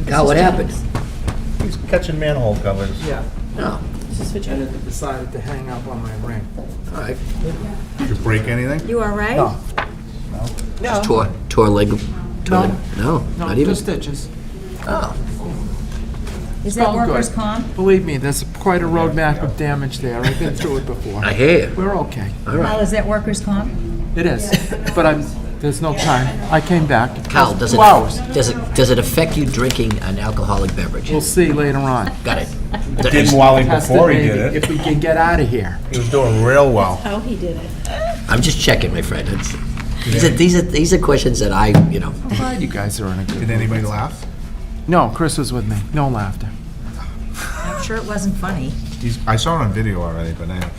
Cal, what happened? He's catching manhole covers. Yeah, Oh, and it decided to hang up on my ring. all right. Did you break anything? You all right? No. No. Tore leg? No. No, No, not even? just stitches. Oh, Is that all good. workers' comp? Believe me, there's quite a roadmap of damage there. I've been through it before. I hear you. We're okay. All right. Well, is that workers' comp? It is, but there's no time. I came back. Cal, does 2 hours. does it affect you drinking an alcoholic beverage? We'll see later on. Got it. Didn't while Test before he maybe, did it. if we can get out of here. He was doing real well. How he did it. I'm just checking, my friend. These are questions that I. Glad you guys are in a good Did mood. anybody laugh? No, Chris was with me. No laughter. I'm sure it wasn't funny. I saw it on video already, but anyway.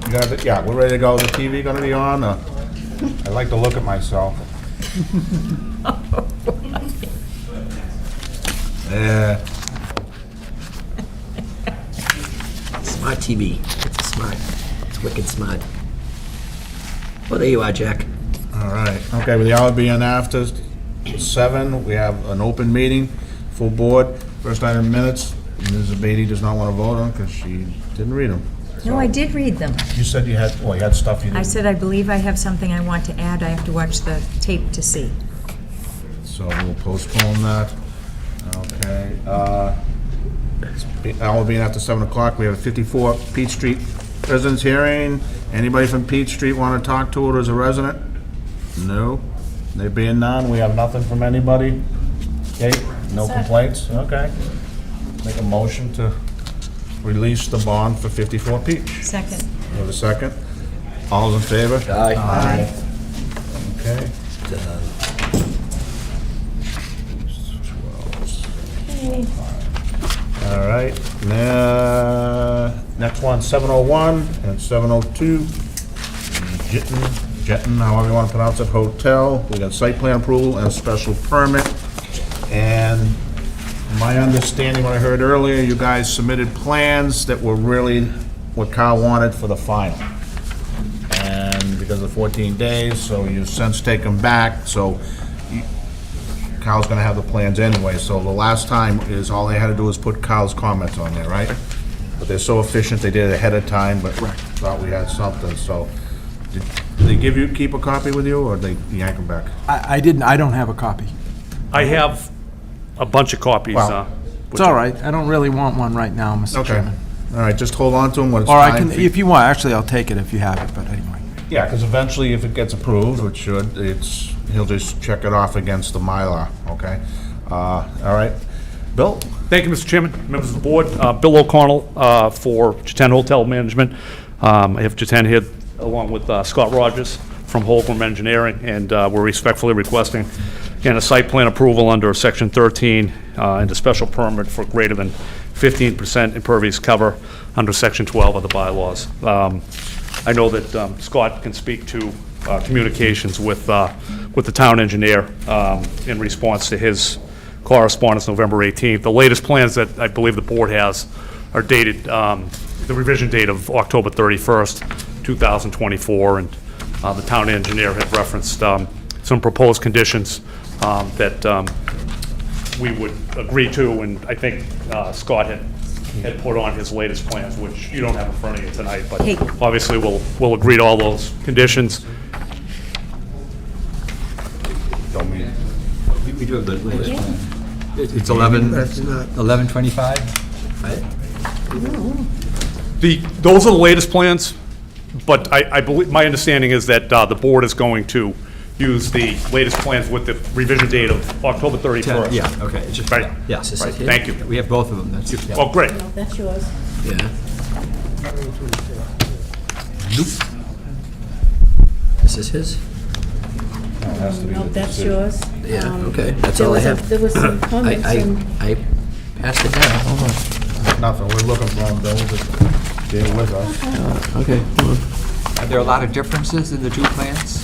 You got it? Yeah, we're ready to go. The TV gonna be on? I like to look at myself. Yeah. Smart TV. It's smart. It's wicked smart. Well, there you are, Jack. All right. Okay, with the hour being after 7, we have an open meeting, full board. First item minutes, Ms. Beatty does not want to vote on because she didn't read them. No, I did read them. You said you had stuff you I didn't. said, I believe I have something I want to add. I have to watch the tape to see. So we'll postpone that. Okay. Hour being after 7 o'clock, we have a 54 Peach Street residents hearing. Anybody from Peach Street want to talk to it as a resident? No. There being none, we have nothing from anybody? Okay, no complaints? Okay. Make a motion to release the bond for 54 Peach. Second. We have a second? All those in favor? Aye. Okay. All right, next one, 701 and 702. Jetton, however you want to pronounce it, hotel. We got site plan approval and a special permit. And my understanding, what I heard earlier, you guys submitted plans that were really what Kyle wanted for the final. And because of 14 days, so you've since taken back, so Kyle's gonna have the plans anyway, so the last time is, all they had to do was put Kyle's comments on there, right? But they're so efficient, they did it ahead of time, but thought we had something, so. Did they keep a copy with you, or they yank them back? I didn't, I don't have a copy. I have a bunch of copies. Wow. It's all right. I don't really want one right now, Mr. Okay, Chairman. all right, just hold on to them when it's Or I time. can, if you want, actually, I'll take it if you have it, but anyway. Yeah, because eventually, if it gets approved, which should, he'll just check it off against the Mylar, okay? All right, Bill? Thank you, Mr. Chairman, members of the board. Bill O'Connell for Jatan Hotel Management. I have Jatan here along with Scott Rogers from Holcomb Engineering, and we're respectfully requesting a site plan approval under Section 13 and a special permit for greater than 15% impervious cover under Section 12 of the bylaws. I know that Scott can speak to communications with the town engineer in response to his correspondence November 18th. The latest plans that I believe the board has are dated, the revision date of October 31st, 2024, and the town engineer had referenced some proposed conditions that we would agree to, and I think Scott had put on his latest plans, which you don't have in front of you tonight, but Hey. obviously we'll agree to all those conditions. Don't mean. We do have the latest plan. It's 11/25, right? Those are the latest plans, but I believe, my understanding is that the board is going to use the latest plans with the revision date of October 31st. Yeah, okay. It's just- Right. Yeah. Right, thank you. We have both of them, that's, yeah. Oh, great. That's yours. Yeah. This is his? No, that's yours. Yeah, okay, that's all I have. There was some comments and I passed it down. Hold on. Nothing, we're looking for them, Bill, just deal with us. Okay, hold on. Are there a lot of differences in the two plans?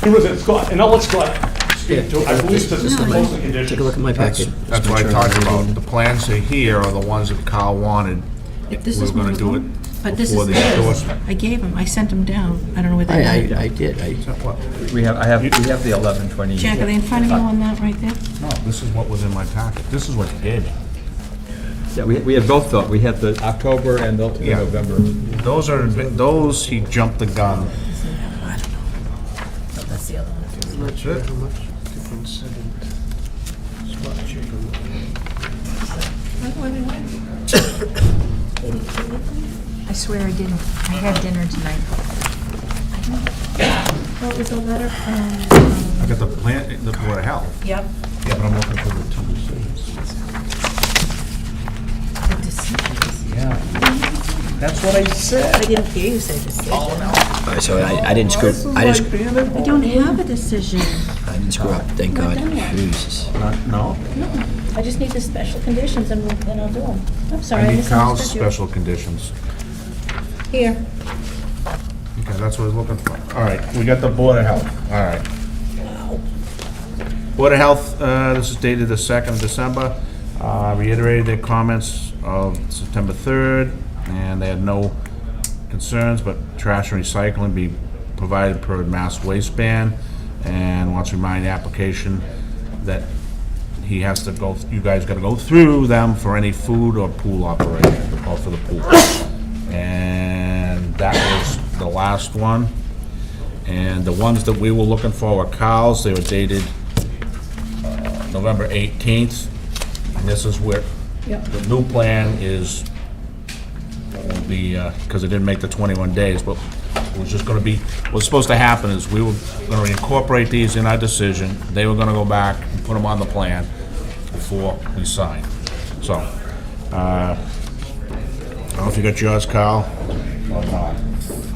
Who is it, Scott? And I'll let Scott speak to it. I believe this is the posting conditions. Take a look at my packet. That's Just what I make sure talked I'm about, reading. the plans are here are the ones that Kyle wanted. if this We is were one gonna of do it them. But this before is the theirs. endorsement. I gave them, I sent them down. I don't know where they are. I did, We have the 1120. Jack, are they in front of you on that right there? No, this is what was in my packet. This is what you gave me. Yeah, we had both thought, we had the October and the Yeah. November. Those, he jumped the gun. That's the other one. That's it. I swear I didn't. I had dinner tonight. Oh, it was a letter from, I got the plan, the Board of Health. yep, Yeah, but I'm looking for the two decisions. the decisions. Yeah. That's what I said. I didn't hear you say decision. so I didn't screw, I didn't, I don't have a decision. I didn't screw up, thank God. done yet. Jesus. No? No, I just need the special conditions and then I'll do them. I'm sorry, I I need Kyle's misunderstood you. special conditions. Here. Okay, that's what I was looking for. All right, we got the Board of Health. All right. Board of Health, this is dated the 2nd of December, reiterated their comments of September 3rd, and they had no concerns, but trash and recycling be provided per mass waste ban, and wants to remind the application that he has to go, you guys gotta go through them for any food or pool operation, or for the pool. And that was the last one. And the ones that we were looking for were Kyle's, they were dated November 18th. And this is where, Yep. the new plan is, will be, because it didn't make the 21 days, but it was just gonna be, what's supposed to happen is we were gonna incorporate these in our decision. They were gonna go back and put them on the plan before we sign. So, I don't know if you got yours, Kyle, or not.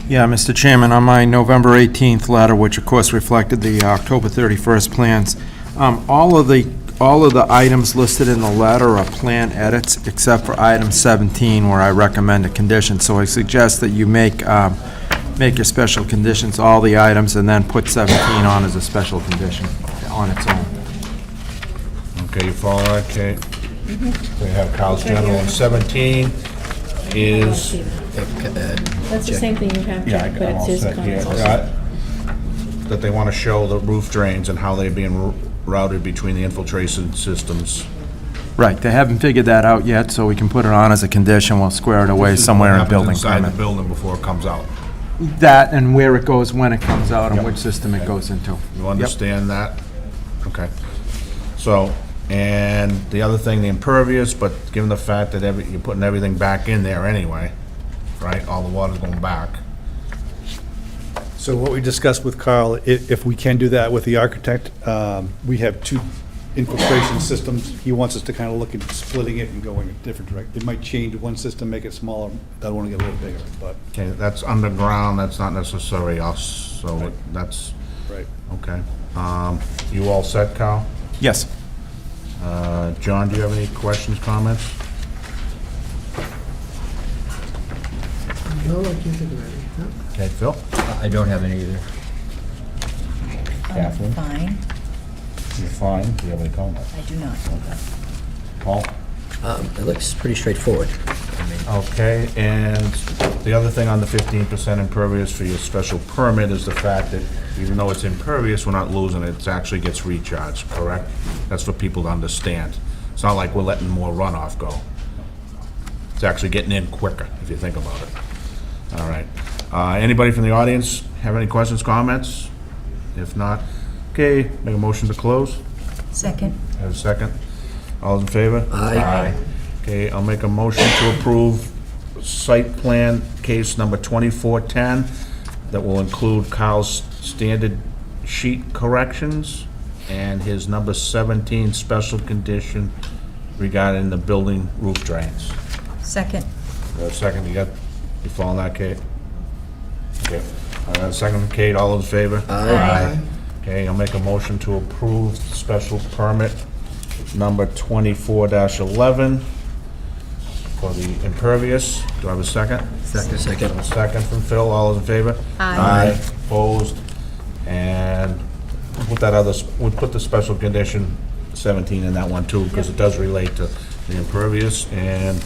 Yeah, Mr. Chairman, on my November 18th letter, which of course reflected the October 31st plans, all of the items listed in the letter are plan edits, except for item 17, where I recommend a condition. So I suggest that you make your special conditions all the items, and then put 17 on as a special condition on its own. Okay, you follow that, Kate? We have Kyle's general, and 17 is, That's the same thing you have, yeah, Jack, but I'm it's all his set here. comments. That they want to show the roof drains and how they're being routed between the infiltration systems. Right, they haven't figured that out yet, so we can put it on as a condition. We'll square it away somewhere in a building Inside the permit. building before it comes out. That, and where it goes, when it comes out, and which system it goes into. You understand that? Okay. So, and the other thing, the impervious, but given the fact that you're putting everything back in there anyway, right? All the water's going back. So what we discussed with Carl, if we can do that with the architect, we have two infiltration systems. He wants us to kind of look at splitting it and going a different direction. It might change one system, make it smaller, that one get a little bigger, but, Okay, that's underground, that's not necessarily us, so that's, right. okay. You all set, Kyle? Yes. John, do you have any questions, comments? No, I can't think of anything. Okay, Phil? I don't have any either. Catherine? Fine. You're fine. Do you have any comments? I do not. Paul? It looks pretty straightforward. Okay, and the other thing on the 15% impervious for your special permit is the fact that even though it's impervious, we're not losing it, it actually gets recharged, correct? That's for people to understand. It's not like we're letting more runoff go. It's actually getting in quicker, if you think about it. All right. Anybody from the audience have any questions, comments? If not, okay, make a motion to close. Second. Have a second? All those in favor? Aye. Okay, I'll make a motion to approve site plan case number 2410 that will include Kyle's standard sheet corrections and his number 17 special condition regarding the building roof drains. Second. Second, you following that, Kate? Okay. Second from Kate, all those in favor? Aye. Okay, I'll make a motion to approve special permit number 24-11 for the impervious. Do I have a second? Second. A second from Phil, all those in favor? Aye. Opposed? And we'll put the special condition 17 in that one too, because it does relate to the impervious. And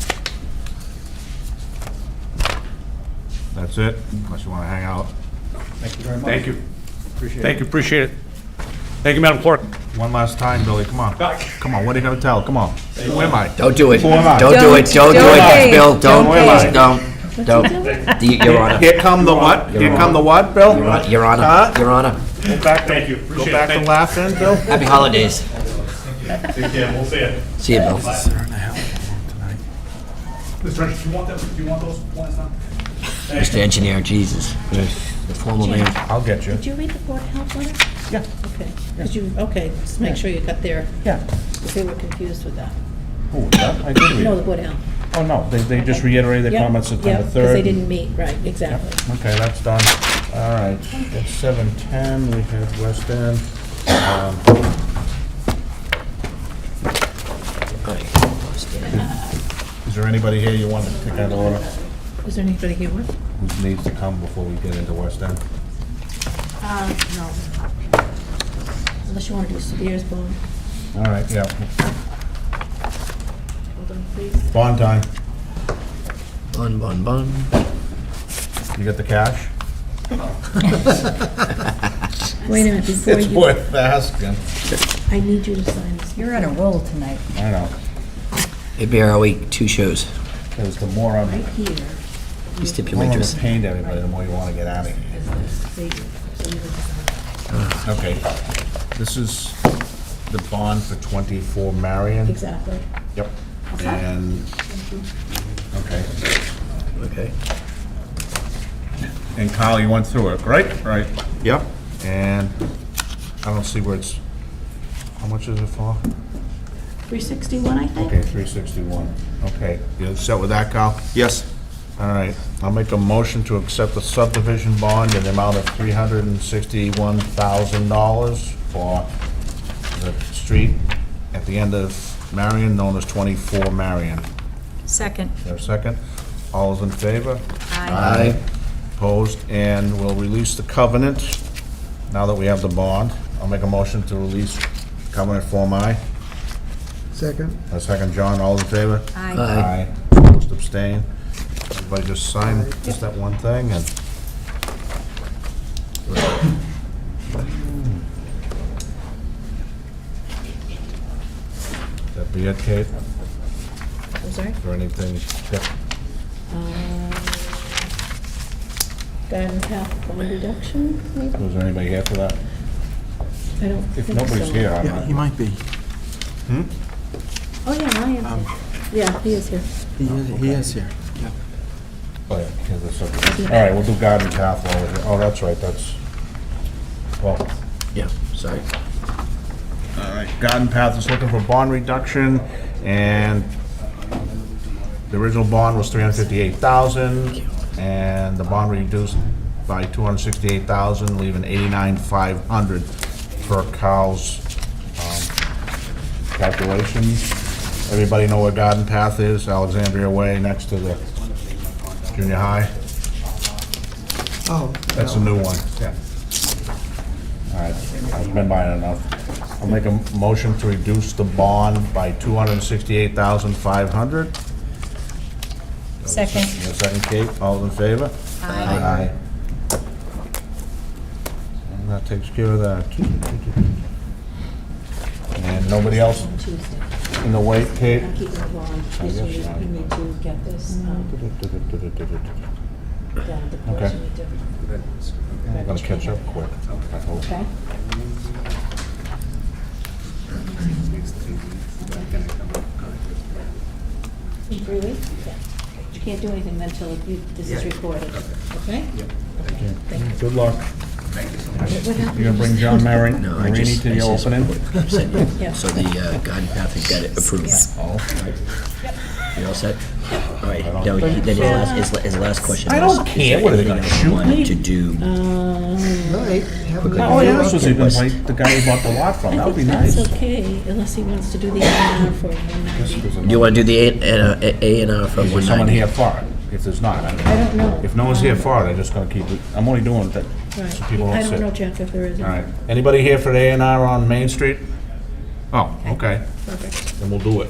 That's it, unless you want to hang out. Thank you very much. Thank you. Appreciate it. Thank you, appreciate it. Thank you, Madam Clerk. One last time, Billy, come on. Come on, what are you gonna tell? Come on. Who am I? Don't do it. Who am I? Don't do it. Don't do Don't it, pay. Bill. Don't, Who am I? please, don't. Your Honor. Here come the what? Here come the what, Bill? Your Honor. Huh? Your Honor. Go back, Thank you. go Appreciate back it. and laugh in, Bill? Happy holidays. Take care, we'll see you. See you, Bill. Mr. Trench, do you want those plans now? Mr. Engineer, Jesus. The formal name. I'll get you. Did you read the Board of Health letter? Yeah. Okay, did you, okay, just make sure you got their, Yeah. if they were confused with that. Who was that? I did read No, it. the Board of Health. Oh, no, they just reiterated their Yep, comments September yep, 3rd. because they didn't meet, right, exactly. Okay, that's done. All right, it's 7:10, we have West End. Is there anybody here you want to take out of order? Is there anybody here with? Who needs to come before we get into West End? No. Unless you want to do Severe's bond. All right, yeah. Hold on, please. Bond time. Bun, bun, bun. You got the cash? Wait a minute, before It's you, worth asking. I need you to sign this. You're on a roll tonight. I know. Hey, Bear, our week, 2 shows. Because the more I'm, Right here. You the stipulate more I'm a yours. pain to everybody, the more you want to get out of here. There you go. So you would sign. Okay, this is the bond for 24 Marion. Exactly. Yep. And, okay. Okay. And Kyle, you went through it, right? Right. Yep. And I don't see where it's, how much is it for? 361, I think? Okay, 361. Okay, you set with that, Kyle? Yes. All right, I'll make a motion to accept the subdivision bond in the amount of $361,000 for the street at the end of Marion, known as 24 Marion. Second. Is there a second? All those in favor? Aye. Opposed, and we'll release the covenant, now that we have the bond. I'll make a motion to release covenant Form I. Second. A second, John, all in favor? Aye. Aye. Opposed, abstain. Everybody just sign just that one thing, and... That be it, Kate? I'm sorry? Is there anything, Garden path bond reduction, maybe? was there anybody here for that? I don't think If so. nobody's here, I'm Yeah, he not... might be. Oh, yeah, Ryan's here. Yeah, he is here. He is here. Oh, yeah, here's the subject. All right, we'll do garden path while we're here. Oh, that's right, that's... Well, Yeah, sorry. all right, garden path is looking for bond reduction, and the original bond was $358,000, and the bond reduced by $268,000, leaving $89,500 per Carl's calculations. Everybody know where garden path is? Alexandria Way, next to the junior high. Oh, That's a new one, yeah. All right, I've been by it enough. I'll make a motion to reduce the bond by $268,500. Second. Your second, Kate, all in favor? Aye. And that takes care of that. And nobody else On Tuesday. in the wait, Kate? I'm keeping it on. I guess You not. need to get this, down to the Okay. portion you do. I'm gonna catch up quick, I hope. Okay? In 3 weeks? Yeah. You can't do anything until this is recorded, okay? Good luck. What happened? You gonna bring John Marini No, I just... to the I just- opening? Sent you. Yeah. So the garden path has got it approved. Oh. You all set? All right, now, then his last question I was... don't is care. there What are they anything gonna else you shoot wanted me? to do? right. Have a good Oh, yeah, day. this was even like the guy who bought the lot from, that would be That's nice. okay, unless he wants to do the A&R for 190. Do you want to do the A&R for Is there someone 190? here for it? If there's not, I don't know. if no one's here for it, I'm just gonna keep it, I'm only doing that Right. so people I don't don't know, sit. Jeff, if there is. All right, anybody here for the A&R on Main Street? Oh, okay, Perfect. then we'll do it.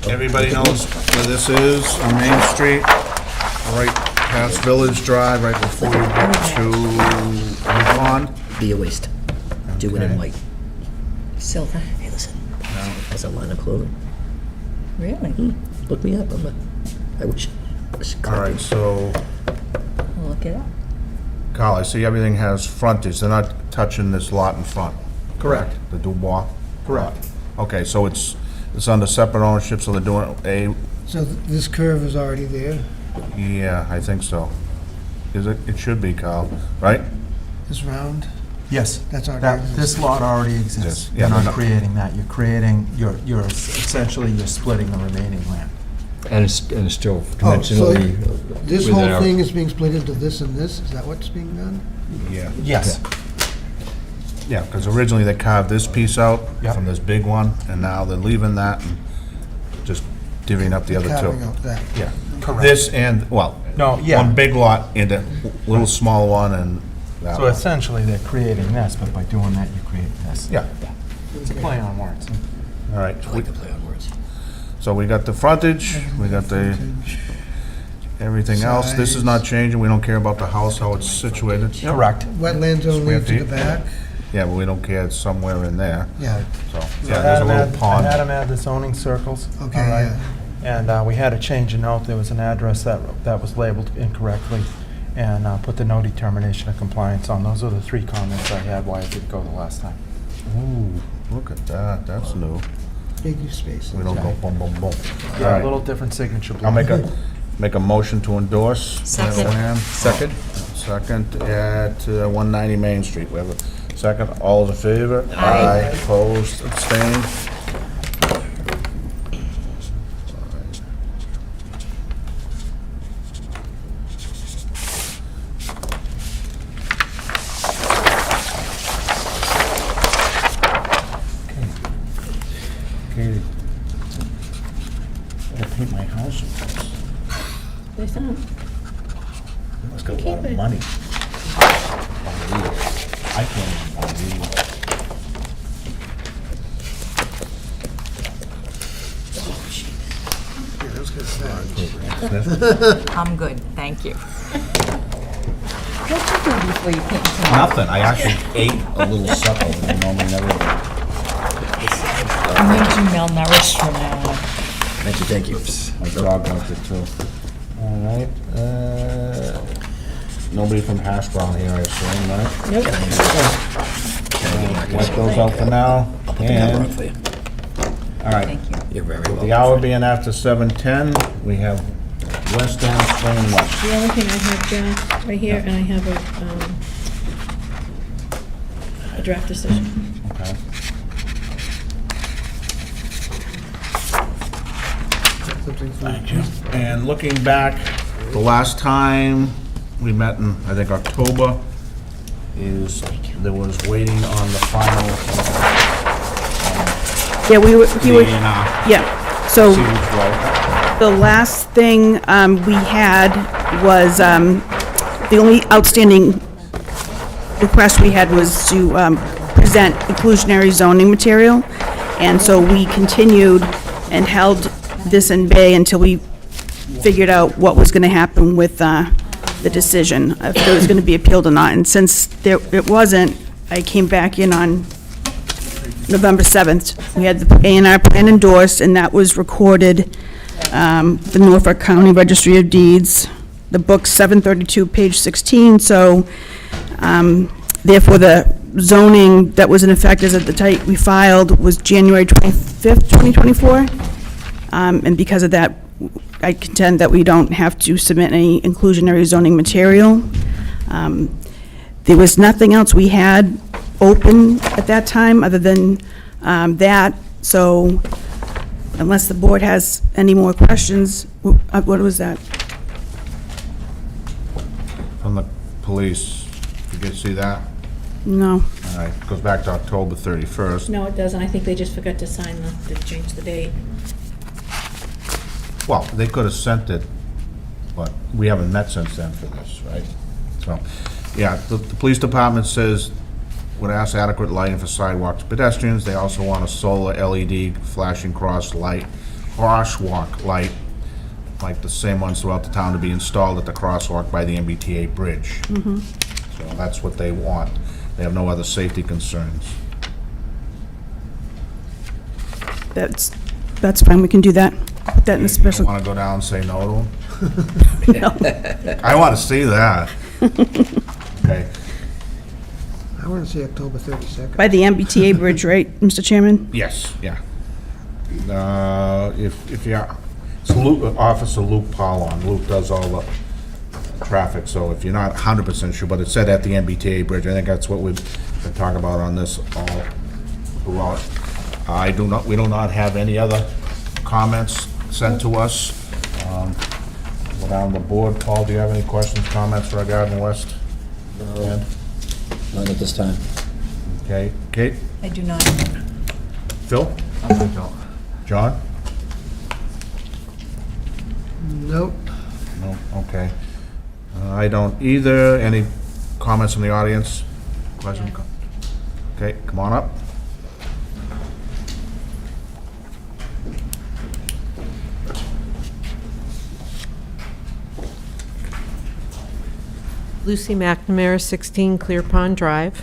Everybody knows where this is on Main Street, right past Village Drive, right before you get to Pond. Be a waste. Do it in Okay. white. Silver. Hey, listen. That's a line of clothing. Really? Look me up. I wish. All right, so, I'll look it up. Carl, I see everything has frontage. They're not touching this lot in front. Correct. The Dubois? Correct. Okay, so it's under separate ownership, so they're doing So this curve is already there, yeah, I think so. Is it? It should be, Carl, right? this round? Yes. That's already That, exists. this lot already exists. Yes. You're Yeah, not no, no. creating that. You're creating, you're essentially, you're splitting the remaining land. And it's still Oh, so dimensionally this within whole our- thing is being split into this and this? Is that what's being done? Yeah. Yes. Yeah, because originally they carved this piece out Yep. from this big one, and now they're leaving that and just divvying up the other Carving two. out that. Yeah. Correct. This and, well, No, yeah. one big lot and a little small one and that So one. essentially, they're creating this, but by doing that, you create this. Yeah, It's a play on words. all right. I like to play on words. So we got the frontage, we got the, everything else. This is not changing. We don't care about the house, how it's situated. Correct. Wetlands only Square to the feet. back? Yeah, but we don't care. It's somewhere in there, Yeah, so. I Yeah, there's a little I had pond. him add the zoning circles. okay, all right? yeah. And we had to change a note. There was an address that was labeled incorrectly, and put the no determination of compliance on. Those are the three comments I had why it didn't go the last time. Ooh, look at that. That's new. Big use space. We don't go boom, boom, boom. All Yeah, a right. little different signature block. I'll make a motion to endorse. that Second. plan. Second? Second at 190 Main Street. We have a second. All in favor? Aye. Opposed, abstained? Okay. Gotta paint my house. There's some. Must got a lot Keep of it. money. I can't even believe it. I'm good, thank you. Nothing, I actually ate a little supper, and I normally never do. I need you malnourished from now on. Thank you. My dog wants it too. All right, nobody from Hash Brown here, I assume, right? Nope. Wipe those out for now, Put the number up and, for you. all right. Thank you. You're very The welcome. hour being after 7:10, we have West End Spring West. The only thing I have, John, right here, and I have a draft decision. Okay. Thank you. And looking back, the last time we met in, I think, October, is there was waiting on the final Yeah, he was, A&R. yeah. So Seawoods Road. the last thing we had was, the only outstanding request we had was to present inclusionary zoning material. And so we continued and held this in bay until we figured out what was going to happen with the decision, if it was going to be appealed or not. And since it wasn't, I came back in on November 7th. We had the A&R plan endorsed, and that was recorded, the Norfolk County Registry of Deeds, the book 732, page 16, so therefore the zoning that was in effect as at the date we filed was January 25th, 2024, and because of that, I contend that we don't have to submit any inclusionary zoning material. There was nothing else we had open at that time, other than that, so unless the board has any more questions, what was that? From the police. You can see that? No. All right, goes back to October 31st. No, it doesn't. I think they just forgot to sign to change the date. Well, they could have sent it, but we haven't met since then for this, right? So, yeah, the police department says would ask adequate lighting for sidewalks, pedestrians. They also want a solar LED flashing cross light crosswalk light, like the same ones throughout the town, to be installed at the crosswalk by the MBTA bridge. So that's what they want. They have no other safety concerns. That's fine, we can do that. Put that in the You special, want to go down and say no to them? I want to see that. Okay, I want to see October 32nd. by the MBTA bridge, right, Mr. Chairman? yes, yeah. If you, it's Luke, Officer Luke Paulon. Luke does all the traffic, so if you're not 100% sure, but it said at the MBTA bridge, I think that's what we've been talking about on this all throughout. We do not have any other comments sent to us. Go down the board. Paul, do you have any questions, comments regarding West? No, not at this time. Okay, Kate? I do not. Phil? John? Nope. No, okay. I don't either. Any comments from the audience? Question? Okay, come on up. Lucy McNamara, 16 Clear Pond Drive,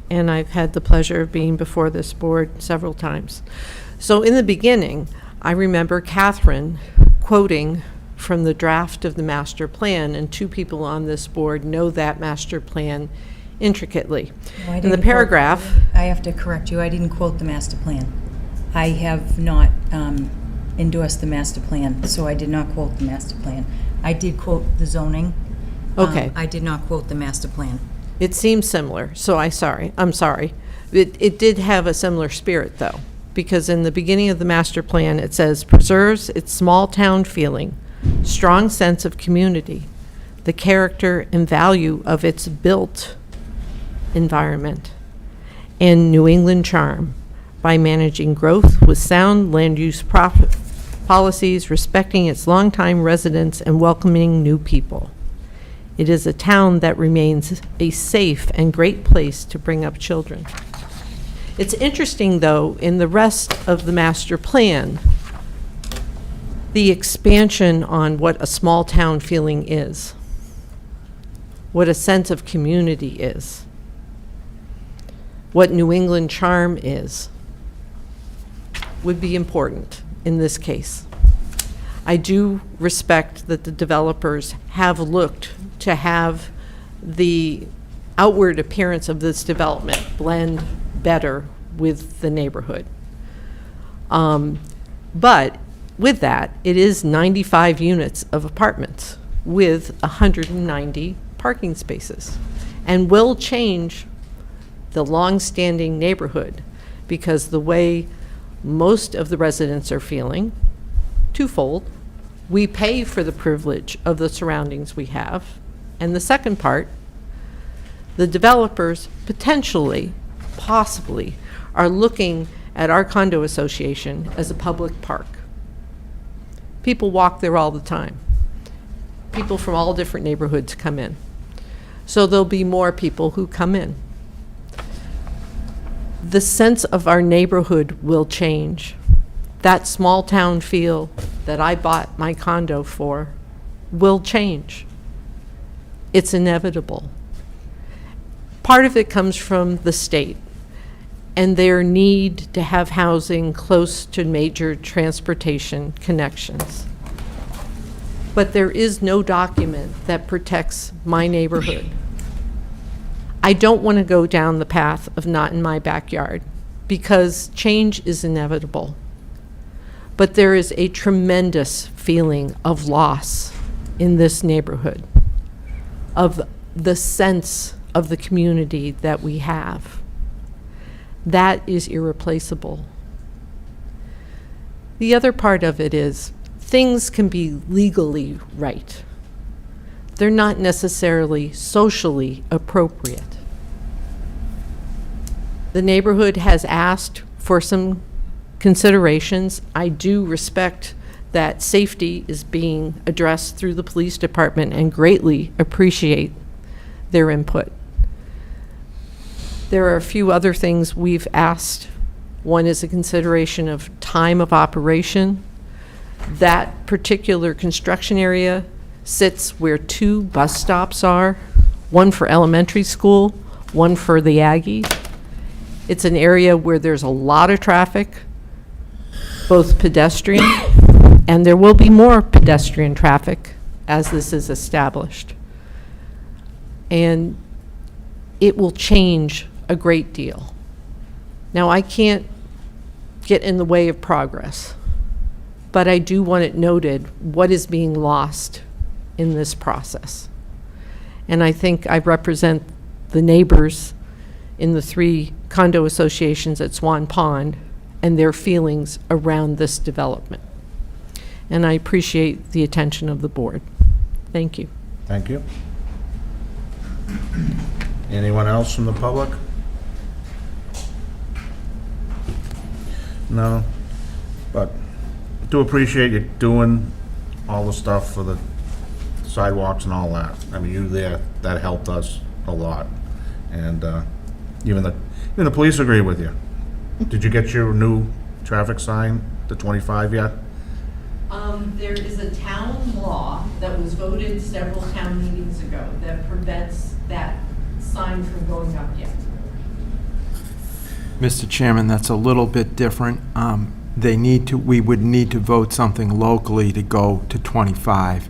and I've had the pleasure of being before this board several times. So in the beginning, I remember Catherine quoting from the draft of the master plan, and two people on this board know that master plan intricately. No, I In the didn't paragraph, quote- I have to correct you, I didn't quote the master plan. I have not endorsed the master plan, so I did not quote the master plan. I did quote the zoning. Okay. I did not quote the master plan. it seems similar, so I'm sorry. It did have a similar spirit, though, because in the beginning of the master plan, it says, preserves its small-town feeling, strong sense of community, the character and value of its built environment, and New England charm by managing growth with sound land use policies, respecting its longtime residents, and welcoming new people. It is a town that remains a safe and great place to bring up children. It's interesting, though, in the rest of the master plan, the expansion on what a small town feeling is, what a sense of community is, what New England charm is, would be important in this case. I do respect that the developers have looked to have the outward appearance of this development blend better with the neighborhood. But with that, it is 95 units of apartments with 190 parking spaces, and will change the long-standing neighborhood, because the way most of the residents are feeling, twofold: we pay for the privilege of the surroundings we have, and the second part, the developers potentially, possibly, are looking at our condo association as a public park. People walk there all the time. People from all different neighborhoods come in. So there'll be more people who come in. The sense of our neighborhood will change. That small town feel that I bought my condo for will change. It's inevitable. Part of it comes from the state and their need to have housing close to major transportation connections. But there is no document that protects my neighborhood. I don't want to go down the path of not in my backyard, because change is inevitable. But there is a tremendous feeling of loss in this neighborhood, of the sense of the community that we have. That is irreplaceable. The other part of it is things can be legally right. They're not necessarily socially appropriate. The neighborhood has asked for some considerations. I do respect that safety is being addressed through the police department and greatly appreciate their input. There are a few other things we've asked. One is a consideration of time of operation. That particular construction area sits where 2 bus stops are, one for elementary school, one for the Aggies. It's an area where there's a lot of traffic, both pedestrian, and there will be more pedestrian traffic as this is established. And it will change a great deal. Now, I can't get in the way of progress, but I do want it noted what is being lost in this process. And I think I represent the neighbors in the 3 condo associations at Swan Pond and their feelings around this development. And I appreciate the attention of the board. Thank you. Thank you. Anyone else from the public? No, but do appreciate you doing all the stuff for the sidewalks and all that. I mean, you there, that helped us a lot. And even the police agree with you. Did you get your new traffic sign, the 25 yet? There is a town law that was voted several town meetings ago that prevents that sign from going up yet. Mr. Chairman, that's a little bit different. We would need to vote something locally to go to 25.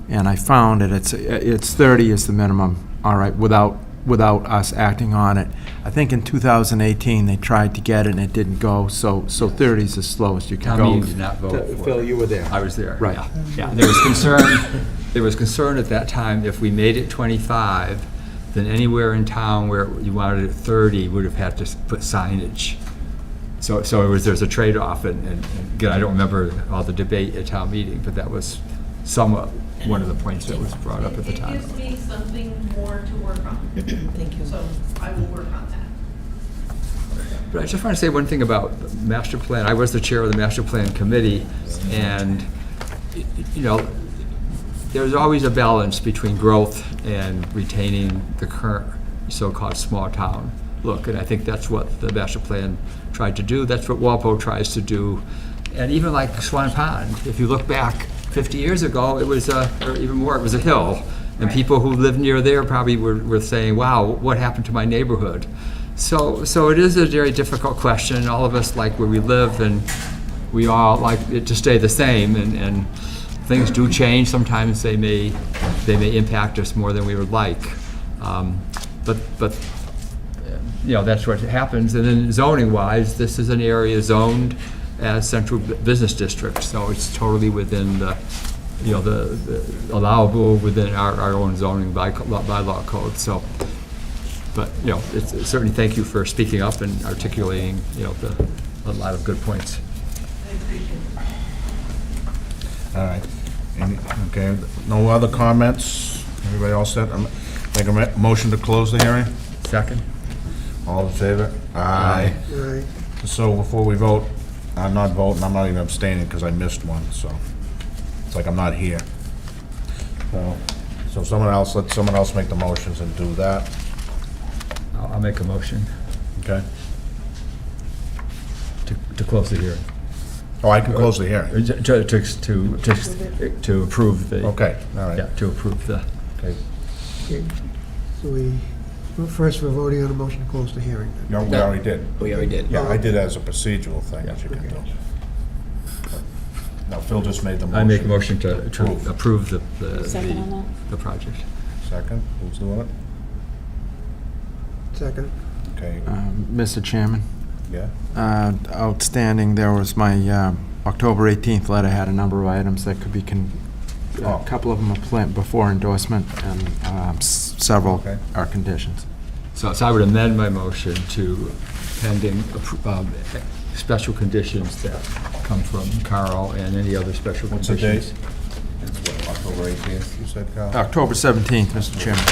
And I found that it's 30 is the minimum, all right, without us acting on it. I think in 2018, they tried to get it and it didn't go, so 30 is the slowest you can Town go. meeting did not vote for it. Phil, you were there. I was there. Right. Yeah. There was concern at that time, if we made it 25, then anywhere in town where you wanted it 30 would have had to put signage. So there's a trade-off, and again, I don't remember all the debate at town meeting, but that was somewhat one of the points that was brought up at the time. It gives me something more to work on. Thank you. So I will work on that. But I just want to say one thing about the master plan. I was the chair of the master plan committee, and, you know, there's always a balance between growth and retaining the current so-called small town look, and I think that's what the master plan tried to do. That's what Walpole tries to do. And even like Swan Pond, if you look back 50 years ago, it was, or even more, it was a hill. And people who lived near there probably were saying, wow, what happened to my neighborhood? So it is a very difficult question. All of us like where we live, and we all like it to stay the same, and things do change. Sometimes they may impact us more than we would like. But you know, that's what happens. And then zoning-wise, this is an area zoned as central business district, so it's totally within the, you know, the allowable within our own zoning bylaw code. So, but you know, it's certainly thank you for speaking up and articulating, you know, a lot of good points. All right. Okay, no other comments? Everybody all set? Make a motion to close the hearing? Second. All in favor? Aye. Right. So before we vote, I'm not voting, I'm not even abstaining because I missed one, so it's like I'm not here. So someone else, let someone else make the motions and do that, I'll make a motion okay? to close the hearing. Oh, I can close the hearing. To approve the. Okay, all right. Yeah, to approve the. Okay. Okay. So first we're voting on a motion to close the hearing. No, we already did. We already did. Yeah, I did as a procedural thing that you can do. Now, Phil just made the motion. I make a motion to Approve. approve Second on that? the project. Second, who's doing it? Second. Okay, Mr. Chairman, yeah? outstanding, there was my October 18th letter had a number of items that could be, Oh. a couple of them are planned before endorsement, and several Okay. are conditions. So I would amend my motion to pending special conditions that come from Carl and any other special What's the conditions. date? It's what, October 18th, you said, Carl? October 17th, Mr. Chairman.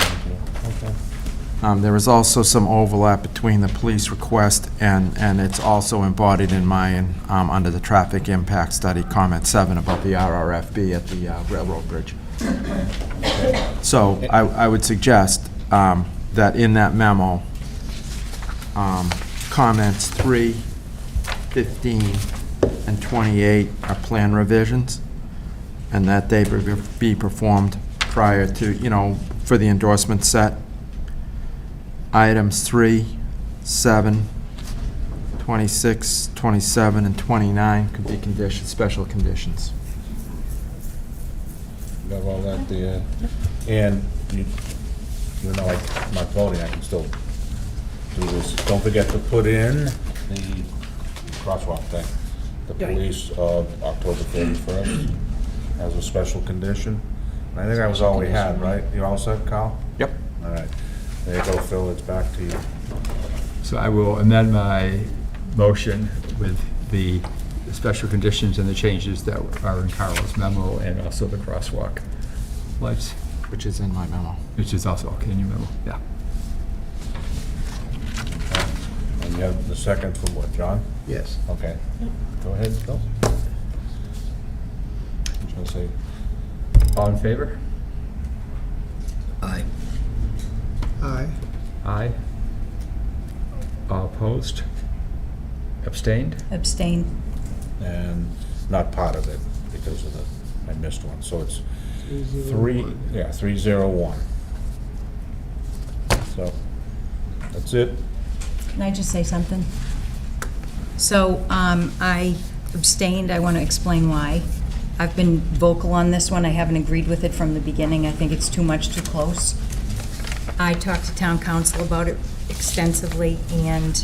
Okay. There is also some overlap between the police request and it's also embodied in mine under the traffic impact study, comment 7 about the RRFB at the railroad bridge. So I would suggest that in that memo, comments 3, 15, and 28 are plan revisions, and that they be performed prior to, for the endorsement set. Items 3, 7, 26, 27, and 29 could be conditions, special conditions. Got all that there. And even though I'm not voting, I can still do this. Don't forget to put in the crosswalk thing. The police of October 31st as a special condition. And I think that was all we had, right? You all set, Kyle? Yep. All right. There you go, Phil, it's back to you. So I will amend my motion with the special conditions and the changes that are in Carl's memo, and also the crosswalk lights, Which is in my memo. which is also okay in your memo, yeah. And you have the second from what, John? Yes. Okay. Go ahead, Phil. Shall I say? All in favor? Aye. Aye. Aye. All opposed? Abstained? Abstain. And not part of it because of I missed one. So it's 301. So that's it. Can I just say something? So I abstained. I want to explain why. I've been vocal on this one. I haven't agreed with it from the beginning. I think it's too much, too close. I talked to town council about it extensively, and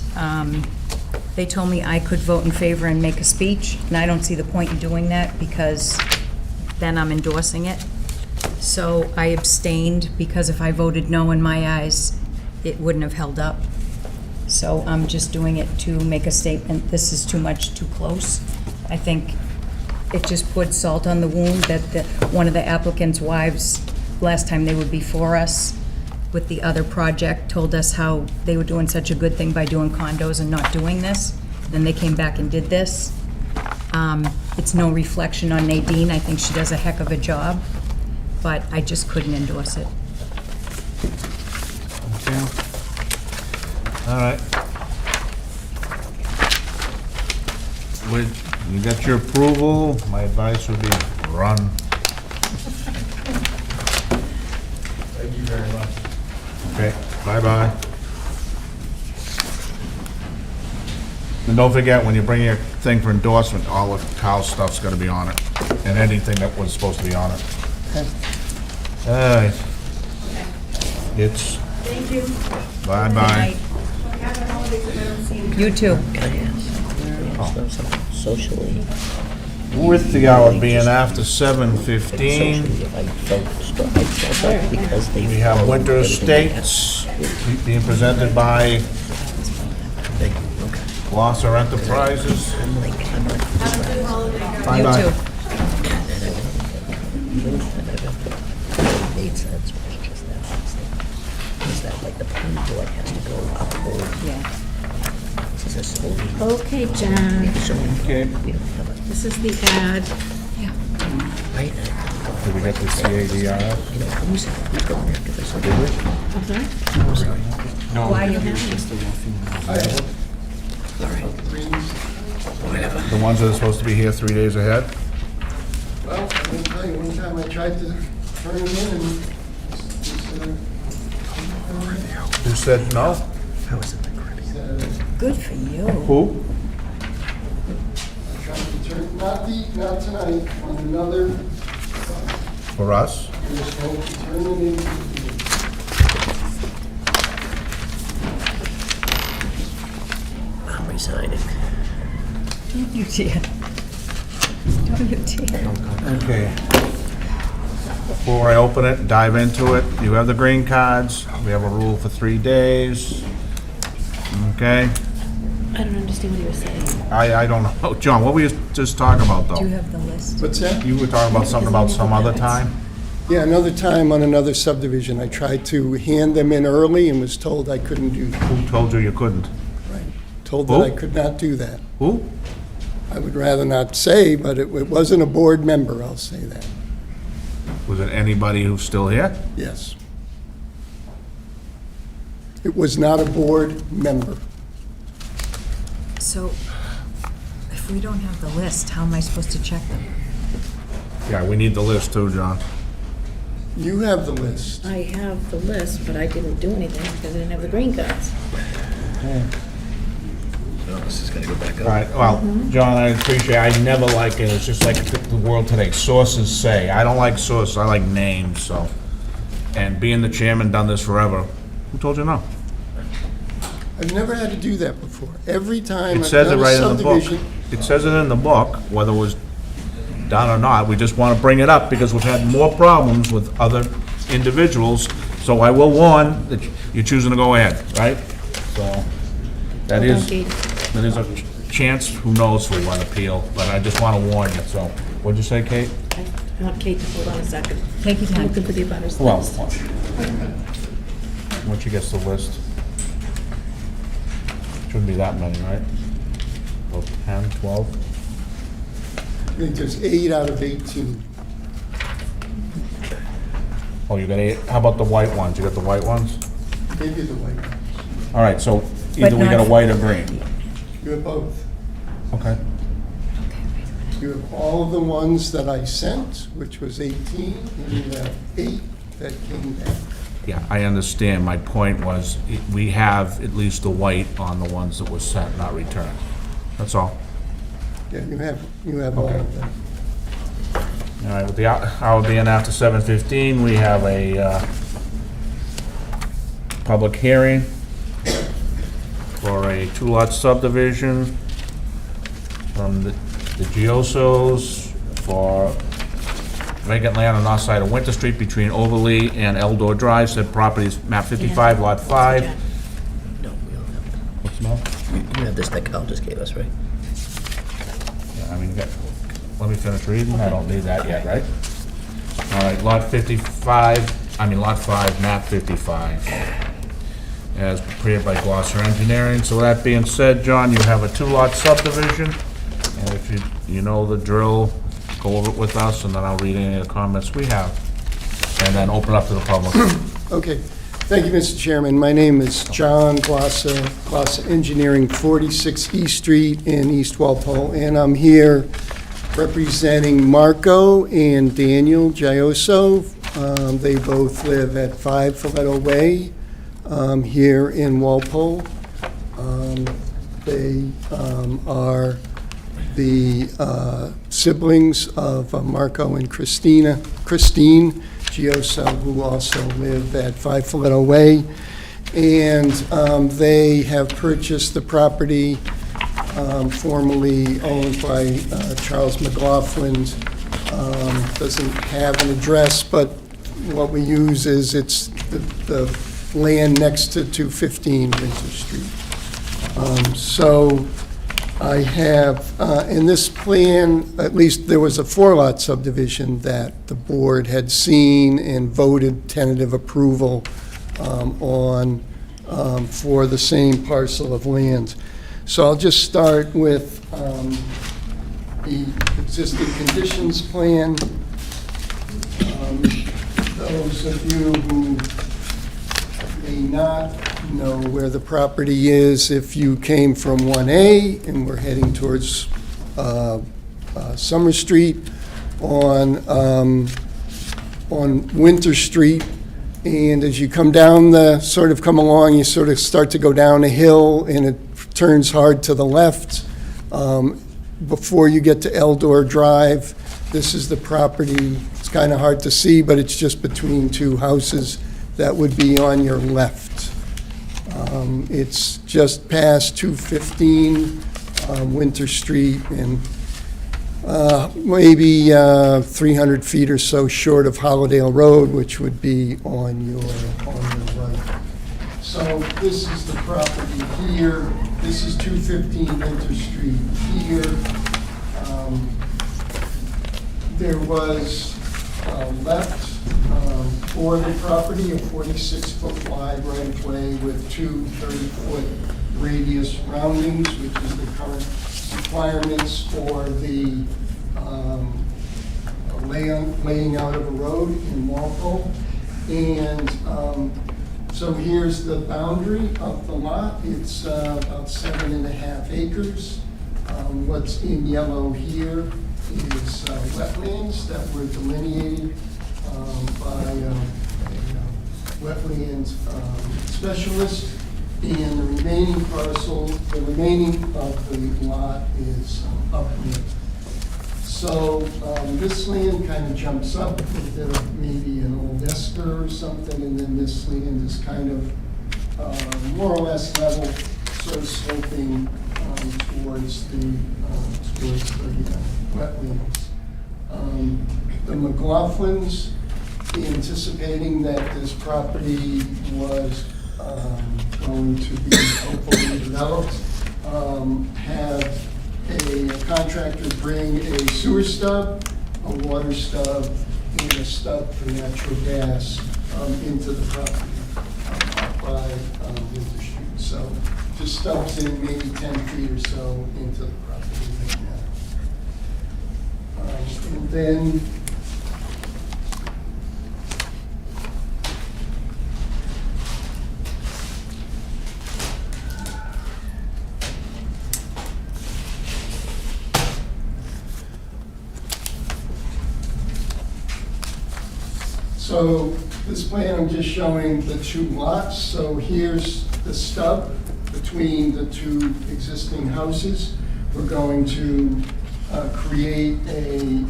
they told me I could vote in favor and make a speech, and I don't see the point in doing that because then I'm endorsing it. So I abstained because if I voted no in my eyes, it wouldn't have held up. So I'm just doing it to make a statement, this is too much, too close. I think it just put salt on the wound that one of the applicants' wives, last time they were before us with the other project, told us how they were doing such a good thing by doing condos and not doing this. Then they came back and did this. It's no reflection on Nadine. I think she does a heck of a job, but I just couldn't endorse it. All right. You got your approval. My advice would be run. Thank you very much. Okay, bye-bye. And don't forget, when you bring your thing for endorsement, all of Kyle's stuff's gotta be on it, and anything that was supposed to be on it. All right. It's. Thank you. Bye-bye. You too. Socially. With the hour being after 7:15, Because they. we have Winter Estates being presented by Gloucester Enterprises. You Bye-bye. too. Made sense, but it's just that last thing. Is that like the planning board has to go uphold, Yeah. this is solely, Okay, John, so Okay. we don't have a, this is the ad. right? Did we get the CADR? You know, who's going after this? Why you The ones that are supposed to be here 3 days ahead? Well, let me tell you, one time I tried to turn him in and Who said no? How is it the Caribbean? Good for you. Who? tried to turn, not tonight, on another, For us? he was supposed to turn it in. I'm resigning. Don't you dare. Don't you dare. Okay. Before I open it, dive into it, you have the green cards. We have a rule for 3 days. Okay? I don't understand what he was saying. I don't know. John, what were you just talking about, Do you though? have the list? What's that? You were talking about something about some other time? Yeah, another time on another subdivision, I tried to hand them in early and was told I couldn't do that. Who told you you couldn't? Told that I Who? could not do that. Who? I would rather not say, but it wasn't a board member, I'll say that. Was it anybody who's still here? Yes. It was not a board member. So, if If we don't have the list, how am I supposed to check them? Yeah, we need the list too, John. You have the list. I have the list, but I didn't do anything because I didn't have the green cards. So this is gonna go back All up. right, well, John, I appreciate, I never like it, it's just like the world today, sources say. I don't like sources, I like names, so. And being the chairman, done this forever, who told you no? I've never had to do that before. Every time It I've says it done a right in the book. subdivision. It says it in the book, whether it was done or not, we just want to bring it up because we've had more problems with other individuals, so I will warn that you're choosing to go ahead, right? So, that Hold on, is, Kate. that is a chance, who knows who will onappeal, but I just want to warn you, so. What'd you say, Kate? I want Kate to hold on a second. Take your I'm time. looking for the abutters Well, list. once she gets the list. Shouldn't be that many, right? About 10, 12? I think there's 8 out of 18. Oh, you got 8, how about the white ones? You got the white ones? Maybe the white ones. All right, so either we not got a for- white or green. You have both. Okay. You have all of the ones that I sent, which was 18, and you have 8 that came back. Yeah, I understand. My point was, we have at least the white on the ones that were sent, not returned. That's all. Yeah, you have all of them. All right, with the hour being after 7:15, we have a public hearing for a 2-lot subdivision from the Giosos for vacant land on north side of Winter Street between Overly and Eldor Drive. Said property is map 55, lot 5. No, we don't have that. What's the matter? You have this that Kyle just gave us, right? Yeah, I mean, let me finish reading, I don't need that yet, right? All right, lot 55, lot 5, map 55, as prepared by Gloucester Engineering. So with that being said, John, you have a 2-lot subdivision, and if you know the drill, go over it with us, and then I'll read any of the comments we have, and then open it up to the public. Okay. Thank you, Mr. Chairman. My name is John Glosser, Glosser Engineering, 46 East Street in East Walpole, and I'm here representing Marco and Daniel Gioso. They both live at 5 Folletto Way here in Walpole. They are the siblings of Marco and Christine Gioso, who also live at 5 Folletto Way. And they have purchased the property formerly owned by Charles McLaughlin. Doesn't have an address, but what we use is it's the land next to 215 Winter Street. So I have, in this plan, at least there was a 4-lot subdivision that the board had seen and voted tentative approval on for the same parcel of land. So I'll just start with the existing conditions plan. Those of you who may not know where the property is, if you came from 1A and were heading towards Summer Street on Winter Street, and as you come down come along, you sort of start to go down a hill, and it turns hard to the left. Before you get to Eldor Drive, this is the property. It's kind of hard to see, but it's just between 2 houses that would be on your left. It's just past 215 Winter Street, and maybe 300 feet or so short of Hollowdale Road, which would be on your right. So this is the property here. This is 215 Winter Street here. There was left for the property, a 46-foot wide right-of-way with 2 30-foot radius roundings, which is the current requirements for the laying out of a road in Walpole. And so here's the boundary of the lot. It's about 7.5 acres. What's in yellow here is wetlands that were delineated by a wetlands specialist. And the remaining parcel, the remaining of the lot is upland. So this land kind of jumps up a bit of maybe an old esker or something, and then this land is kind of more or less level, sort of sloping towards the wetlands. The McLaughlins, anticipating that this property was going to be hopefully developed, have a contractor bring a sewer stub, a water stub, and a stub for natural gas into the property up by Winter Street. So just stubs in maybe 10 feet or so into the property right now. And then so this plan, I'm just showing the two lots. So here's the stub between the two existing houses. We're going to create a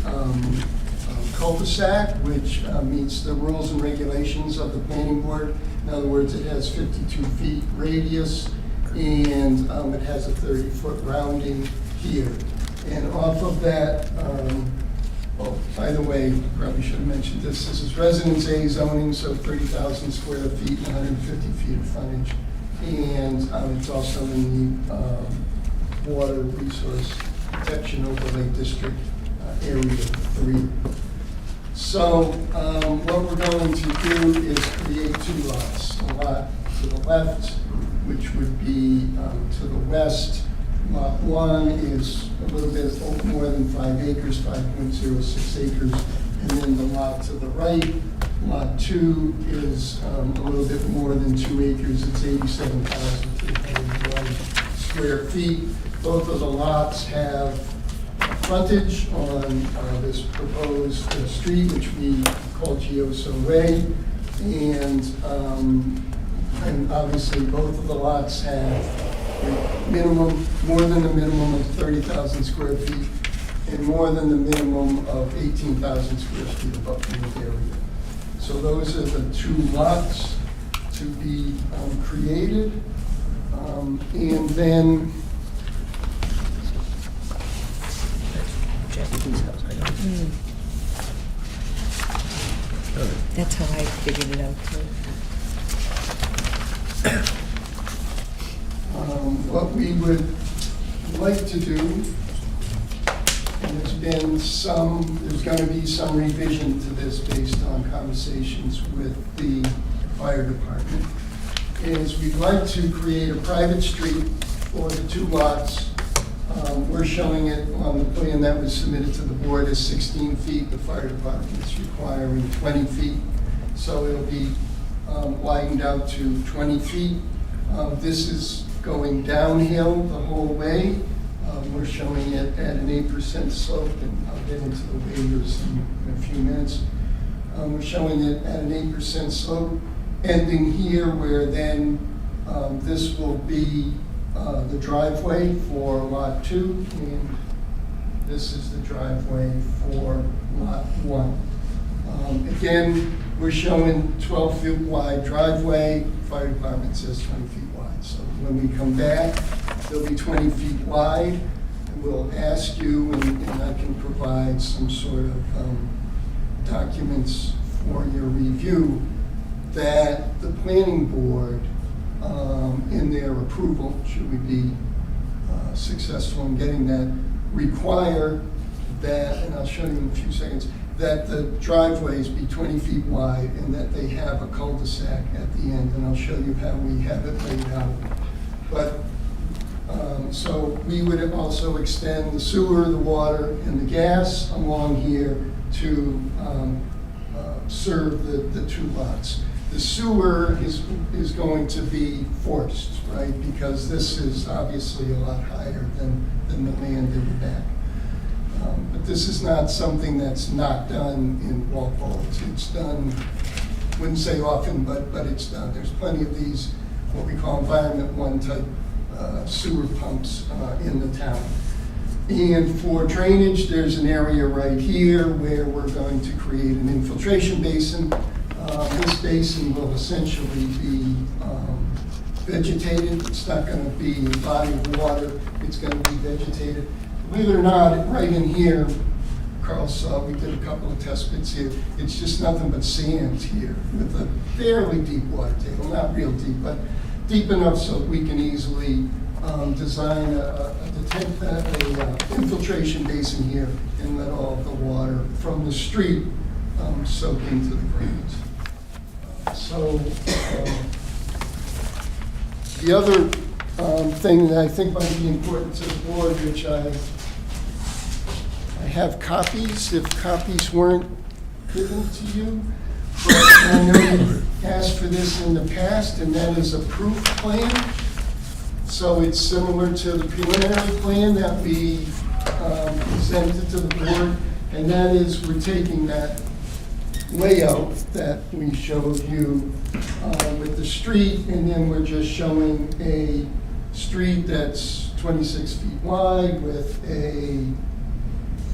cul-de-sac, which meets the rules and regulations of the planning board. In other words, it has 52 feet radius, and it has a 30-foot rounding here. And off of that, oh, by the way, probably should have mentioned this. This is Residence A zoning, so 30,000 square feet and 150 feet of frontage. And it's also in the Water Resource Protection Overlay District Area 3. So what we're going to do is create two lots. A lot to the left, which would be to the west. Lot 1 is a little bit more than 5 acres, 5.06 acres. And then the lot to the right, Lot 2, is a little bit more than 2 acres. It's 87,301 square feet. Both of the lots have frontage on this proposed street, which we call Gioso Way. And obviously both of the lots have minimum, more than the minimum of 30,000 square feet and more than the minimum of 18,000 square feet of upland area. So those are the two lots to be created. And then That's how I figured it out, too. What we would like to do, and there's going to be some revision to this based on conversations with the fire department, is we'd like to create a private street for the two lots. We're showing it on the plan that was submitted to the board as 16 feet. The fire department is requiring 20 feet. So it'll be widened out to 20 feet. This is going downhill the whole way. We're showing it at an 8% slope, and I'll get into the waivers in a few minutes. We're showing it at an 8% slope, ending here where then this will be the driveway for Lot 2, and this is the driveway for Lot 1. Again, we're showing 12 feet wide driveway. Fire department says 20 feet wide. So when we come back, they'll be 20 feet wide. And we'll ask you, and I can provide some sort of documents for your review, that the planning board, in their approval, should we be successful in getting that, require that, and I'll show you in a few seconds, that the driveways be 20 feet wide and that they have a cul-de-sac at the end, and I'll show you how we have it laid out. But, so we would also extend the sewer, the water, and the gas along here to serve the two lots. The sewer is going to be forced, right? Because this is obviously a lot higher than the land in the back. But this is not something that's not done in Walpole. It's done, wouldn't say often, but it's done. There's plenty of these, what we call Environment 1 type sewer pumps in the town. And for drainage, there's an area right here where we're going to create an infiltration basin. This basin will essentially be vegetated. It's not going to be a body of water. It's going to be vegetated. Believe it or not, right in here, Carl saw, we did a couple of test pits here. It's just nothing but sand here with a fairly deep water table. Not real deep, but deep enough so we can easily design a infiltration basin here and let all the water from the street soak into the ground. The other thing that I think might be important to the board, which I have copies, if copies weren't given to you, but I know you asked for this in the past, and that is a proof plan. So it's similar to the preliminary plan that we presented to the board, and that is we're taking that layout that we showed you with the street, and then we're just showing a street that's 26 feet wide with a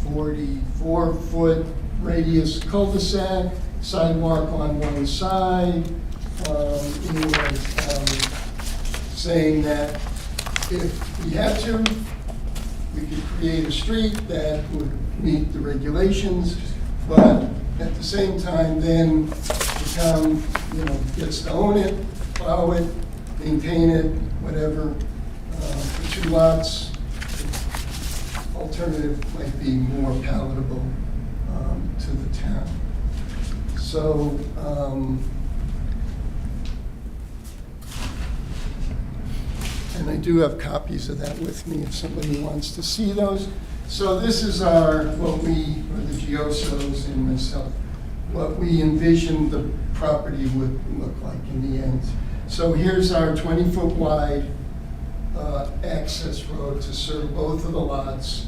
44-foot radius cul-de-sac, sidewalk on one side, and saying that if we had to, we could create a street that would meet the regulations, but at the same time, then the town, gets to own it, plow it, maintain it, whatever. For 2 lots, alternative might be more palatable to the town. So, and I do have copies of that with me if somebody wants to see those. So this is or the Giosos and myself, what we envisioned the property would look like in the end. So here's our 20-foot wide access road to serve both of the lots,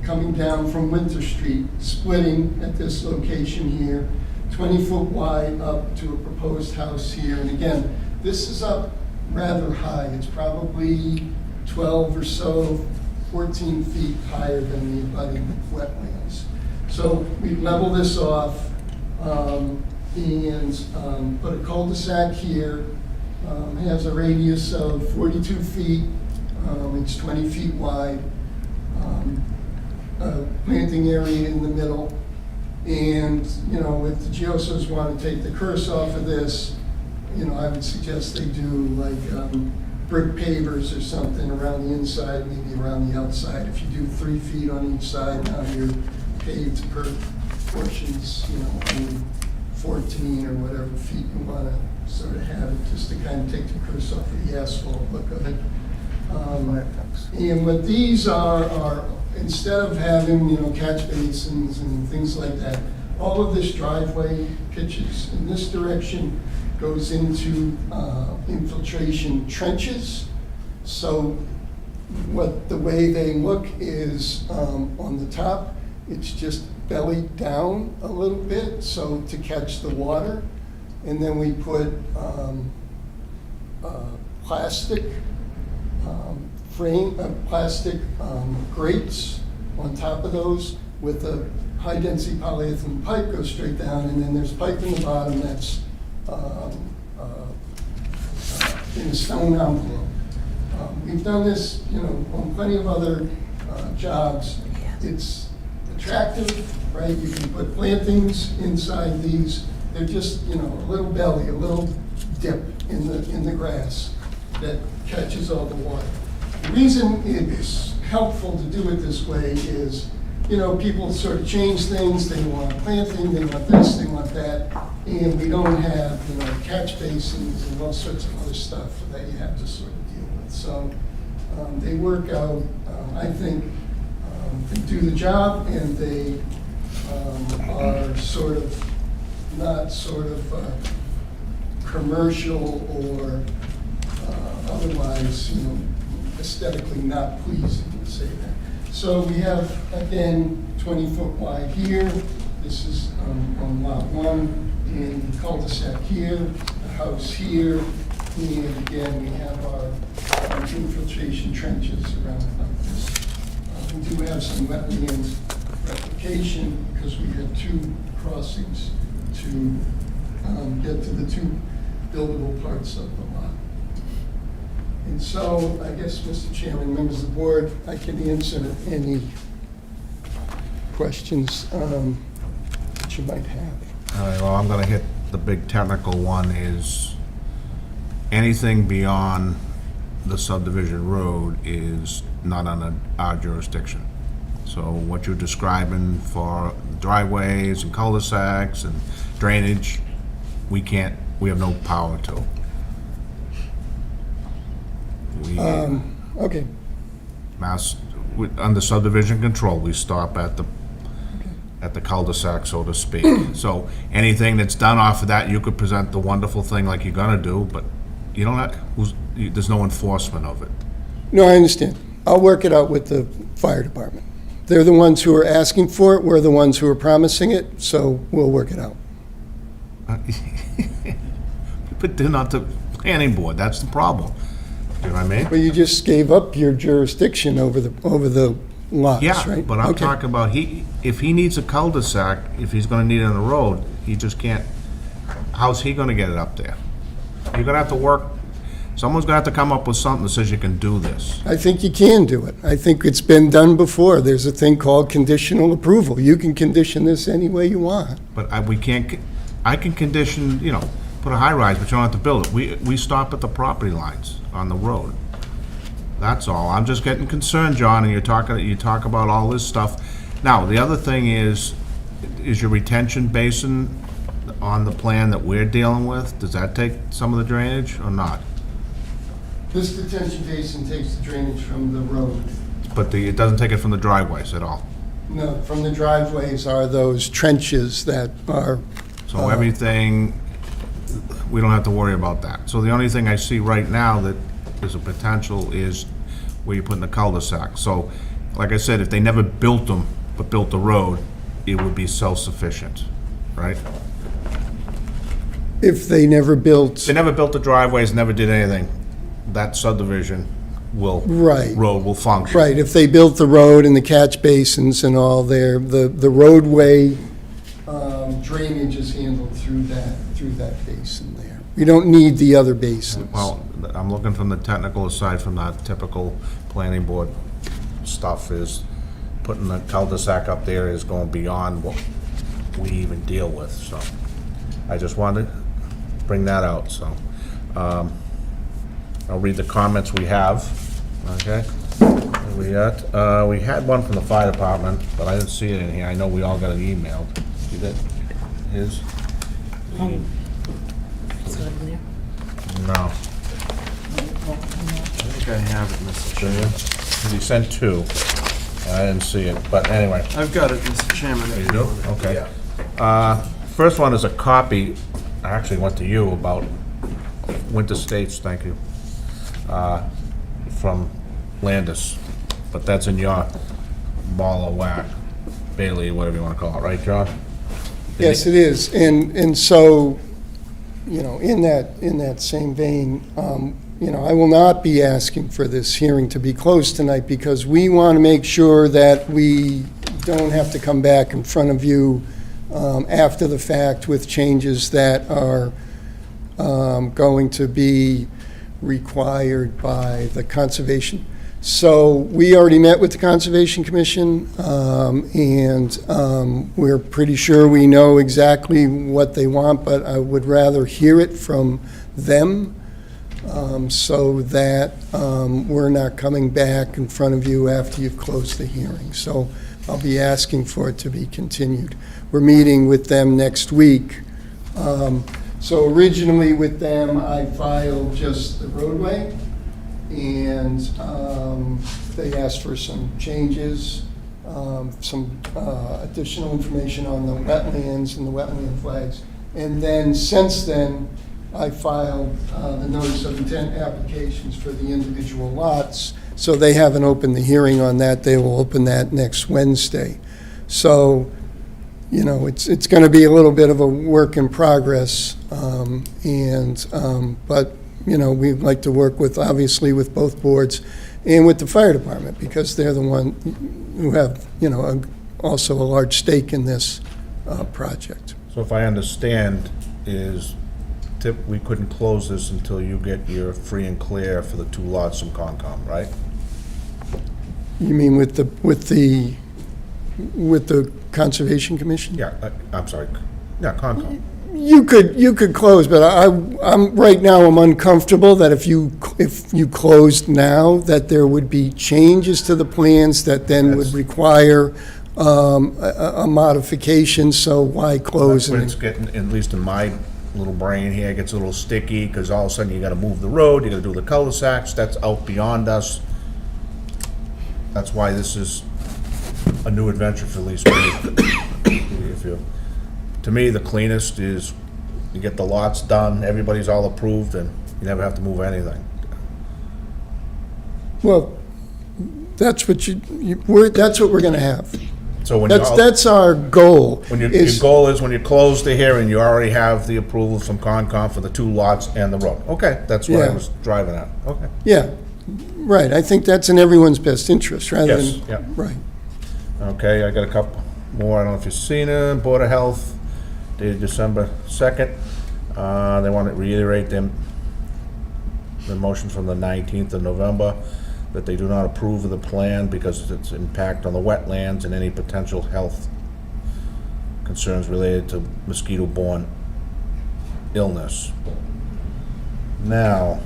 coming down from Winter Street, splitting at this location here, 20-foot wide up to a proposed house here. And again, this is up rather high. It's probably 12 or so, 14 feet higher than the abutting wetlands. So we level this off and put a cul-de-sac here. Has a radius of 42 feet. It's 20 feet wide. A planting area in the middle. And, if the Giosos want to take the curse off of this, I would suggest they do like brick pavers or something around the inside, maybe around the outside. If you do 3 feet on each side, now you're paved per portions, only 14 or whatever feet you want to sort of have it, just to kind of take the curse off of the asphalt look of it. And what these are instead of having, catch basins and things like that, all of this driveway pitches in this direction, goes into infiltration trenches. So the way they look is on the top, it's just bellied down a little bit, so to catch the water. And then we put plastic grates on top of those with a high-density polyethylene pipe goes straight down, and then there's pipe in the bottom that's in a stone envelope. We've done this, on plenty of other jobs. It's attractive, right? You can put plantings inside these. They're just, a little belly, a little dip in the grass that catches all the water. The reason it's helpful to do it this way is, people sort of change things. They want planting, they want this, they want that, and we don't have, catch basins and all sorts of other stuff that you have to sort of deal with. So they work out, I think, they do the job, and they are commercial or otherwise, aesthetically not pleasing, to say that. So we have, again, 20-foot wide here. This is on lot 1, and the cul-de-sac here, the house here, and again, we have our infiltration trenches around like this. We do have some wetlands replication because we had 2 crossings to get to the 2 buildable parts of the lot. And so, I guess, Mr. Chairman, members of the board, I can answer any questions that you might have. All right, well, I'm gonna hit the big technical one is anything beyond the subdivision road is not under our jurisdiction. So what you're describing for driveways and cul-de-sacs and drainage, we have no power to. We, Okay, under subdivision control, we stop at the cul-de-sac, so to speak. So anything that's done off of that, you could present the wonderful thing like you're gonna do, but you don't have, there's no enforcement of it. no, I understand. I'll work it out with the fire department. They're the ones who are asking for it, we're the ones who are promising it, so we'll work it out. But they're not the planning board, that's the problem. You know what I mean? But you just gave up your jurisdiction over the lots, Yeah, right? but I'm Okay. talking about, if he needs a cul-de-sac, if he's gonna need it on the road, he just can't, how's he gonna get it up there? You're gonna have to work, someone's gonna have to come up with something that says you can do this. I think you can do it. I think it's been done before. There's a thing called conditional approval. You can condition this any way you want. But we can't, I can condition, put a high-rise, but you don't have to build it. We stop at the property lines on the road. That's all. I'm just getting concerned, John, and you talk about all this stuff. Now, the other thing is your retention basin on the plan that we're dealing with, does that take some of the drainage or not? This detention basin takes the drainage from the road. But it doesn't take it from the driveways at all? No, from the driveways are those trenches that are, So everything, we don't have to worry about that. So the only thing I see right now that is a potential is where you're putting the cul-de-sac. So, like I said, if they never built them, but built the road, it would be self-sufficient, right? if they never built, They never built the driveways, never did anything, that subdivision Right. road will function. right, if they built the road and the catch basins and all there, the roadway drainage is handled through that basin there. We don't need the other basins. Well, I'm looking from the technical aside from that typical planning board stuff is putting the cul-de-sac up there is going beyond what we even deal with, so. I just wanted to bring that out, so. I'll read the comments we have, okay? We had one from the fire department, but I didn't see it in here. I know we all got it emailed. You did? His? No. I think I have it, Mr. Chairman. He sent 2. I didn't see it, but anyway. I've got it, Mr. Chairman. You do? Okay. First one is a copy, I actually went to you about Winter States, thank you, from Landis, but that's in your ball of wax, Bailey, whatever you want to call it, right, John? Yes, it is, and so, in that same vein, I will not be asking for this hearing to be closed tonight because we want to make sure that we don't have to come back in front of you after the fact with changes that are going to be required by the Conservation. So we already met with the Conservation Commission, and we're pretty sure we know exactly what they want, but I would rather hear it from them so that we're not coming back in front of you after you've closed the hearing. So I'll be asking for it to be continued. We're meeting with them next week. So originally with them, I filed just the roadway, and they asked for some changes, some additional information on the wetlands and the wetland flags. And then, since then, I filed the notice of intent applications for the individual lots, so they haven't opened the hearing on that. They will open that next Wednesday. So, you know, it's going to be a little bit of a work in progress, but, you know, we'd like to work with, obviously, with both boards and with the fire department, because they're the one who have, you know, also a large stake in this project. So if I understand, we couldn't close this until you get your free and clear for the 2 lots from Concom, right? You mean with the Conservation Commission? Yeah, I'm sorry. Yeah, Concom. You could close, but I'm right now, I'm uncomfortable that if you closed now, that there would be changes to the plans that then would require a modification, so why close? That's when it's getting, at least in my little brain here, it gets a little sticky, because all of a sudden you gotta move the road, you gotta do the cul-de-sacs, that's out beyond us. That's why this is a new adventure for at least me. To me, the cleanest is you get the lots done, everybody's all approved, and you never have to move anything. Well, that's what that's what we're gonna have. So when That's our goal. When your is- goal is, when you close the hearing, you already have the approval from Concom for the 2 lots and the road. Okay, that's what I Yeah. was driving at. Okay. Yeah, right, I think that's in everyone's best interest, rather Yes, than. yeah. Right. Okay, I got a couple more, I don't know if you've seen it, Board of Health, dated December 2nd. They want to reiterate the motion from the 19th of November, that they do not approve of the plan because of its impact on the wetlands and any potential health concerns related to mosquito-borne illness. Now,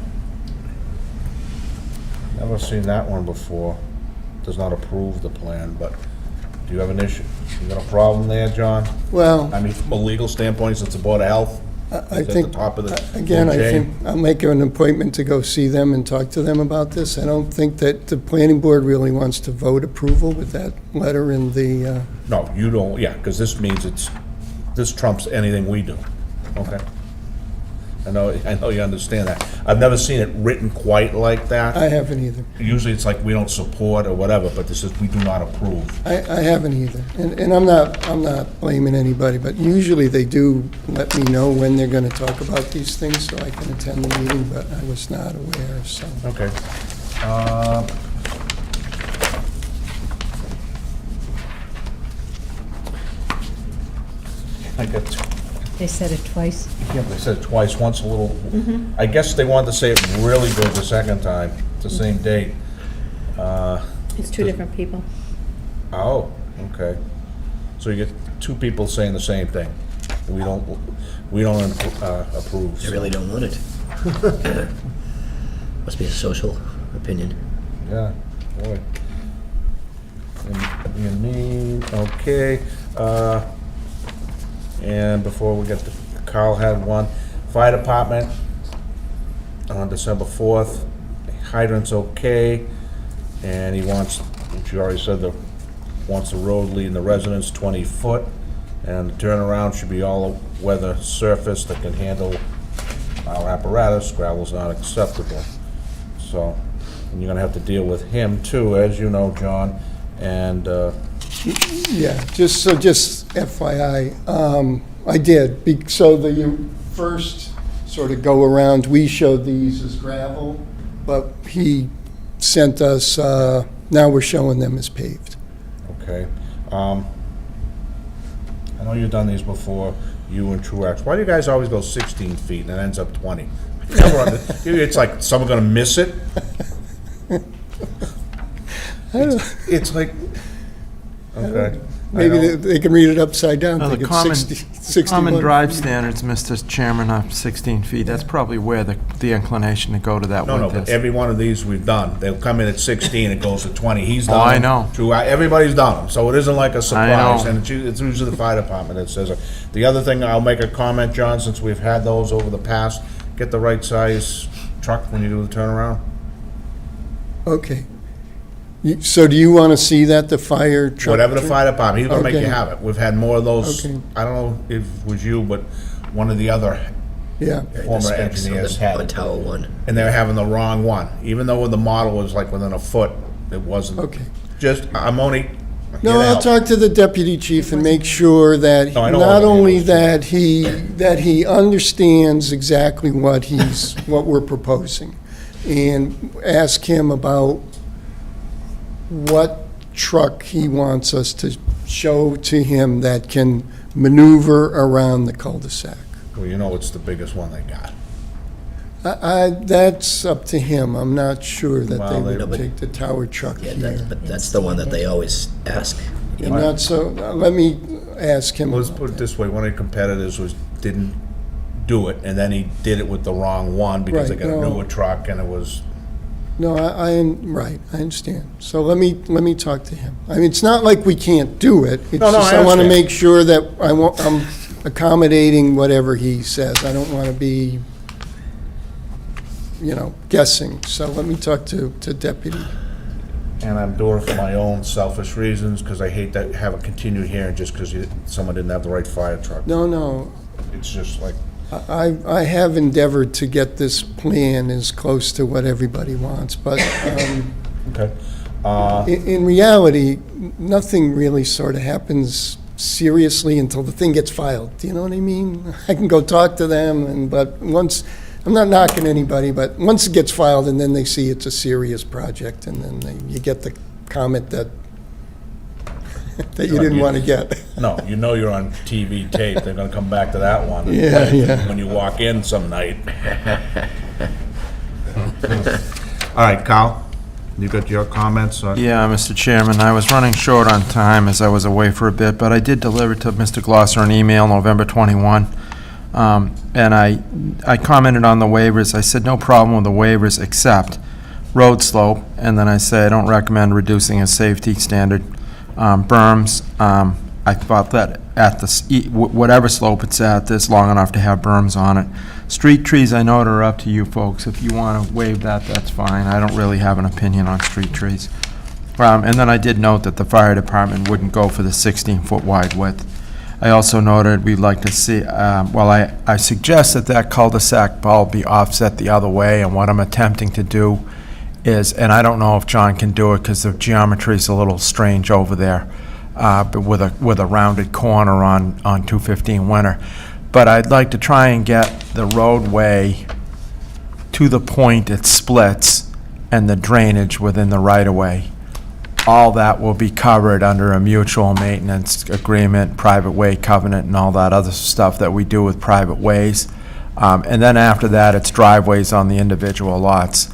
never seen that one before. Does not approve the plan, but do you have an issue? You got a problem there, John? Well, I mean, from a legal standpoint, since the Board of Health I is at think, the top of the again, I food chain. think I'll make an appointment to go see them and talk to them about this. I don't think that the planning board really wants to vote approval with that letter in the, No, you don't, yeah, because this means this trumps anything we do, okay? I know you understand that. I've never seen it written quite like I that. haven't either. Usually it's like we don't support or whatever, but this is, we do not approve. I haven't either. And I'm not blaming anybody, but usually they do let me know when they're gonna talk about these things so I can attend the meeting, but I was not aware, so. Okay. I got They said it twice. Yeah, they said it twice, once a little, I guess they wanted to say it really good the second time, the same date. It's 2 different people. Oh, okay. So you get 2 people saying the same thing. We don't approve. I really don't want it. Must be a social opinion. Yeah, boy. And me, okay. And before we get to, Carl had one. Fire department on December 4th. Hydrant's okay. And he wants, which you already said, wants the road leading the residence 20 foot. And the turnaround should be all weather surface that can handle our apparatus. Gravel's not acceptable. So, and you're gonna have to deal with him too, as you know, John. And, Yeah, just FYI, I did. So the first sort of go around, we showed these as gravel, but he sent us, now we're showing them as paved. okay. I know you've done these before, you and Truax. Why do you guys always go 16 feet and it ends up 20? It's like someone gonna miss it. It's like, okay. Maybe they can read it upside down. No, think the it's common, 61 common drive feet. standards, Mr. Chairman, are 16 feet. That's probably where the inclination to go to that No, width but is. every one of these we've done, they'll come in at 16, it goes to 20, he's done. Oh, I them. know. Everybody's done them, so it isn't like a surprise, know. and it's usually the fire department that says it. The other thing, I'll make a comment, John, since we've had those over the past, get the right size truck when you do the turnaround. Okay. So do you want to see that, the fire truck? Whatever the fire department, he's gonna make you Okay. have it. We've had more of those, Okay. I don't know if it was you, but one of the other Yeah. Right, the former specs on engineers the- had on it. Tower 1. And they're having the wrong one. Even though the model was like within a foot, it wasn't. Okay. Just, I'm only. No, here to I'll help. talk to the deputy chief and make sure that, No, I know all not the only details. that he understands exactly what we're proposing, and ask him about what truck he wants us to show to him that can maneuver around the cul-de-sac. Well, you know it's the biggest one they got. That's up to him. I'm not sure that Well, they they- would take the tower truck Yeah, here. but that's the one that they always ask. I'm not so, let me ask him. Let's about put it that. this way, one of the competitors didn't do it, and then he did it with the wrong one because they Right, got a no. newer truck and it was, No, right, I understand. So let me talk to him. I mean, it's not like we can't do it. It's No, just I I want to understand. make sure that I'm accommodating whatever he says. I don't want to be, guessing. So let me talk to Deputy. and I'm doing it for my own selfish reasons, because I hate that, have a continued hearing just because someone didn't have the right fire truck. No, It's just like, I have endeavored to get this plan as close to what everybody wants, but okay. in reality, nothing really sort of happens seriously until the thing gets filed. Do you know what I mean? I can go talk to them, but once, I'm not knocking anybody, but once it gets filed and then they see it's a serious project, and then you get the comment that you didn't want to get. No, you know you're on TV tape, they're gonna come back to that one. Yeah, yeah. When you walk in some night. All right, Kyle, you got your comments on? Yeah, Mr. Chairman, I was running short on time as I was away for a bit, but I did deliver to Mr. Glosser an email November 21, and I commented on the waivers. I said, no problem with the waivers except road slope, and then I say, I don't recommend reducing a safety standard. Berms, I thought that at whatever slope it's at, there's long enough to have berms on it. Street trees, I know are up to you folks. If you want to waive that, that's fine. I don't really have an opinion on street trees. And then I did note that the fire department wouldn't go for the 16-foot wide width. I also noted we'd like to see, I suggest that cul-de-sac bulb be offset the other way, and what I'm attempting to do is, and I don't know if John can do it because the geometry's a little strange over there, but with a rounded corner on 215 Winter. But I'd like to try and get the roadway to the point it splits and the drainage within the right-of-way. All that will be covered under a mutual maintenance agreement, private way covenant, and all that other stuff that we do with private ways. And then after that, it's driveways on the individual lots.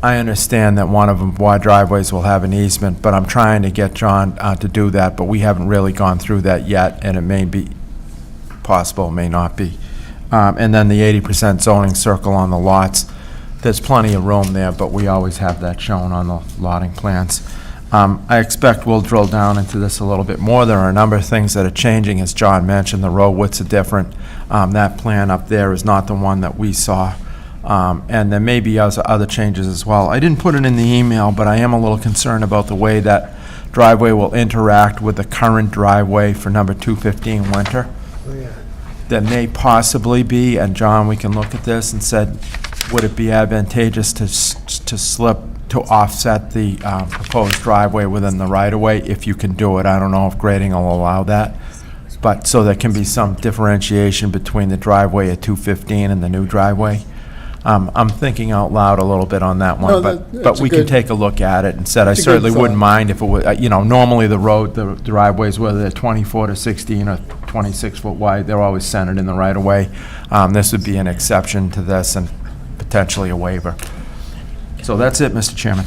I understand that one of them, wide driveways, will have an easement, but I'm trying to get John to do that, but we haven't really gone through that yet, and it may be possible, may not be. And then the 80% zoning circle on the lots, there's plenty of room there, but we always have that shown on the lotting plans. I expect we'll drill down into this a little bit more. There are a number of things that are changing, as John mentioned. The road widths are different. That plan up there is not the one that we saw. And there may be other changes as well. I didn't put it in the email, but I am a little concerned about the way that driveway will interact with the current driveway for number 215 Winter. There may possibly be, and John, we can look at this and said, would it be advantageous to offset the proposed driveway within the right-of-way, if you can do it? I don't know if grading will allow that, but so there can be some differentiation between the driveway at 215 and the new driveway. I'm thinking out loud a little bit on that No, one, that's but a we can good- take a look at it and said, I It's a good certainly thought. wouldn't mind if it was, normally the driveways, whether they're 24 to 16 or 26-foot wide, they're always centered in the right-of-way. This would be an exception to this and potentially a waiver. So that's it, Mr. Chairman.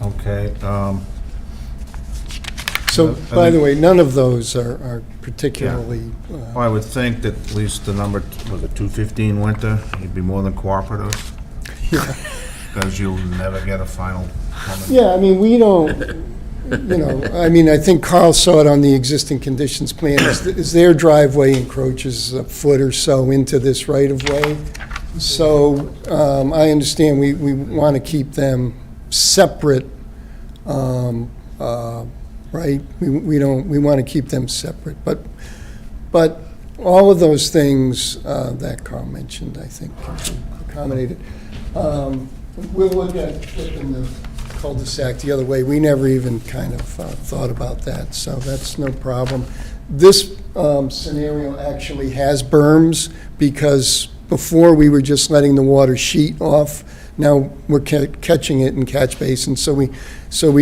Okay, So, by the way, none of those are particularly, well, I would think that at least the number, was it 215 Winter, you'd be more than cooperative, yeah. because you'll never get a final comment. Yeah, I mean, we don't, I think Carl saw it on the existing conditions plan, is their driveway encroaches a foot or so into this right-of-way. So, I understand we want to keep them separate, right? We want to keep them separate, but all of those things that Carl mentioned, I think, can be accommodated. We'll look at flipping the cul-de-sac the other way. We never even kind of thought about that, so that's no problem. This scenario actually has berms, because before we were just letting the water sheet off. Now we're catching it in catch basins, so we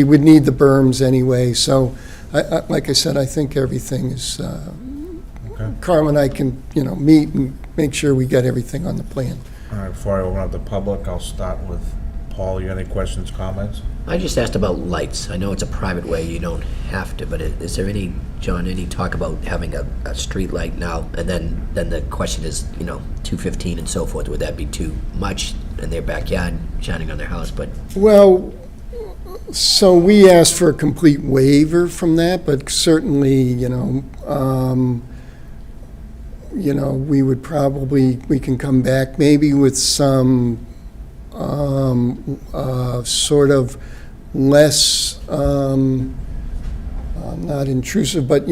would need the berms anyway. So, like I said, I think everything is, Carl and I can, meet and make sure we get everything on the plan. All right, before I open up the public, I'll start with Paul. You got any questions, comments? I just asked about lights. I know it's a private way, you don't have to, but is there any, John, any talk about having a street light now? And then the question is, 215 and so forth, would that be too much in their backyard, shining on their house? But Well, so we asked for a complete waiver from that, but certainly, we would probably, we can come back maybe with some sort of less, not intrusive, but,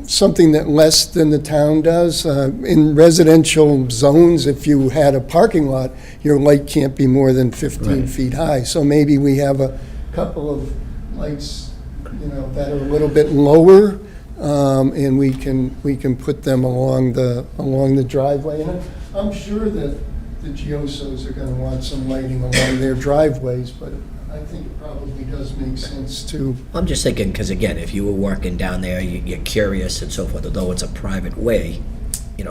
something that less than the town does. In residential zones, if you had a parking lot, your light can't be more than 15 feet high. So maybe we have a couple of lights, that are a little bit lower, and we can put them along the driveway. And I'm sure that the Giosos are gonna want some lighting along their driveways, but I think it probably does make sense to. I'm just thinking, because again, if you were walking down there, you're curious and so forth, although it's a private way,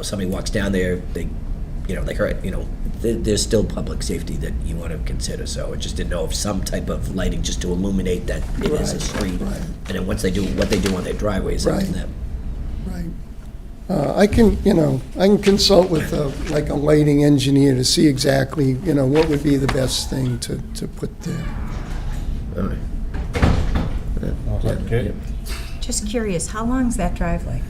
somebody walks down there, they hurt, there's still public safety that you want to consider. So I just didn't know if some type of lighting just to illuminate that it is a street. Right. And then once they do, what they do on their driveway is up to Right. them. Right. I can consult with a lighting engineer to see exactly, what would be the best thing to put there. All right. Okay. Just curious, how long's that driveway?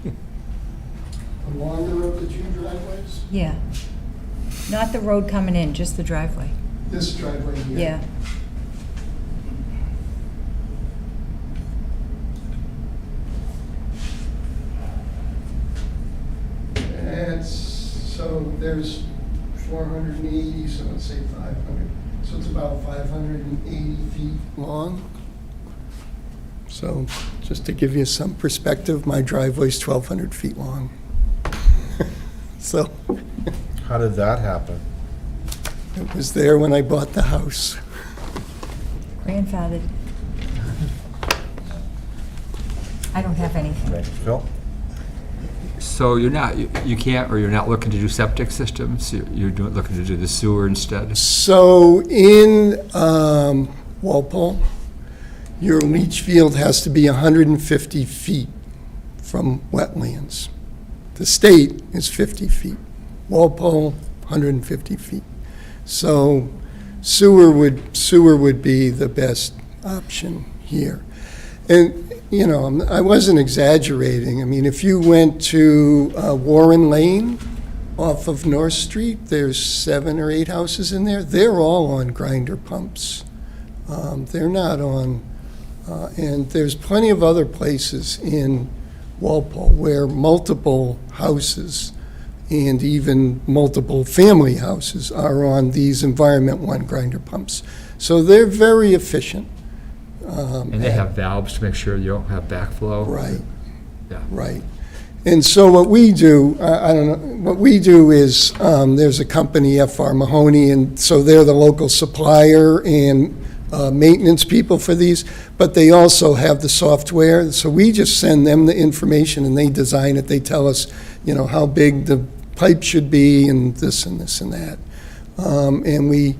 The longer of the two driveways? Yeah. Not the road coming in, just the driveway. This driveway here? Yeah. So there's 480, so let's say 500. So it's about 580 feet long. So just to give you some perspective, my driveway's 1,200 feet long. So How did that happen? it was there when I bought the house. Grandfathered. I don't have anything. Phil? So you're not, you can't, or you're not looking to do septic systems? You're looking to do the sewer instead? So in Walpole, your leach field has to be 150 feet from wetlands. The state is 50 feet. Walpole, 150 feet. So sewer would be the best option here. And, I wasn't exaggerating. I mean, if you went to Warren Lane off of North Street, there's 7 or 8 houses in there. They're all on grinder pumps. They're not on, and there's plenty of other places in Walpole where multiple houses and even multiple family houses are on these Environment One grinder pumps. So they're very efficient. And they have valves to make sure you don't have backflow? Right. Yeah. Right. And so what we do, I don't know, what we do is, there's a company, FR Mahoney, and so they're the local supplier and maintenance people for these, but they also have the software. So we just send them the information and they design it. They tell us, how big the pipe should be and this and this and that. And we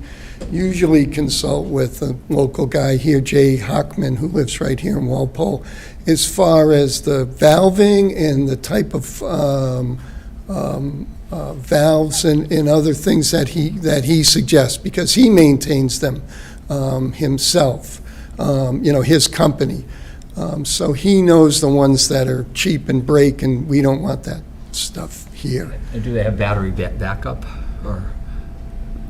usually consult with a local guy here, Jay Hockman, who lives right here in Walpole, as far as the valving and the type of valves and other things that he suggests, because he maintains them himself, his company. So he knows the ones that are cheap and break, and we don't want that stuff here. And do they have battery backup, or?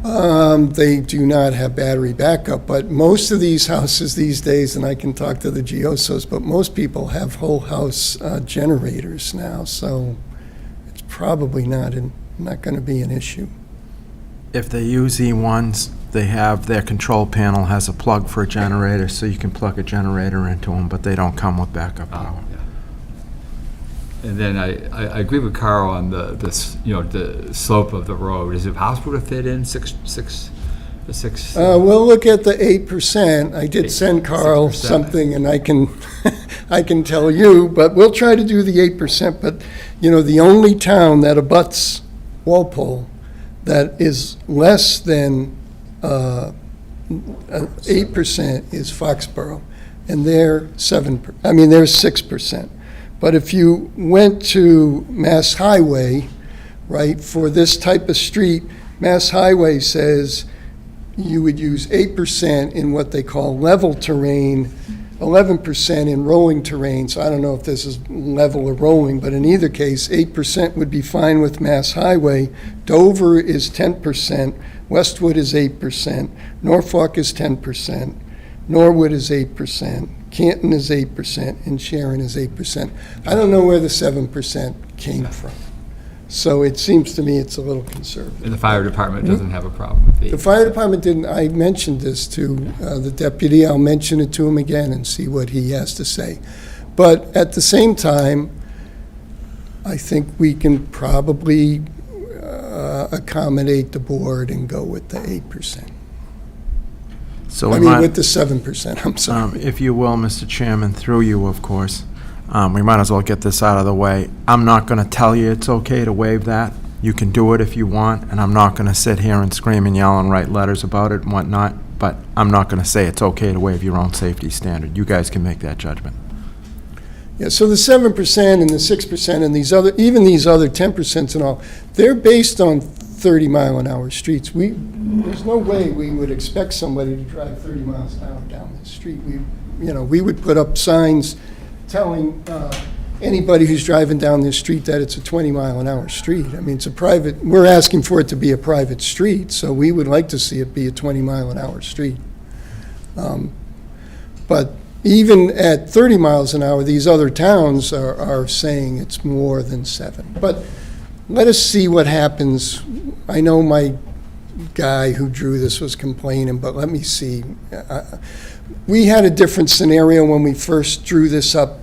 They do not have battery backup, but most of these houses these days, and I can talk to the Giosos, but most people have whole house generators now, so it's probably not going to be an issue. If they use E1s, they have, their control panel has a plug for a generator, so you can plug a generator into them, but they don't come with backup power. And then I agree with Carl on the slope of the road. Is it possible to fit in six? We'll look at the 8%. I did send Carl 6%. something, and I can, I can tell you, but we'll try to do the 8%. But, the only town that abuts Walpole that is less than 8% is Foxborough, and they're 6%. But if you went to Mass Highway, right, for this type of street, Mass Highway says you would use 8% in what they call level terrain, 11% in rolling terrain. So I don't know if this is level or rolling, but in either case, 8% would be fine with Mass Highway. Dover is 10%, Westwood is 8%, Norfolk is 10%, Norwood is 8%, Canton is 8%, and Sharon is 8%. I don't know where the 7% came from. So it seems to me it's a little conservative. And the fire department doesn't have a problem with The fire department didn't, I mentioned this to the deputy, I'll mention it to him again and see what he has to say. But at the same time, I think we can probably accommodate the board and go with the 8%. So I we mean, might, with the 7%, I'm sorry. if you will, Mr. Chairman, through you, of course, we might as well get this out of the way. I'm not going to tell you it's okay to waive that. You can do it if you want, and I'm not going to sit here and scream and yell and write letters about it and whatnot, but I'm not going to say it's okay to waive your own safety standard. You guys can make that judgment. Yeah, so the 7% and the 6% and even these other 10% and all, they're based on 30-mile-an-hour streets. There's no way we would expect somebody to drive 30 miles an hour down the street. We would put up signs telling anybody who's driving down this street that it's a 20-mile-an-hour street. I mean, we're asking for it to be a private street, so we would like to see it be a 20-mile-an-hour street. But even at 30 miles an hour, these other towns are saying it's more than 7. But let us see what happens. I know my guy who drew this was complaining, but let me see. We had a different scenario when we first drew this up.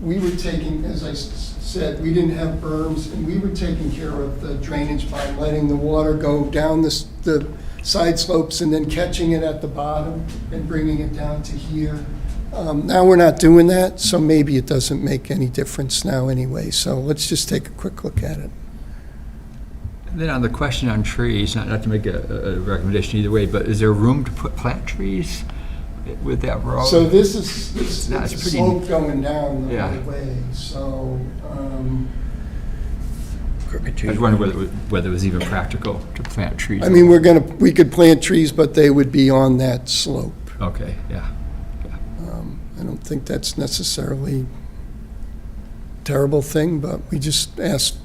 We were taking, as I said, we didn't have berms, and we were taking care of the drainage by letting the water go down the side slopes and then catching it at the bottom and bringing it down to here. Now we're not doing that, so maybe it doesn't make any difference now anyway. So let's just take a quick look at it. And then on the question on trees, not to make a recommendation either way, but is there room to plant trees with that road? So this is it's No, a it's pretty- slope going down the Yeah. whole way, so, I was wondering whether it was even practical to plant trees. I mean, we could plant trees, but they would be on that slope. Okay, yeah. I don't think that's necessarily a terrible thing, but we just asked.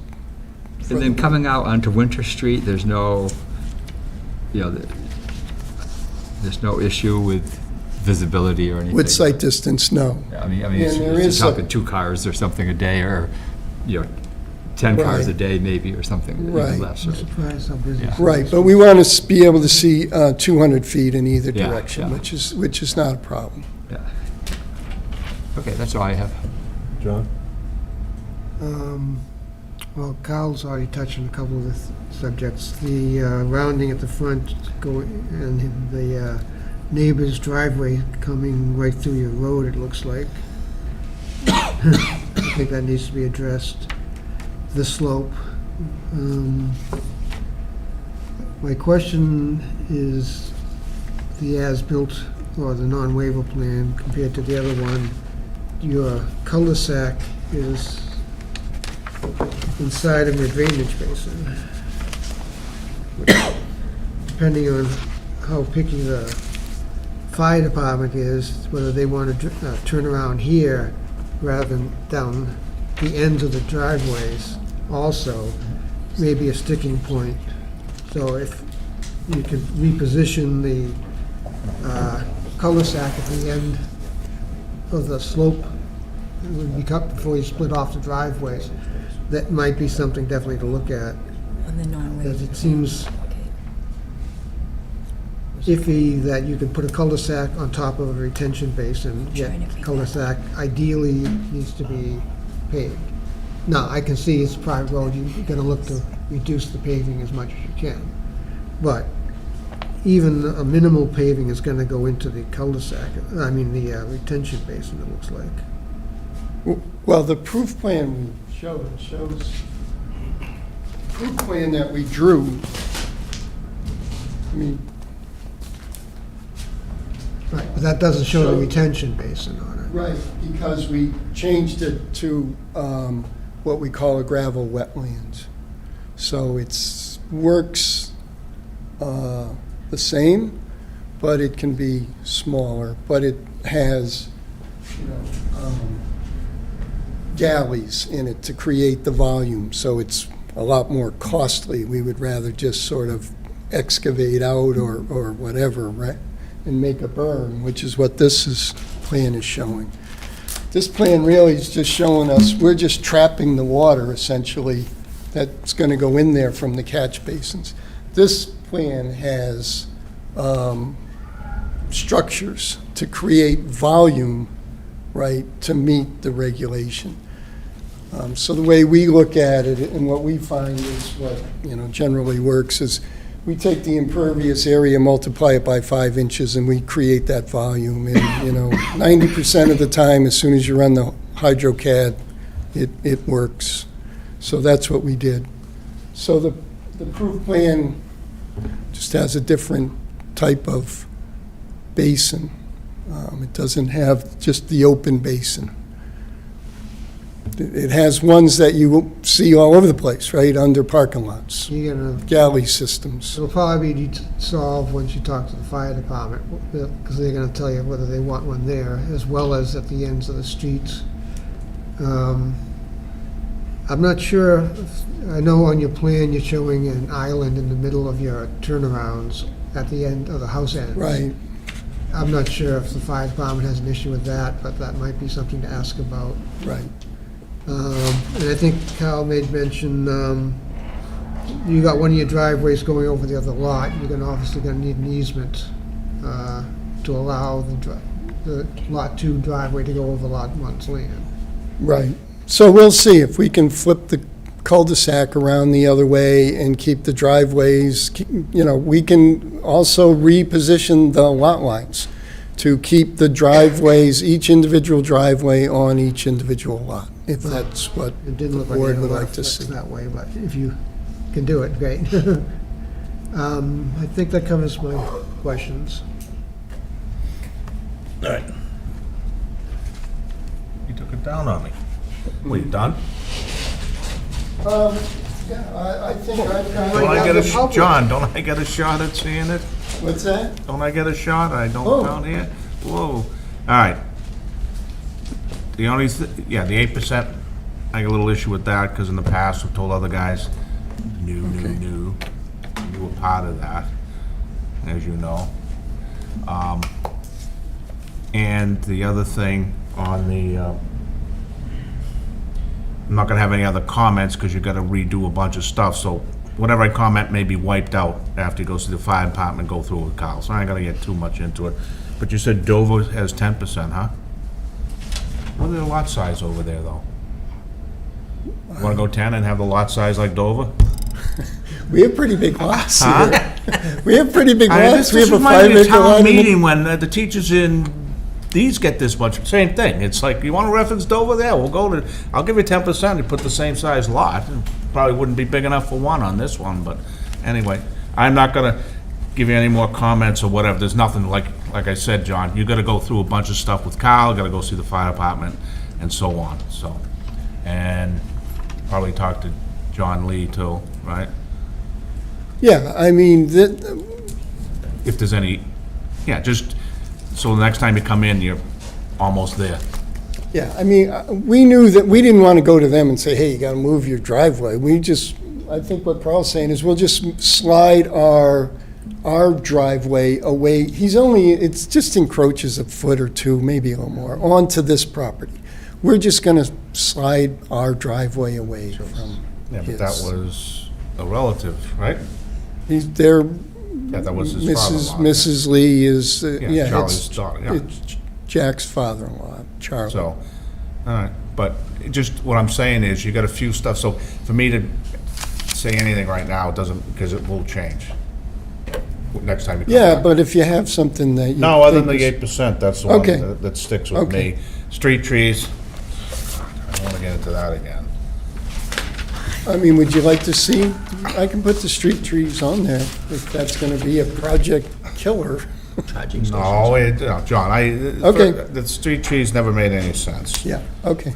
And then coming out onto Winter Street, there's no, there's no issue with visibility or anything? With sight distance, no. I mean, And it's there just is talking 2 cars or something a day, or, 10 cars a Right. day maybe, or something Right. even less. Yeah. Right, but we want to be able to see 200 feet in either Yeah, direction, yeah. which is not a problem. Yeah. Okay, that's all I have. John? Well, Carl's already touched on a couple of the subjects. The rounding at the front going, and the neighbor's driveway coming right through your road, it looks like. I think that needs to be addressed. The slope. My question is the as-built or the non-waiver plan compared to the other one. Your cul-de-sac is inside of your drainage basin. Depending on how picky the fire department is, whether they want to turn around here rather than down the ends of the driveways also may be a sticking point. So if you could reposition the cul-de-sac at the end of the slope. It would be cut before you split off the driveways. That might be something definitely to look at, On the non-waiver. because it seems iffy that you could put a cul-de-sac on top of a retention basin, yet Trying to figure cul-de-sac ideally needs to be paved. Now, I can see it's a private road, you're gonna look to reduce the paving as much as you can. But even a minimal paving is gonna go into the cul-de-sac, I mean, the retention basin, it looks like. Well, the proof plan we showed, shows, proof plan that we drew, I mean, Right, but that doesn't show the retention basin on it. right, because we changed it to what we call a gravel wetlands. So it's, works the same, but it can be smaller, but it has, you know, galleys in it to create the volume, so it's a lot more costly. We would rather just sort of excavate out or whatever, right, and make a berm, which is what plan is showing. This plan really is just showing us, we're just trapping the water essentially that's going to go in there from the catch basins. This plan has structures to create volume, right, to meet the regulation. So the way we look at it and what we find is what, you know, generally works is we take the impervious area, multiply it by 5 inches, and we create that volume. And, you know, 90% of the time, as soon as you run the HydroCAD, it works. So that's what we did. So the proof plan just has a different type of basin. It doesn't have just the open basin. It has ones that you will see all over the place, right, under parking lots, You're gonna, galley systems. it'll probably be solved once you talk to the fire department, because they're gonna tell you whether they want one there, as well as at the ends of the streets. I'm not sure, I know on your plan, you're showing an island in the middle of your turnarounds at the end of the house ends. Right. I'm not sure if the fire department has an issue with that, but that might be something to ask about. Right. And I think Kyle made mention, you got one of your driveways going over the other lot, you're obviously gonna need an easement to allow the Lot 2 driveway to go over Lot 1's land. Right. So we'll see if we can flip the cul-de-sac around the other way and keep the driveways, you know, we can also reposition the lot lines to keep the driveways, each individual driveway on each individual lot, if that's what It the didn't look like board it would had a lot like of to flex see. that way, but if you can do it, great. I think that covers my questions. All right. You took it down on me. Were you done? Yeah, I think I've got. Don't I get a, John, don't I get a shot at seeing it? What's that? Don't I get a shot? I don't Oh. count here? Whoa. All right. The only, yeah, the 8%, I got a little issue with that, because in the past, we've told other guys, new. You were part of that, as you know. And the other thing on the, I'm not gonna have any other comments, because you gotta redo a bunch of stuff, so whatever I comment may be wiped out after it goes to the fire department, go through it with Kyle, so I ain't gonna get too much into it. But you said Dover has 10%, huh? What are the lot size over there, though? Wanna go 10 and have the lot size like Dover? We have pretty big lots here. We have pretty big lots. We This have a reminded me of 5 acre lot. town in the- meeting when the teachers in these get this much, same thing. It's like, you wanna reference Dover there? We'll go to, I'll give you 10% and put the same size lot. Probably wouldn't be big enough for one on this one, but anyway, I'm not gonna give you any more comments or whatever. There's nothing, like I said, John, you gotta go through a bunch of stuff with Kyle, gotta go see the fire department and so on, so. And probably talk to John Lee too, right? Yeah, I mean, If there's any, yeah, just, so the next time you come in, you're almost there. yeah, I mean, we knew that, we didn't want to go to them and say, hey, you got to move your driveway. We just, I think what Carl's saying is we'll just slide our our driveway away, it's just encroaches a foot or two, maybe a little more, onto this property. We're just going to slide our driveway away from Yeah, but his. that was a relative, right? They're, Yeah, that was his father-in-law. Mrs. Lee is, yeah, Charlie's it's daughter, yeah. it's Jack's father-in-law, Charlie. So, all right, but just what I'm saying is, you got a few stuff, so for me to say anything right now doesn't, because it will change next time you come Yeah, back. but if you have something that you No, other than think the is- 8%, that's the one Okay. that sticks with Okay. me. Street trees, I don't want to get into that again. I mean, would you like to see, I can put the street trees on there, if that's gonna be a project killer. Charging stations. No, John, Okay. the street trees never made any sense. Yeah, okay.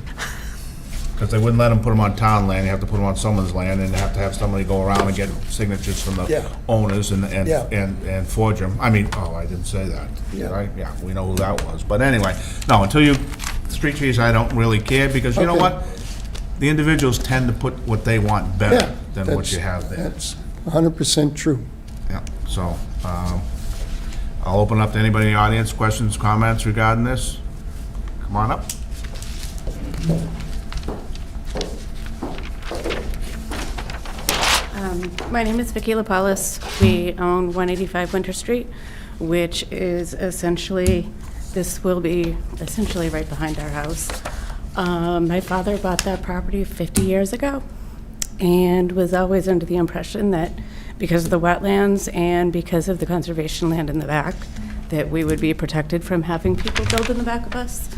Because they wouldn't let them put them on town land, you have to put them on someone's land, and you have to have somebody go around and get signatures from Yeah. the owners and Yeah. forge them. I mean, I didn't say that, did Yeah. I? Yeah, we know who that was. But anyway, no, until street trees, I don't really care, because you know Okay. what? The individuals tend to put what they want Yeah. better than what that's- you have there. That's 100% true. Yeah, so, I'll open up to anybody in the audience, questions, comments regarding this? Come on up. My name is Vicki LaPalis. We own 185 Winter Street, which is essentially, this will be essentially right behind our house. My father bought that property 50 years ago and was always under the impression that because of the wetlands and because of the conservation land in the back, that we would be protected from having people build in the back of us.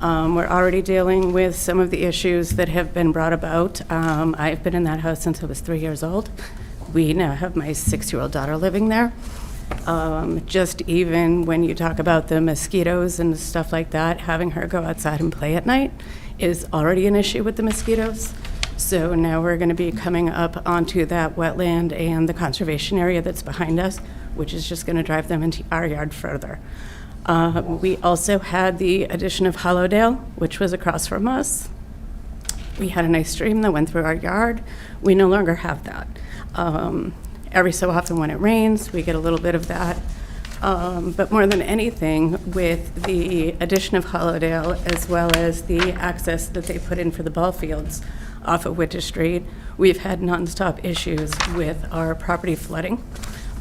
We're already dealing with some of the issues that have been brought about. I've been in that house since I was 3 years old. We now have my 6-year-old daughter living there. Just even when you talk about the mosquitoes and stuff like that, having her go outside and play at night is already an issue with the mosquitoes. So now we're going to be coming up onto that wetland and the conservation area that's behind us, which is just going to drive them into our yard further. We also had the addition of Hollowdale, which was across from us. We had a nice stream that went through our yard. We no longer have that. Every so often when it rains, we get a little bit of that. But more than anything, with the addition of Hollowdale, as well as the access that they put in for the ball fields off of Winter Street, we've had nonstop issues with our property flooding.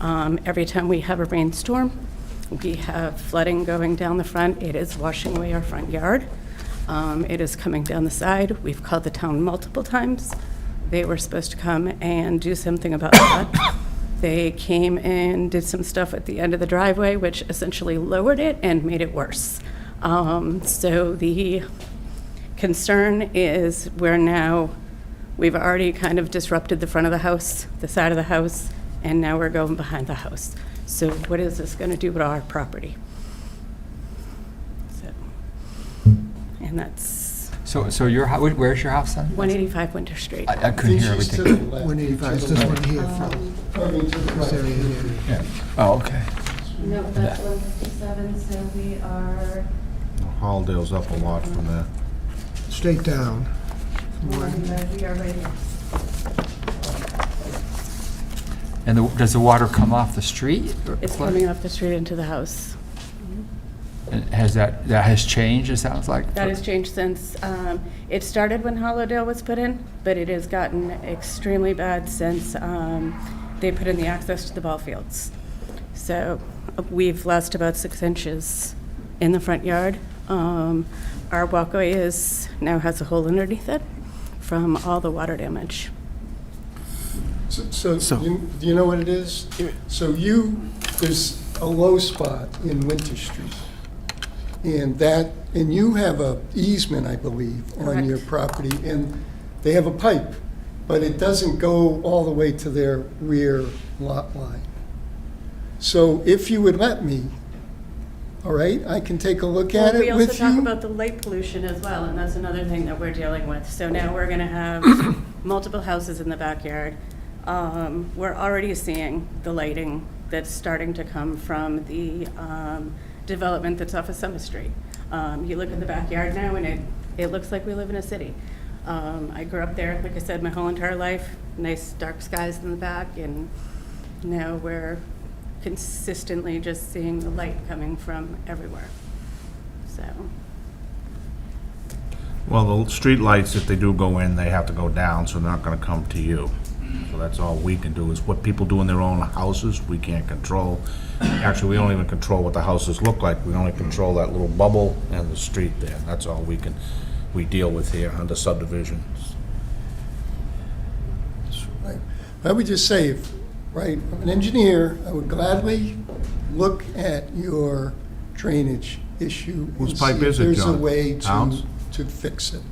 Every time we have a rainstorm, we have flooding going down the front. It is washing away our front yard. It is coming down the side. We've called the town multiple times. They were supposed to come and do something about that. They came and did some stuff at the end of the driveway, which essentially lowered it and made it worse. So the concern is we've already kind of disrupted the front of the house, the side of the house, and now we're going behind the house. So what is this going to do with our property? So, and that's So your, where's your house then? 185 Winter Street. I couldn't hear She's to everything. the left. 185, it's this one here, from Coming to the this right. area here. Yeah. Oh, okay. No, that's 157, so we are Hollowdale's up a lot from there. Straight down. we are right here. And does the water come off the street? or It's flood? coming off the street into the house. And that has changed, it sounds like? That has changed since, it started when Hollowdale was put in, but it has gotten extremely bad since they put in the access to the ball fields. So we've lost about 6 inches in the front yard. Our walkway now has a hole underneath it from all the water damage. So, do you know what it is? So there's a low spot in Winter Street. And you have a easement, I believe, on Correct. your property, and they have a pipe, but it doesn't go all the way to their rear lot line. So if you would let me, all right, I can take a look at We it also with talk you. about the light pollution as well, and that's another thing that we're dealing with. So now we're going to have multiple houses in the backyard. We're already seeing the lighting that's starting to come from the development that's off of Summer Street. You look at the backyard now, and it looks like we live in a city. I grew up there, like I said, my whole entire life. Nice dark skies in the back, and now we're consistently just seeing the light coming from everywhere. So, Well, the street lights, if they do go in, they have to go down, so they're not gonna come to you. So that's all we can do, is what people do in their own houses, we can't control. Actually, we don't even control what the houses look like, we only control that little bubble and the street there. That's all we deal with here under subdivisions. Right. I would just say, right, I'm an engineer, I would gladly look at your drainage issue. Whose and pipe see if is it, There's a John? way Towns? to fix it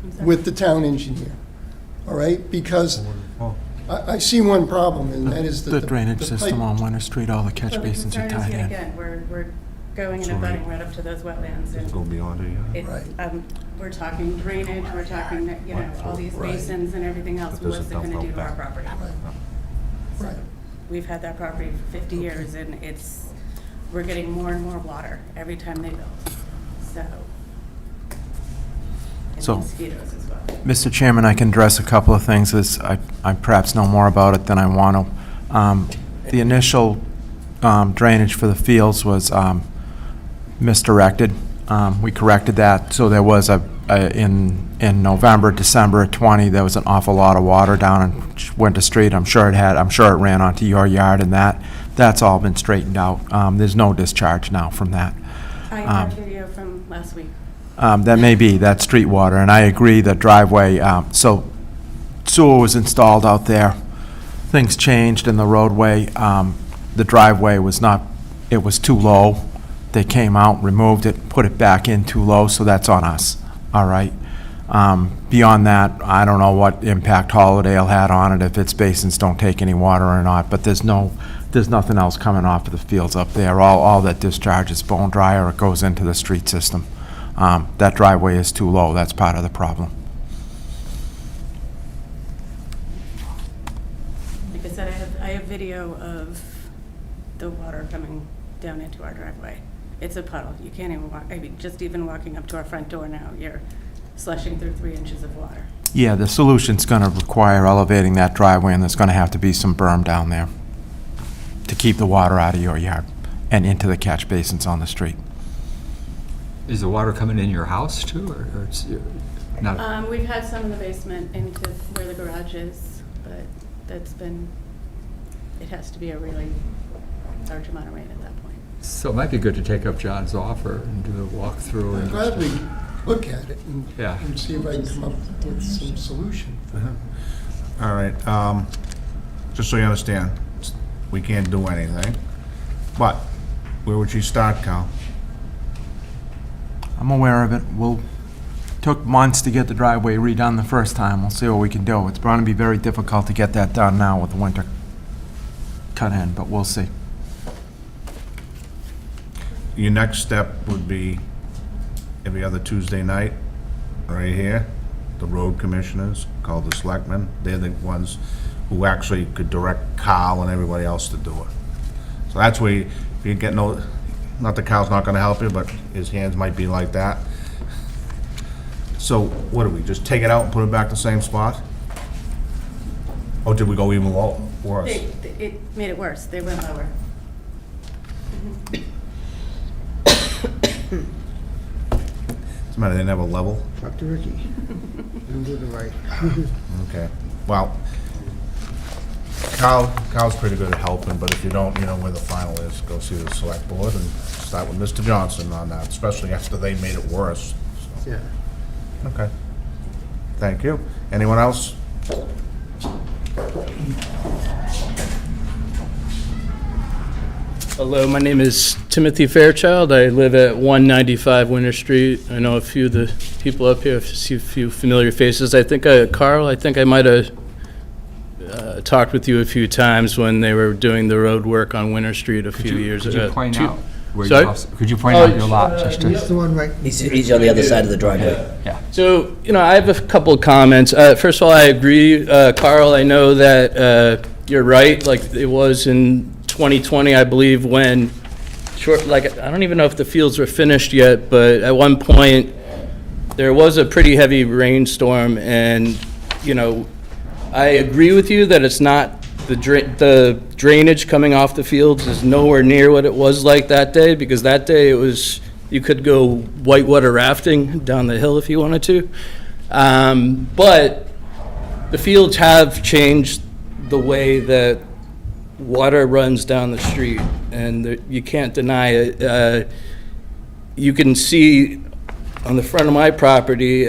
I'm sorry. with the town engineer, all right? Because I see one problem, and that is that The drainage the system pipe- on Winter Street, all the catch Well, the basins are concern is, tied yet in. again, we're going and abutting right up to those wetlands, and Go beyond it, yeah. it, Right. we're talking drainage, we're talking, you know, all these Right. basins and everything else. But there's What's a it gonna dump do out to our back. property? Right. We've had that property for 50 years, and we're getting more and more water every time they build, so. And So- mosquitoes as well. Mr. Chairman, I can address a couple of things, as I perhaps know more about it than I want to. The initial drainage for the fields was misdirected. We corrected that, so there was in November, December of '20, there was an awful lot of water down in Winter Street. I'm sure it ran onto your yard, and that's all been straightened out. There's no discharge now from that. I have video from last week. That may be, that's street water, and I agree that driveway, so sewer was installed out there, things changed in the roadway, the driveway was not, it was too low, they came out, removed it, put it back in too low, so that's on us, all right? Beyond that, I don't know what impact Holidale had on it, if its basins don't take any water or not, but there's nothing else coming off of the fields up there, all that discharge is bone dry or it goes into the street system. That driveway is too low, that's part of the problem. Like I said, I have video of the water coming down into our driveway. It's a puddle. You can't even walk, I mean, just even walking up to our front door now, you're slushing through 3 inches of water. Yeah, the solution's gonna require elevating that driveway, and there's gonna have to be some berm down there to keep the water out of your yard and into the catch basins on the street. Is the water coming in your house too, or it's not? We've had some in the basement into where the garage is, but that's been, it has to be a really large amount of rain at that point. So it might be good to take up John's offer and do a walkthrough. I'd and gladly look at it and Yeah. and see if I can come up with some solution. All right, just so you understand, we can't do anything, but where would you start, Cal? I'm aware of it. Took months to get the driveway redone the first time. We'll see what we can do. It's going to be very difficult to get that done now with the winter cut in, but we'll see. Your next step would be every other Tuesday night, right here, the road commissioners, called the selectmen. They're the ones who actually could direct Kyle and everybody else to do it. So that's where, if you get no, not that Kyle's not gonna help you, but his hands might be like that. So what do we, just take it out and put it back the same spot? Or did we go even lower, worse? It made it worse. They went lower. What's the matter, they never level? Talk to Ricky. And do the right. Okay, well, Kyle's pretty good at helping, but if you don't, you know where the final is, go see the select board and start with Mr. Johnson on that, especially after they made it worse. So, Yeah. okay. Thank you. Anyone else? Hello, my name is Timothy Fairchild. I live at 195 Winter Street. I know a few of the people up here, see a few familiar faces. I think, Carl, I think I might have talked with you a few times when they were doing the road work on Winter Street a few years ago. Could you point out where Sorry? your house, could you point out your lot, just It's to, the one right, He's on the other side of the driveway. yeah. So, I have a couple of comments. First of all, I agree, Carl, I know that you're right, like it was in 2020, I believe, when, I don't even know if the fields were finished yet, but at one point, there was a pretty heavy rainstorm, and, I agree with you that it's not the drainage coming off the fields is nowhere near what it was like that day, because that day it was, you could go whitewater rafting down the hill if you wanted to. But the fields have changed the way that water runs down the street, and you can't deny it. You can see on the front of my property,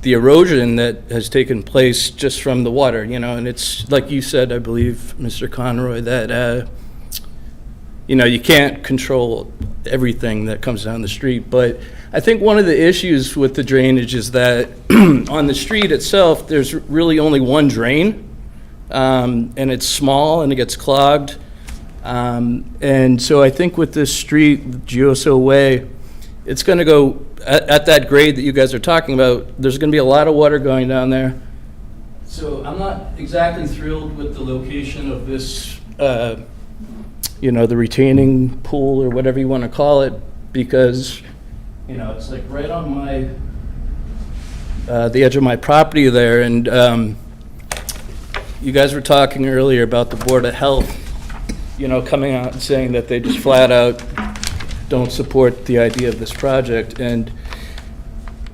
the erosion that has taken place just from the water, and it's, like you said, I believe, Mr. Conroy, that, you can't control everything that comes down the street, but I think one of the issues with the drainage is that on the street itself, there's really only one drain, and it's small and it gets clogged. And so I think with this street, Gioso Way, it's going to go at that grade that you guys are talking about. There's going to be a lot of water going down there. So I'm not exactly thrilled with the location of this, the retaining pool or whatever you want to call it, because, it's like right on my, the edge of my property there. And you guys were talking earlier about the Board of Health, coming out and saying that they just flat out don't support the idea of this project. And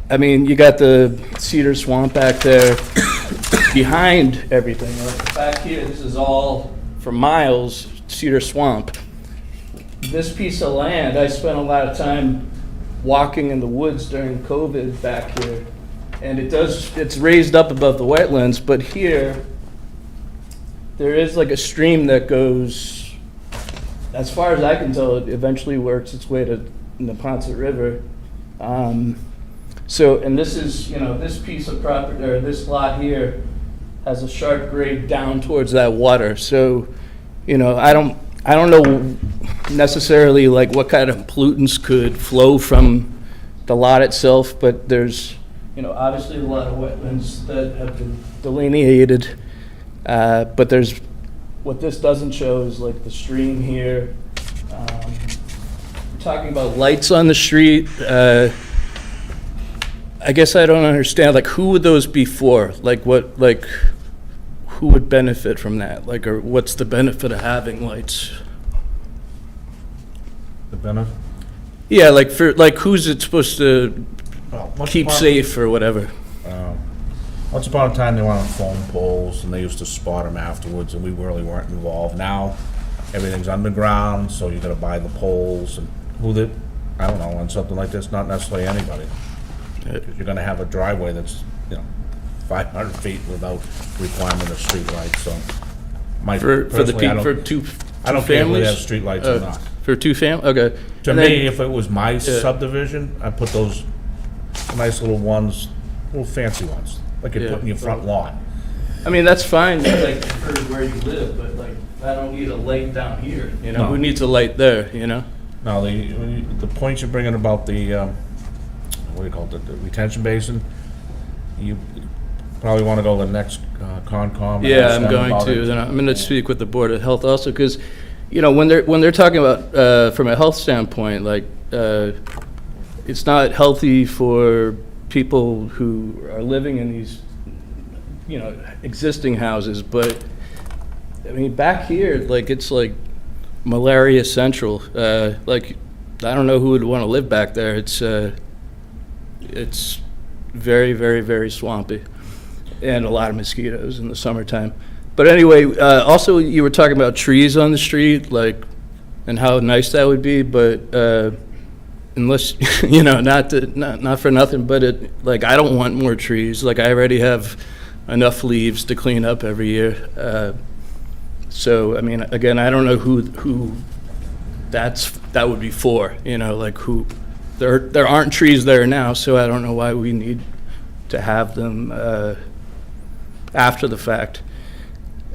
I mean, you got the cedar swamp back there behind everything. Like back here, this is all for miles cedar swamp. This piece of land, I spent a lot of time walking in the woods during COVID back here, and it's raised up above the wetlands, but here there is like a stream that goes, as far as I can tell, it eventually works its way to the Neponset River. So, and this is, this piece of property, or this lot here, has a sharp grade down towards that water. So, I don't know necessarily like what kind of pollutants could flow from the lot itself, but there's, obviously a lot of wetlands that have been delineated. But there's, what this doesn't show is like the stream here. We're talking about lights on the street. I guess I don't understand, like, who would those be for? Like, who would benefit from that? Like, or what's the benefit of having lights? The benefit? Yeah, who's it supposed to keep safe or whatever? Once upon a time, they were on phone poles, and they used to spot them afterwards, and we really weren't involved. Now, everything's underground, so you gotta buy the poles, and I don't know, on something like this, not necessarily anybody. 'Cause you're gonna have a driveway that's, 500 feet without requirement of streetlights, so. For two I don't care if they have families? streetlights or not. For two okay. To And me, then- if it was my subdivision, I'd put those nice little ones, little fancy ones, like you put in your front lawn. I mean, that's fine, like, for where you live, but like, I don't need a light down here, No. Who needs a light there, Now, the point you're bringing about the, what do you call it, the retention basin, you probably want to go to the next Concom. and Yeah, ask I'm them going about to, it. then I'm gonna speak with the Board of Health also, because, when they're talking about, from a health standpoint, like, it's not healthy for people who are living in these, existing houses, but, I mean, back here, like, it's like malaria central. Like, I don't know who would want to live back there. It's very, very, very swampy, and a lot of mosquitoes in the summertime. But anyway, also, you were talking about trees on the street, like, and how nice that would be, but unless, not for nothing, but I don't want more trees. Like, I already have enough leaves to clean up every year. So, I mean, again, I don't know who that would be for, like who, there aren't trees there now, so I don't know why we need to have them after the fact.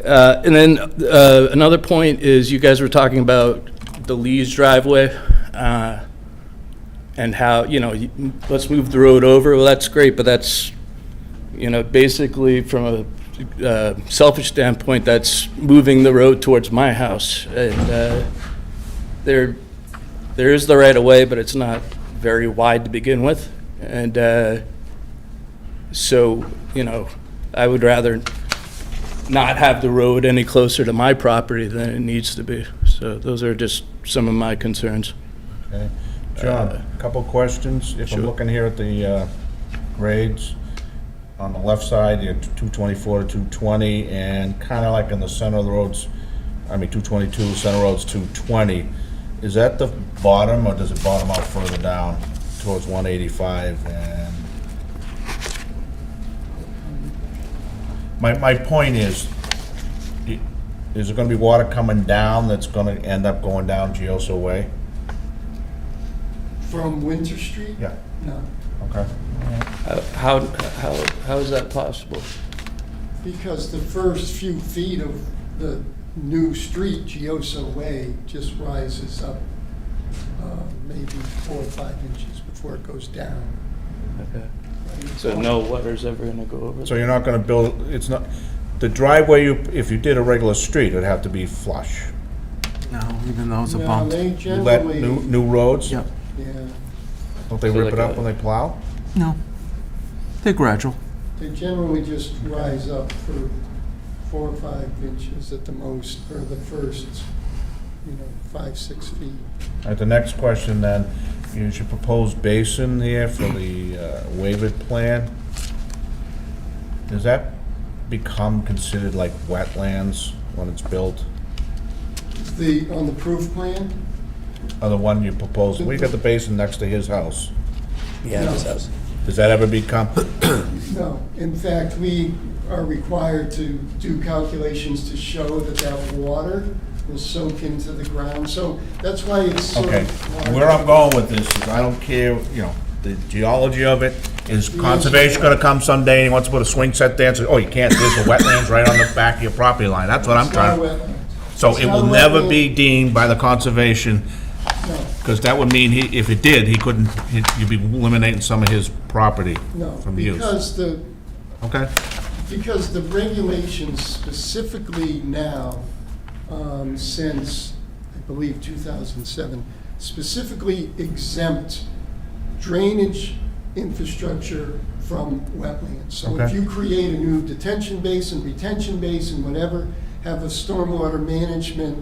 And then another point is you guys were talking about the Lee's driveway and how, let's move the road over. Well, that's great, but that's, basically from a selfish standpoint, that's moving the road towards my house. And there is the right of way, but it's not very wide to begin with. And so, I would rather not have the road any closer to my property than it needs to be. So those are just some of my concerns. Okay. John, a couple questions. If I'm Sure. looking here at the grades, on the left side, you have 224 to 220, and kind of like in the center of the roads, 222, center roads 220. Is that the bottom, or does it bottom out further down towards 185? And my point is there going to be water coming down that's going to end up going down Gioso Way? From Winter Street? Yeah. No, Okay. How is that possible? because the first few feet of the new street, Gioso Way, just rises up maybe 4 or 5 inches before it goes down. Okay. So no water's ever gonna go over So there? you're not gonna build, it's not, the driveway, if you did a regular street, it'd have to be flush. No, even though it's a No, bump. they You let generally, new roads, Yep. yeah, don't they So rip like it up a- when they plow? No. They're gradual. they generally just rise up for 4 or 5 inches at the most, or the first, 5, 6 feet. All right, the next question then, is your proposed basin here for the waivered plan, does that become considered like wetlands when it's built? On the proof plan? Or the one you proposed, we got the basin next to his house, Yeah, this house. does that ever become, No. In fact, we are required to do calculations to show that that water will soak into the ground. So that's why it's so. okay, where I'm going with this is I don't care, the geology of it, is conservation gonna come someday and he wants to put a swing set there and say, oh, you can't, there's a wetlands right on the back of your property line, that's what I'm It's not trying a to. wetland. So It's it not will a never wetland. be deemed by the conservation, No, because that would mean if it did, he couldn't, you'd be eliminating some of his property no, from use. Okay? because the regulations specifically now, since, I believe, 2007, specifically exempt drainage infrastructure from wetlands. So if Okay. you create a new detention basin, retention basin, whatever, have a stormwater management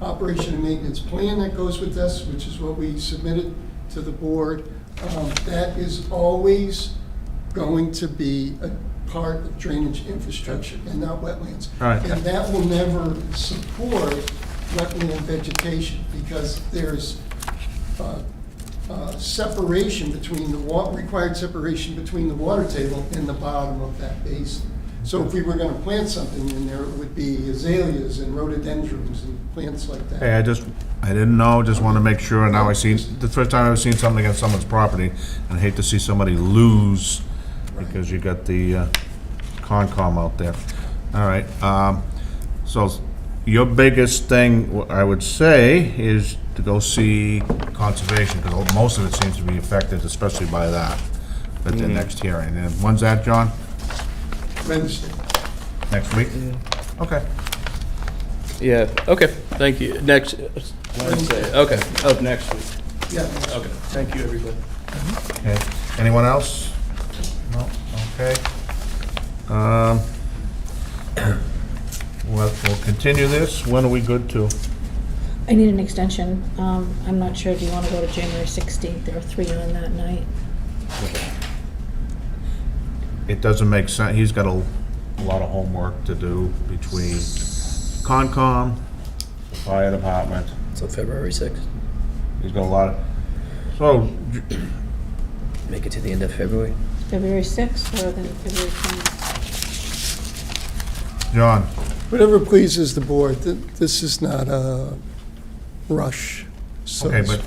operation and maintenance plan that goes with this, which is what we submitted to the board, that is always going to be a part of drainage infrastructure and not wetlands. All right. And that will never support wetland vegetation because there's separation between required separation between the water table and the bottom of that basin. So if we were gonna plant something in there, it would be azaleas and rhododendrons and plants like that. Hey, I didn't know, just want to make sure, now I see, the first time I've ever seen something against someone's property, and I hate to see somebody lose because you got the Concom out there. All right, so your biggest thing, I would say, is to go see conservation, because most of it seems to be affected, especially by that, at the next hearing. And when's that, John? Wednesday. Next week? Okay. Yeah, okay, thank you. Next, Wednesday, okay, of next week. Yeah. Okay, thank you, everybody. Okay. Anyone else? No? Okay. We'll continue this. When are we good to? I need an extension. I'm not sure, do you want to go to January 16th? There are 3 on that night. It doesn't make sense. He's got a lot of homework to do between Concom, the fire department. So February 6th, He's got a lot of, so, make it to the end of February. February 6th or then February 20th? John, Whatever pleases the board. This is not a rush. So okay, but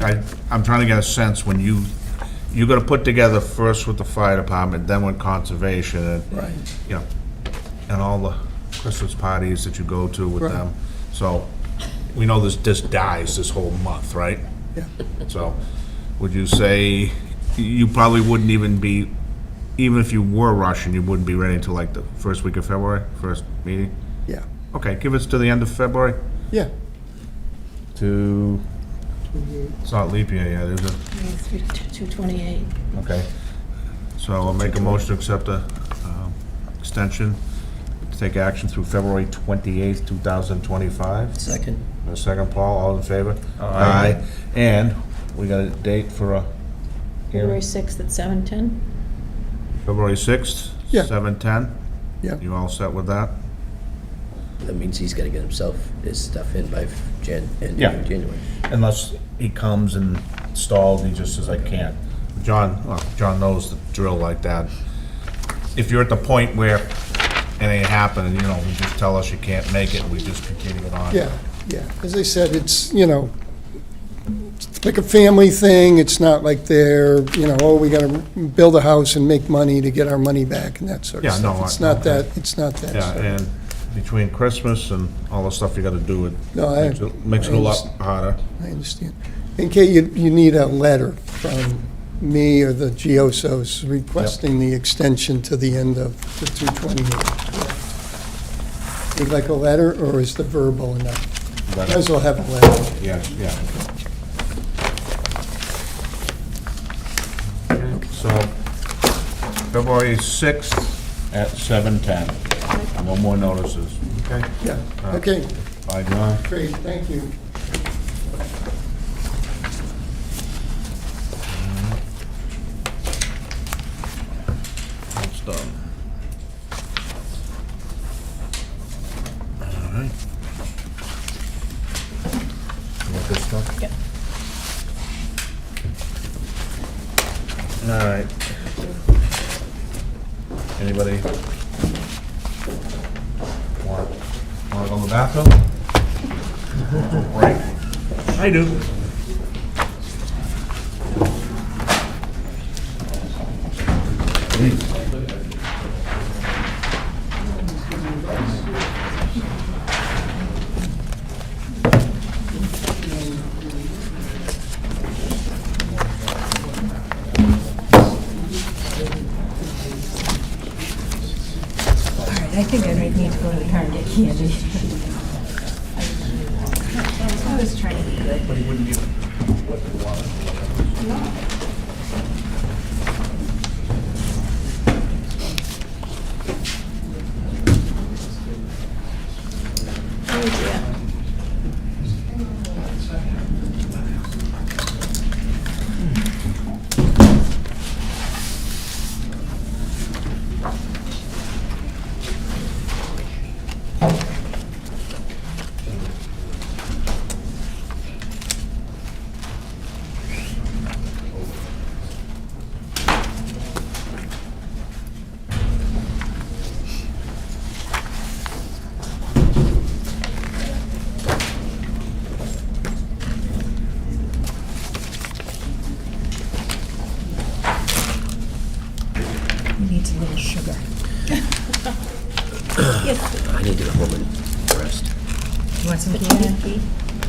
I'm trying to get a sense when you gotta put together first with the fire department, then with conservation, and, Right. and all the Christmas parties that you go to with Right. them. So, we know this dies this whole month, right? Yeah. So, would you say you probably wouldn't even be, even if you were rushing, you wouldn't be ready until like the first week of February, first meeting? Yeah. Okay, give us to the end of February Yeah. to, it's not leap year yet, is it? 228. Okay. So I'll make a motion to accept the extension take action through February 28th, 2025. Second? A second, Paul, all in favor? Aye. And we got a date for a February hearing? 6th at 7:10? February 6th? Yeah. 7:10? Yeah. You all set with that? That means he's gotta get himself, his stuff in by Yeah. January. Unless he comes and installed, he just says, I can't. John, well, John knows the drill like that. If you're at the point where it ain't happening, you know, you just tell us you can't make it, and we just continue it on. Yeah, yeah. As I said, it's, you know, it's like a family thing. It's not like they're, you know, oh, we gotta build a house and make money to get our money back and that sort of Yeah, stuff. no, It's I- not that, it's not that. Yeah, and between Christmas and all the stuff you gotta do, it No, makes it a lot harder. I understand. In case you need a letter from me or the Giosos requesting the extension to the end of the 228. Would you like a letter, or is the verbal enough? Might as well have a letter. Yeah, yeah. So, February 6th at 7:10. No more notices, okay? Yeah, okay, Bye, John. great, thank you. That's done. All right. You want this stuff? Yep. All right. Anybody want to go to the bathroom? Break? I do. I think I might need to go to the car and get candy. I was trying to be good. He needs a little sugar. I need to go home and rest. You want some candy?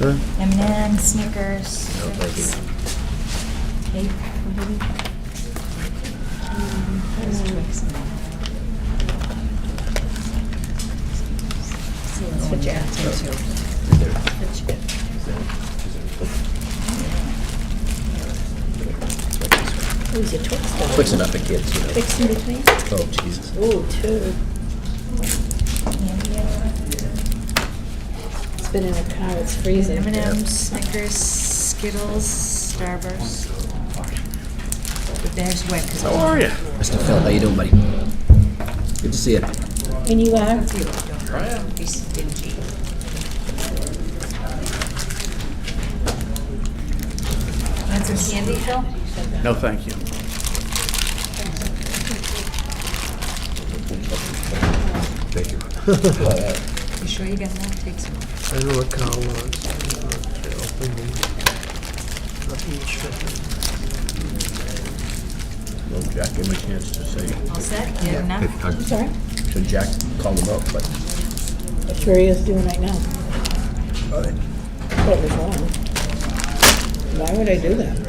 M&M's, Snickers. No, thank you. Cake. There's Twix in there. It's for Jack, too. Who's your Twix though? Twix enough for kids, you know. Twix in between? Oh, Jesus. Ooh, two. It's been in a car, it's freezing. M&M's, Snickers, Skittles, Starburst. But there's Twix. How are you? Mr. Phil, how you doing, buddy? Good to see you. And you are? Don't be stingy. Want some candy, Phil? No, thank you. Thank you. You sure you got enough? Take some. I know what Carl wants. Well, Jack gave me a chance to say, All set? You have enough? I'm sorry? should Jack call him out, but That's where he is doing right now. Totally wrong. Why would I do that?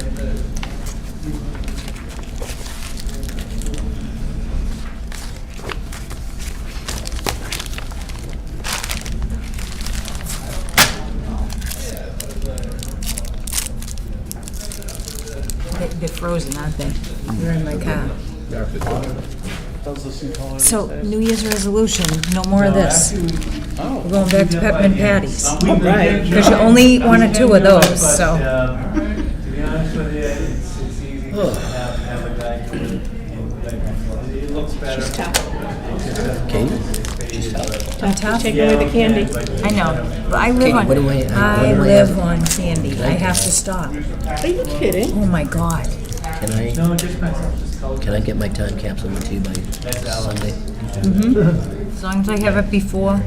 They're frozen, aren't they? They're in my car. So, New Year's resolution, no more of this. We're going back to peppermint patties. Right. Because you only eat one or two of those, so. To be honest with you, it's easy to have a guy do it. It looks better. She's tough. Katie? She's tough. I'm tough. Take away the candy. I know, but I live Katie, what do on, I I live have? on candy. I have to stop. Are you kidding? Oh, my God. Can I, No, just myself, just color. can I get my time capsule into you by Sunday? As long as I have it before,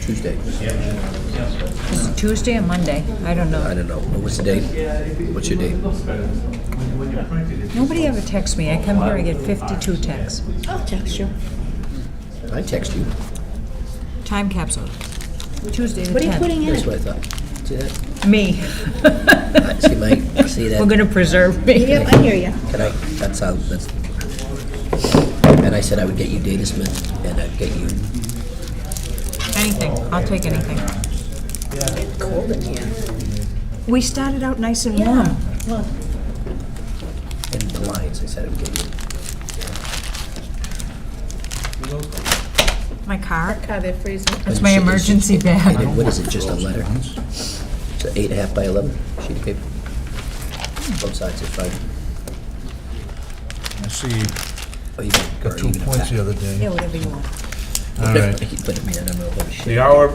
Tuesday? is it Tuesday or Monday? I don't I know. don't know. What's the date? What's your date? Nobody ever texts me. I come here, I get 52 texts. I'll text you. I text you. Time capsule, Tuesday the 10th. What are you putting in That's it? what I thought. See that? Me. See that? We're gonna preserve me. Yep, I hear you. Can I, that's how, that's, and I said I would get you Data Smith, and I'd get you, Anything, I'll take anything. cold in here, We started out nice and warm. Well, and blinds, I said I would get you. My car, God, they're freezing. that's my emergency And bag. then what is it, just a letter? It's an 8.5 by 11 sheet of paper. Both sides is fine. I see, Oh, you got 2 points the other day. Yeah, whatever you want. All right. But I mean, I don't know about shit. The hour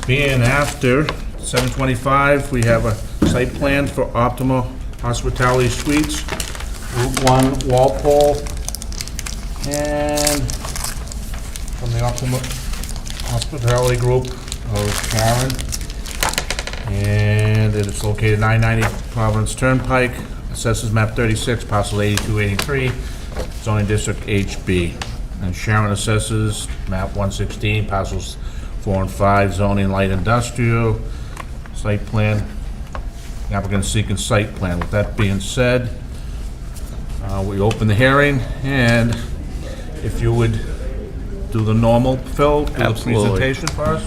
being after 7:25, we have a site plan for Optima Hospitality Suites, Route 1, Walpole, and from the Optima Hospitality Group of Sharon. And it is located 990 Providence Turnpike, assessors map 36, parcel 8283, zoning district HB. And Sharon assesses map 116, parcels 4 and 5, zoning light industrial, site plan. The applicant is seeking site plan. With that being said, we open the hearing, and if you would do the normal, Phil, do the Absolutely. presentation for us?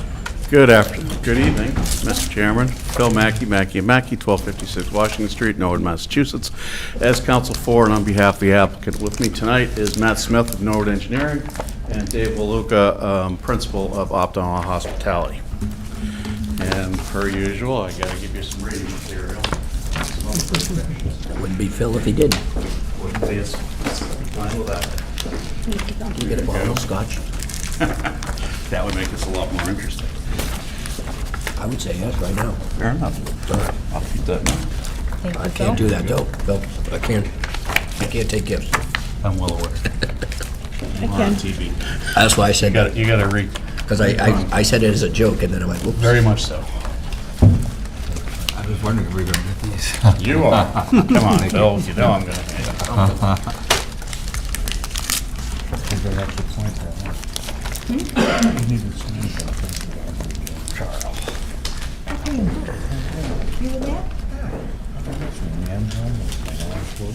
Good evening, Mr. Chairman. Phil Mackey, Mackey & Mackey, 1256 Washington Street, Norwood, Massachusetts. As counsel for and on behalf of the applicant, with me tonight is Matt Smith of Norwood Engineering and Dave Waluka, principal of Optima Hospitality. And per usual, I gotta give you some reading material. That wouldn't be Phil if he did. Wouldn't be as fine with that. Can you get a bottle of scotch? That would make this a lot more interesting. I would say yes, right now. Fair enough. I'll keep that in mind. Thank you, I Phil. can't do that, Bill. Bill, I can't take gifts. I'm well aware. I'm on TV. That's why I said, You gotta read. because I said it as a joke, and then I'm like, whoops. Very much so. I was wondering if we were going to get these. You are. Come on, Bill, you know I'm gonna.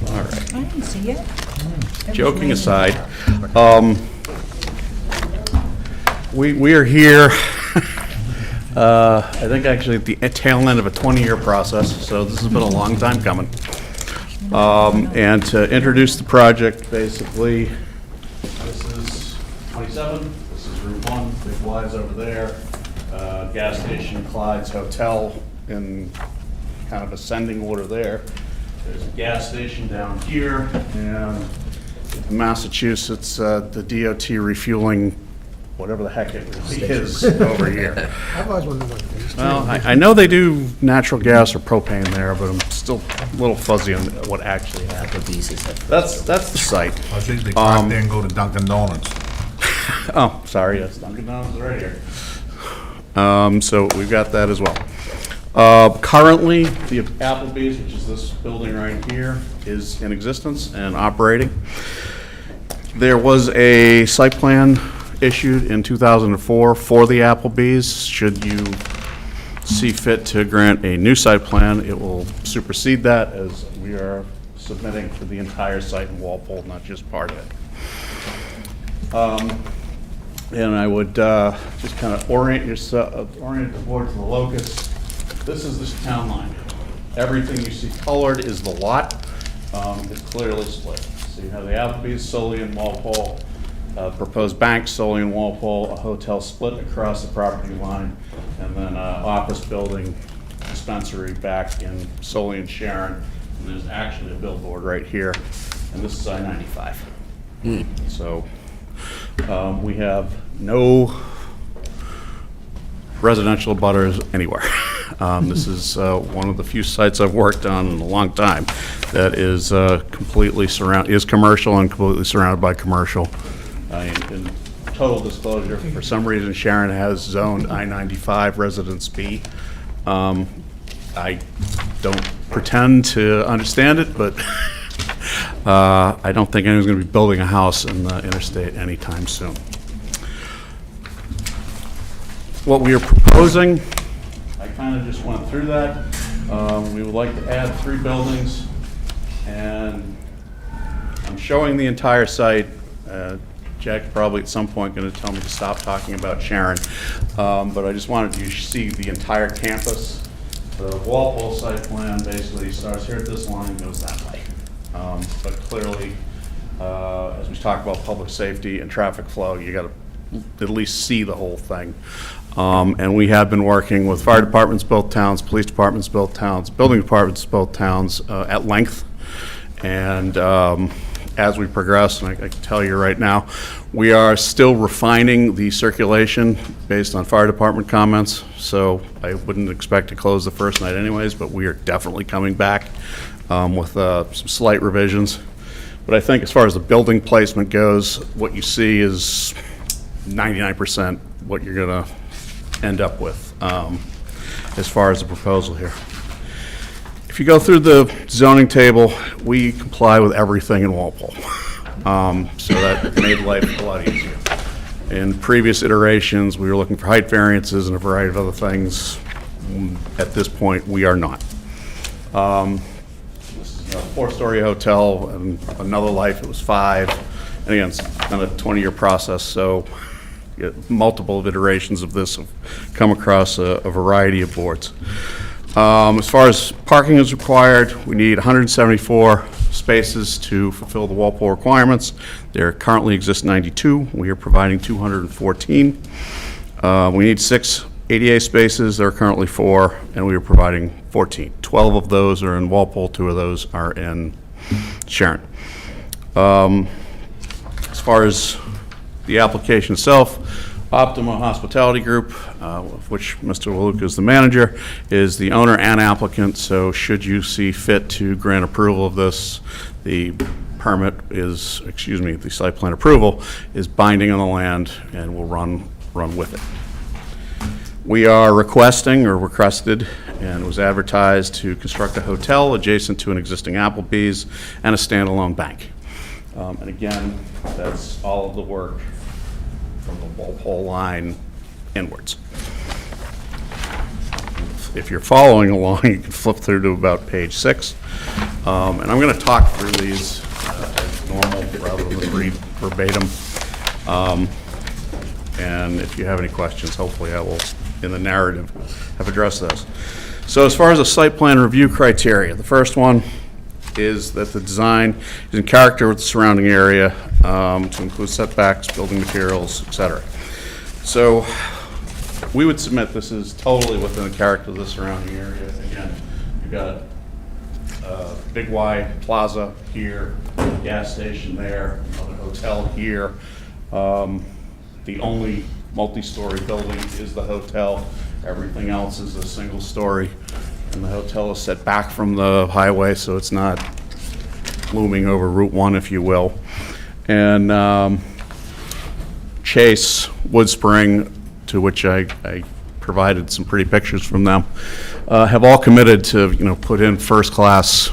All right. I didn't see it. Joking aside, we are here, I think actually at the tail end of a 20-year process, so this has been a long time coming. And to introduce the project, basically, this is 27, this is Route 1, Big Wise over there, gas station, Clyde's Hotel in kind of ascending order there. There's a gas station down here, and Massachusetts, the DOT refueling, whatever the heck it really is, over here. I've always wondered what it is. Well, I know they do natural gas or propane there, but I'm still a little fuzzy on what actually happens. That's the site. I think they park there and go to Dunkin' Donuts. Oh, sorry, yes, Dunkin' Donuts is right here. So we've got that as well. Currently, the Applebee's, which is this building right here, is in existence and operating. There was a site plan issued in 2004 for the Applebee's. Should you see fit to grant a new site plan, it will supersede that, as we are submitting for the entire site in Walpole, not just part of it. And I would just kind of orient the board to the locus. This is this town line. Everything you see colored is the lot. It's clearly split. So you have the Applebee's solely in Walpole, proposed bank solely in Walpole, a hotel split across the property line, and then an office building dispensary back in solely in Sharon. And there's actually a billboard right here, and this is I-95. So we have no residential butters anywhere. This is one of the few sites I've worked on in a long time that is completely is commercial and completely surrounded by commercial. In total disclosure, for some reason Sharon has zoned I-95 Residence B. I don't pretend to understand it, but I don't think anyone's going to be building a house in the interstate anytime soon. What we are proposing, I kind of just went through that. We would like to add 3 buildings, and I'm showing the entire site. Jack's probably at some point going to tell me to stop talking about Sharon, but I just wanted you to see the entire campus. The Walpole site plan basically starts here at this line and goes that way. But clearly, as we talk about public safety and traffic flow, you got to at least see the whole thing. And we have been working with fire departments, both towns, police departments, both towns, building departments, both towns at length. And as we progress, and I can tell you right now, we are still refining the circulation based on fire department comments. So I wouldn't expect to close the first night anyways, but we are definitely coming back with some slight revisions. But I think as far as the building placement goes, what you see is 99% what you're gonna end up with as far as the proposal here. If you go through the zoning table, we comply with everything in Walpole. So that made life a lot easier. In previous iterations, we were looking for height variances and a variety of other things. At this point, we are not. This is a 4-story hotel, and another life, it was 5. And again, it's been a 20-year process, so multiple iterations of this have come across a variety of boards. As far as parking is required, we need 174 spaces to fulfill the Walpole requirements. There currently exist 92. We are providing 214. We need 6 ADA spaces. There are currently 4, and we are providing 14. 12 of those are in Walpole. 2 of those are in Sharon. As far as the application itself, Optima Hospitality Group, of which Mr. Waluka is the manager, is the owner and applicant, so should you see fit to grant approval of this, the permit is, the site plan approval is binding on the land and will run with it. We are requested and was advertised to construct a hotel adjacent to an existing Applebee's and a standalone bank. And again, that's all of the work from the Walpole line inwards. If you're following along, you can flip through to about page 6. And I'm going to talk through these as normal rather than read verbatim. And if you have any questions, hopefully I will, in the narrative, have addressed those. So as far as the site plan review criteria, the first one is that the design is in character with the surrounding area, to include setbacks, building materials, etc. So we would submit this is totally within the character of the surrounding area. Again, you've got Big Y Plaza here, gas station there, another hotel here. The only multi-story building is the hotel. Everything else is a single story. And the hotel is set back from the highway, so it's not looming over Route 1, if you will. And Chase, Woodspring, to which I provided some pretty pictures from them, have all committed to, put in first-class,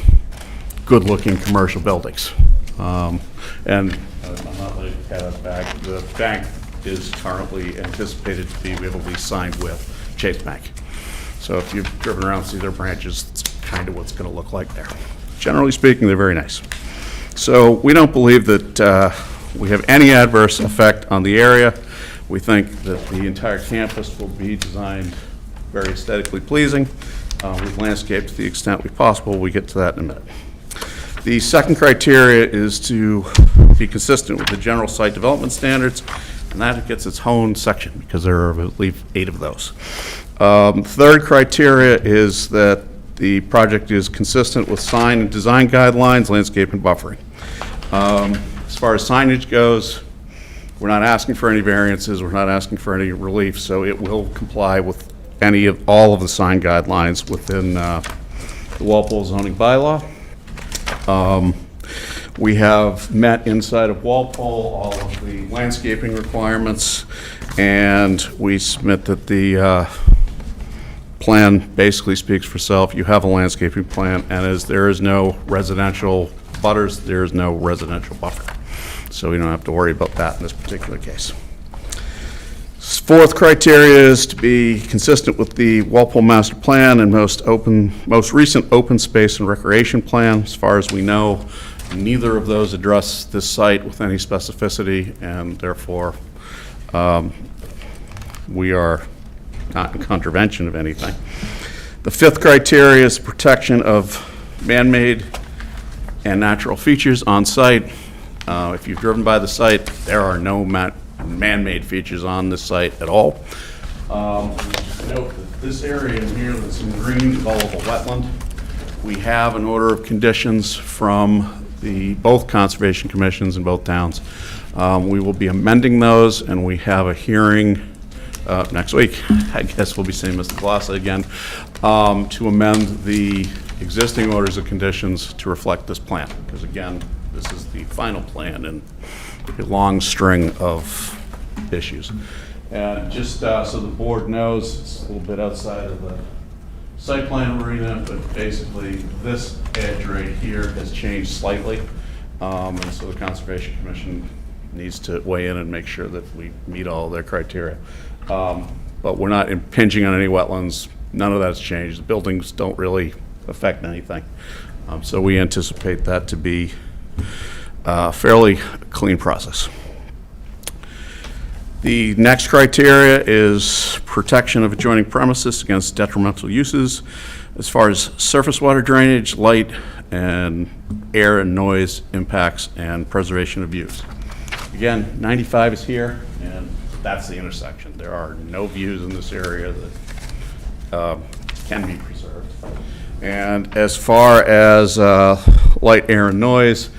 good-looking commercial buildings. And I'm not letting the cat out of the bag. The bank is currently anticipated to be able to be signed with Chase Bank. So if you've driven around and see their branches, that's kind of what's going to look like there. Generally speaking, they're very nice. So we don't believe that we have any adverse effect on the area. We think that the entire campus will be designed very aesthetically pleasing. We've landscaped to the extent we possible. We get to that in a minute. The second criteria is to be consistent with the general site development standards, and that gets its own section, because there are, I believe, 8 of those. Third criteria is that the project is consistent with sign and design guidelines, landscape and buffering. As far as signage goes, we're not asking for any variances, we're not asking for any relief, so it will comply with all of the sign guidelines within the Walpole zoning bylaw. We have met inside of Walpole all of the landscaping requirements, and we submit that the plan basically speaks for itself. You have a landscaping plan, and as there is no residential butters, there is no residential buffer. So we don't have to worry about that in this particular case. Fourth criteria is to be consistent with the Walpole Master Plan and most recent open space and recreation plan. As far as we know, neither of those address this site with any specificity, and therefore we are not in contravention of anything. The fifth criteria is protection of man-made and natural features on site. If you've driven by the site, there are no man-made features on this site at all. Note that this area in here that's in green is all of a wetland. We have an order of conditions from both conservation commissions in both towns. We will be amending those, and we have a hearing next week. I guess we'll be seeing Mr. Glossa again, to amend the existing orders of conditions to reflect this plan. Because again, this is the final plan in a long string of issues. And just so the board knows, it's a little bit outside of the site plan arena, but basically this edge right here has changed slightly. And so the Conservation Commission needs to weigh in and make sure that we meet all their criteria. But we're not impinging on any wetlands. None of that's changed. The buildings don't really affect anything. So we anticipate that to be a fairly clean process. The next criteria is protection of adjoining premises against detrimental uses as far as surface water drainage, light, and air and noise impacts, and preservation of views. Again, 95 is here, and that's the intersection. There are no views in this area that can be preserved. And as far as light, air, and noise,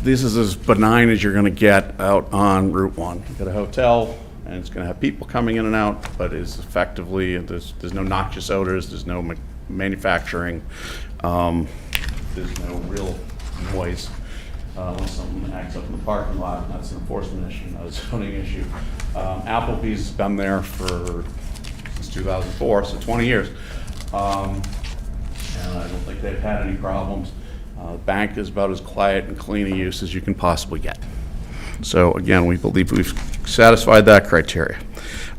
this is as benign as you're going to get out on Route 1. You've got a hotel, and it's going to have people coming in and out, but it's effectively, there's no noxious odors, there's no manufacturing, there's no real noise. Unless someone acts up in the parking lot, that's an enforcement issue, not a zoning issue. Applebee's has been there since 2004, so 20 years. And I don't think they've had any problems. The bank is about as quiet and clean a use as you can possibly get. So again, we believe we've satisfied that criteria.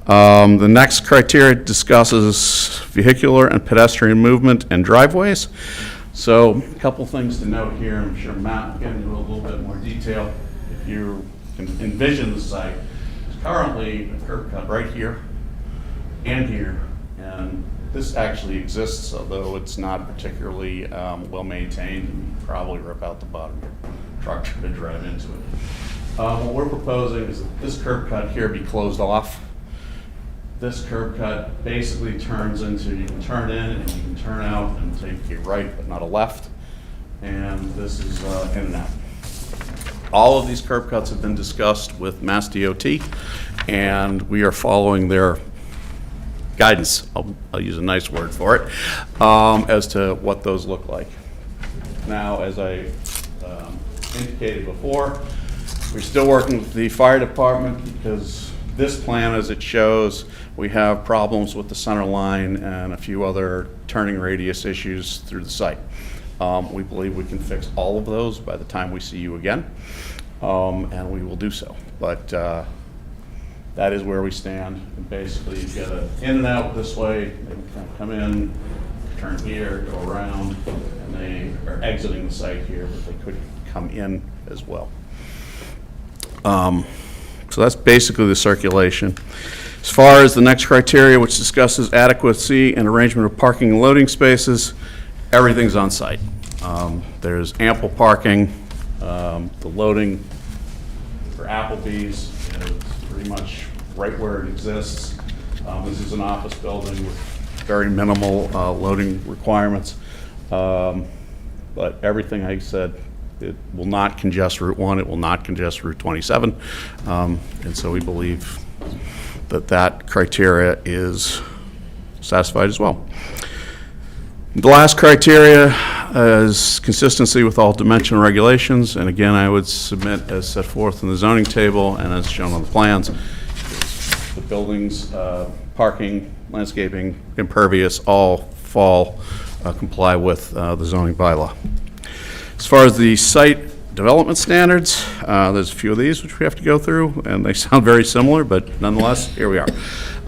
The next criteria discusses vehicular and pedestrian movement and driveways. So a couple things to note here, I'm sure Matt will get into a little bit more detail. If you can envision the site, there's currently a curb cut right here and here, and this actually exists, although it's not particularly well maintained, and you probably rip out the bottom of your truck to drive into it. What we're proposing is that this curb cut here be closed off. This curb cut basically turns into, you can turn in and you can turn out and take a right but not a left, and this is in and out. All of these curb cuts have been discussed with Mass DOT, and we are following their guidance, I'll use a nice word for it, as to what those look like. Now, as I indicated before, we're still working with the fire department because this plan, as it shows, we have problems with the center line and a few other turning radius issues through the site. We believe we can fix all of those by the time we see you again, and we will do so. But that is where we stand. And basically, you get in and out this way. They can kind of come in, turn here, go around, and they are exiting the site here, but they could come in as well. So that's basically the circulation. As far as the next criteria, which discusses adequacy and arrangement of parking and loading spaces, everything's on site. There's ample parking. The loading for Applebee's is pretty much right where it exists. This is an office building with very minimal loading requirements. But everything I said, it will not congest Route 1, it will not congest Route 27. And so we believe that that criteria is satisfied as well. The last criteria is consistency with all dimensional regulations, and again, I would submit as set forth in the zoning table and as shown on the plans, the buildings, parking, landscaping, impervious, all comply with the zoning bylaw. As far as the site development standards, there's a few of these which we have to go through, and they sound very similar, but nonetheless, here we are.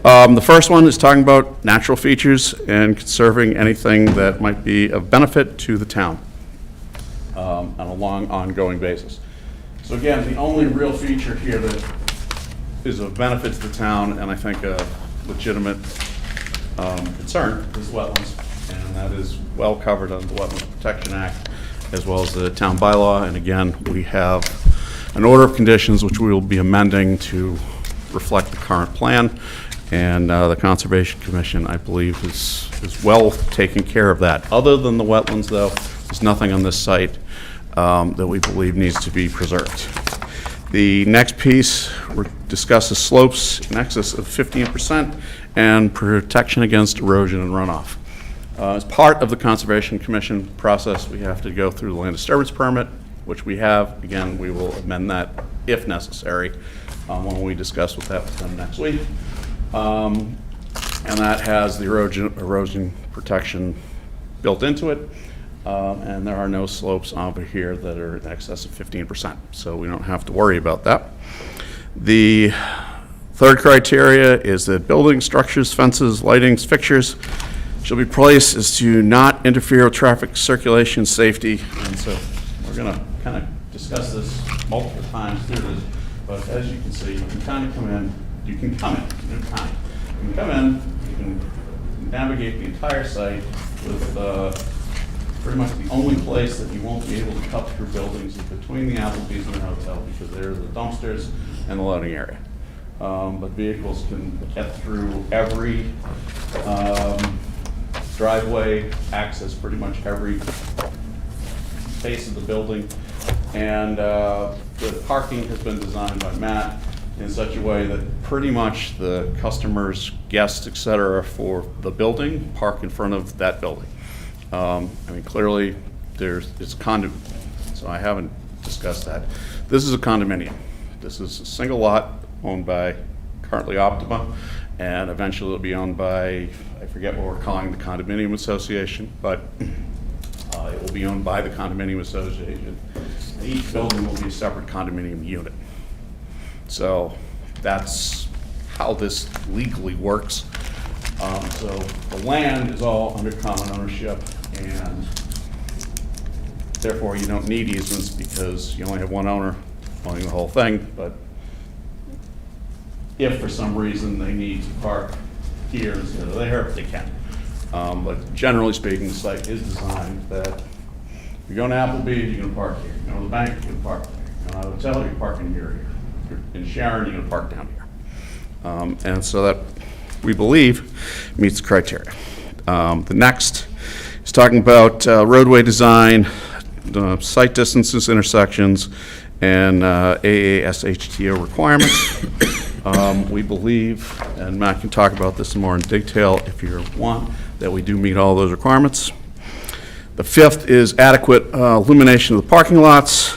The first one is talking about natural features and conserving anything that might be of benefit to the town on a long, ongoing basis. So again, the only real feature here that is of benefit to the town, and I think a legitimate concern, is wetlands, and that is well covered under the Wetlands Protection Act, as well as the town bylaw. And again, we have an order of conditions which we will be amending to reflect the current plan. And the Conservation Commission, I believe, is well taking care of that. Other than the wetlands, though, there's nothing on this site that we believe needs to be preserved. The next piece discusses slopes in excess of 15% and protection against erosion and runoff. As part of the Conservation Commission process, we have to go through the land disturbance permit, which we have. Again, we will amend that if necessary when we discuss with them next week. And that has the erosion protection built into it. And there are no slopes over here that are in excess of 15%, so we don't have to worry about that. The third criteria is that building structures, fences, lightings, fixtures shall be placed as to not interfere with traffic circulation, safety. And so we're going to kind of discuss this multiple times through this, but as you can see, you can kind of come in, you can come in, you can come in, you can navigate the entire site with pretty much the only place that you won't be able to cut through buildings is between the Applebee's and the hotel, because there's the dumpsters and the loading area. But vehicles can get through every driveway, access pretty much every face of the building. And the parking has been designed by Matt in such a way that pretty much the customers, guests, et cetera, for the building park in front of that building. I mean, clearly, it's condominium, so I haven't discussed that. This is a condominium. This is a single lot owned by currently Optima, and eventually it'll be owned by, I forget what we're calling the condominium association, but it will be owned by the condominium association. And each building will be a separate condominium unit. So that's how this legally works. So the land is all under common ownership, and therefore you don't need easements because you only have one owner owning the whole thing. But if for some reason they need to park here instead of there, they can. But generally speaking, the site is designed that if you're going to Applebee's, you're going to park here. You're going to the bank, you're going to park there. You're going to the hotel, you're parking here. If you're in Sharon, you're going to park down here. And so that, we believe, meets the criteria. The next is talking about roadway design, site distances, intersections, and AASHTO requirements. We believe, and Matt can talk about this more in detail if you want, that we do meet all those requirements. The fifth is adequate illumination of the parking lots.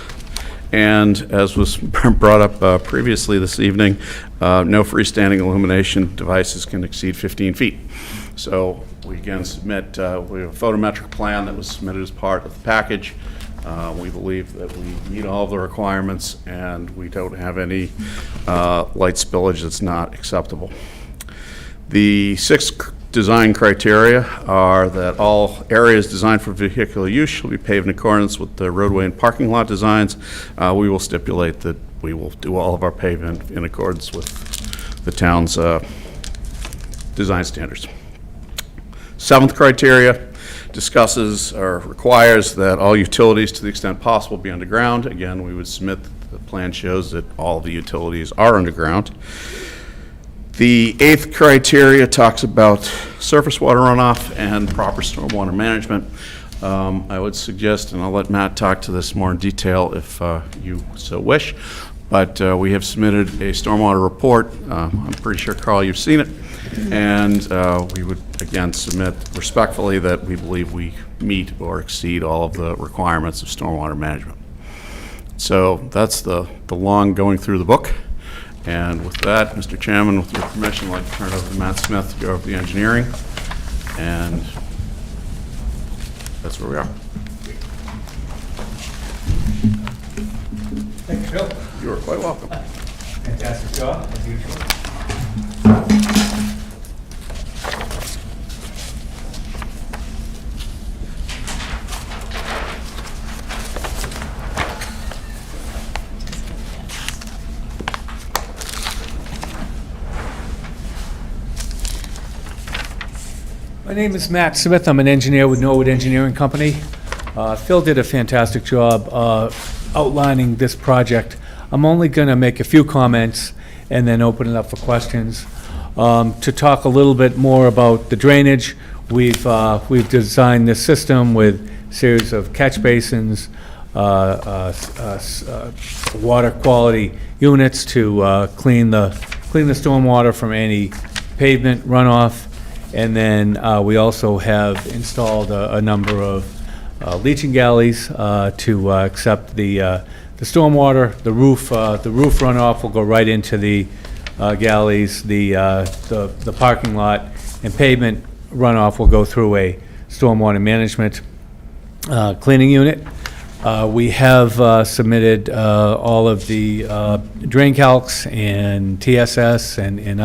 And as was brought up previously this evening, no freestanding illumination devices can exceed 15 feet. So we again submit, we have a photometric plan that was submitted as part of the package. We believe that we meet all of the requirements and we don't have any light spillage that's not acceptable. The sixth design criteria are that all areas designed for vehicular use shall be paved in accordance with the roadway and parking lot designs. We will stipulate that we will do all of our pavement in accordance with the town's design standards. Seventh criteria discusses or requires that all utilities, to the extent possible, be underground. Again, we would submit that the plan shows that all the utilities are underground. The 8th criteria talks about surface water runoff and proper stormwater management. I would suggest, and I'll let Matt talk to this more in detail if you so wish, but we have submitted a stormwater report. I'm pretty sure, Carl, you've seen it. And we would, again, submit respectfully that we believe we meet or exceed all of the requirements of stormwater management. So that's the long going through the book. And with that, Mr. Chairman, with your permission, I'd like to turn it over to Matt Smith to go over the engineering. And that's where we are. Thank you, Phil. You are quite welcome. Fantastic job, as usual. My name is Matt Smith. I'm an engineer with Norwood Engineering Company. Phil did a fantastic job outlining this project. I'm only going to make a few comments and then open it up for questions. To talk a little bit more about the drainage, we've designed this system with a series of catch basins, water quality units to clean the stormwater from any pavement runoff. And then we also have installed a number of leaching galleys to accept the stormwater. The roof runoff will go right into the galleys. The parking lot and pavement runoff will go through a stormwater management cleaning unit. We have submitted all of the drain calcs and TSS and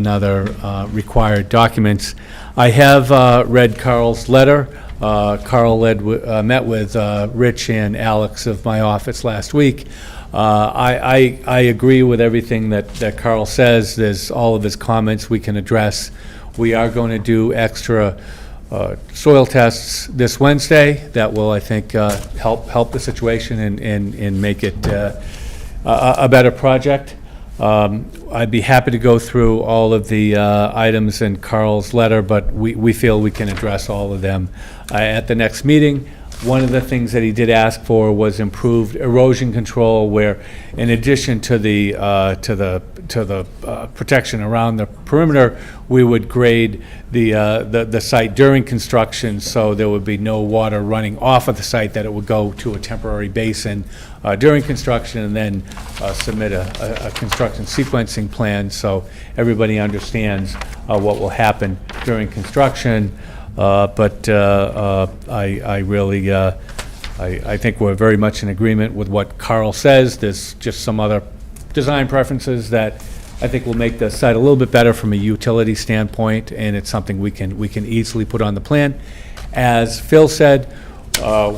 other required documents. I have read Carl's letter. Carl met with Rich and Alex of my office last week. I agree with everything that Carl says. There's all of his comments we can address. We are going to do extra soil tests this Wednesday that will, I think, help the situation and make it a better project. I'd be happy to go through all of the items in Carl's letter, but we feel we can address all of them at the next meeting. One of the things that he did ask for was improved erosion control, where in addition to the protection around the perimeter, we would grade the site during construction, so there would be no water running off of the site, that it would go to a temporary basin during construction, and then submit a construction sequencing plan so everybody understands what will happen during construction. But I really, I think we're very much in agreement with what Carl says. There's just some other design preferences that I think will make the site a little bit better from a utility standpoint, and it's something we can easily put on the plan. As Phil said,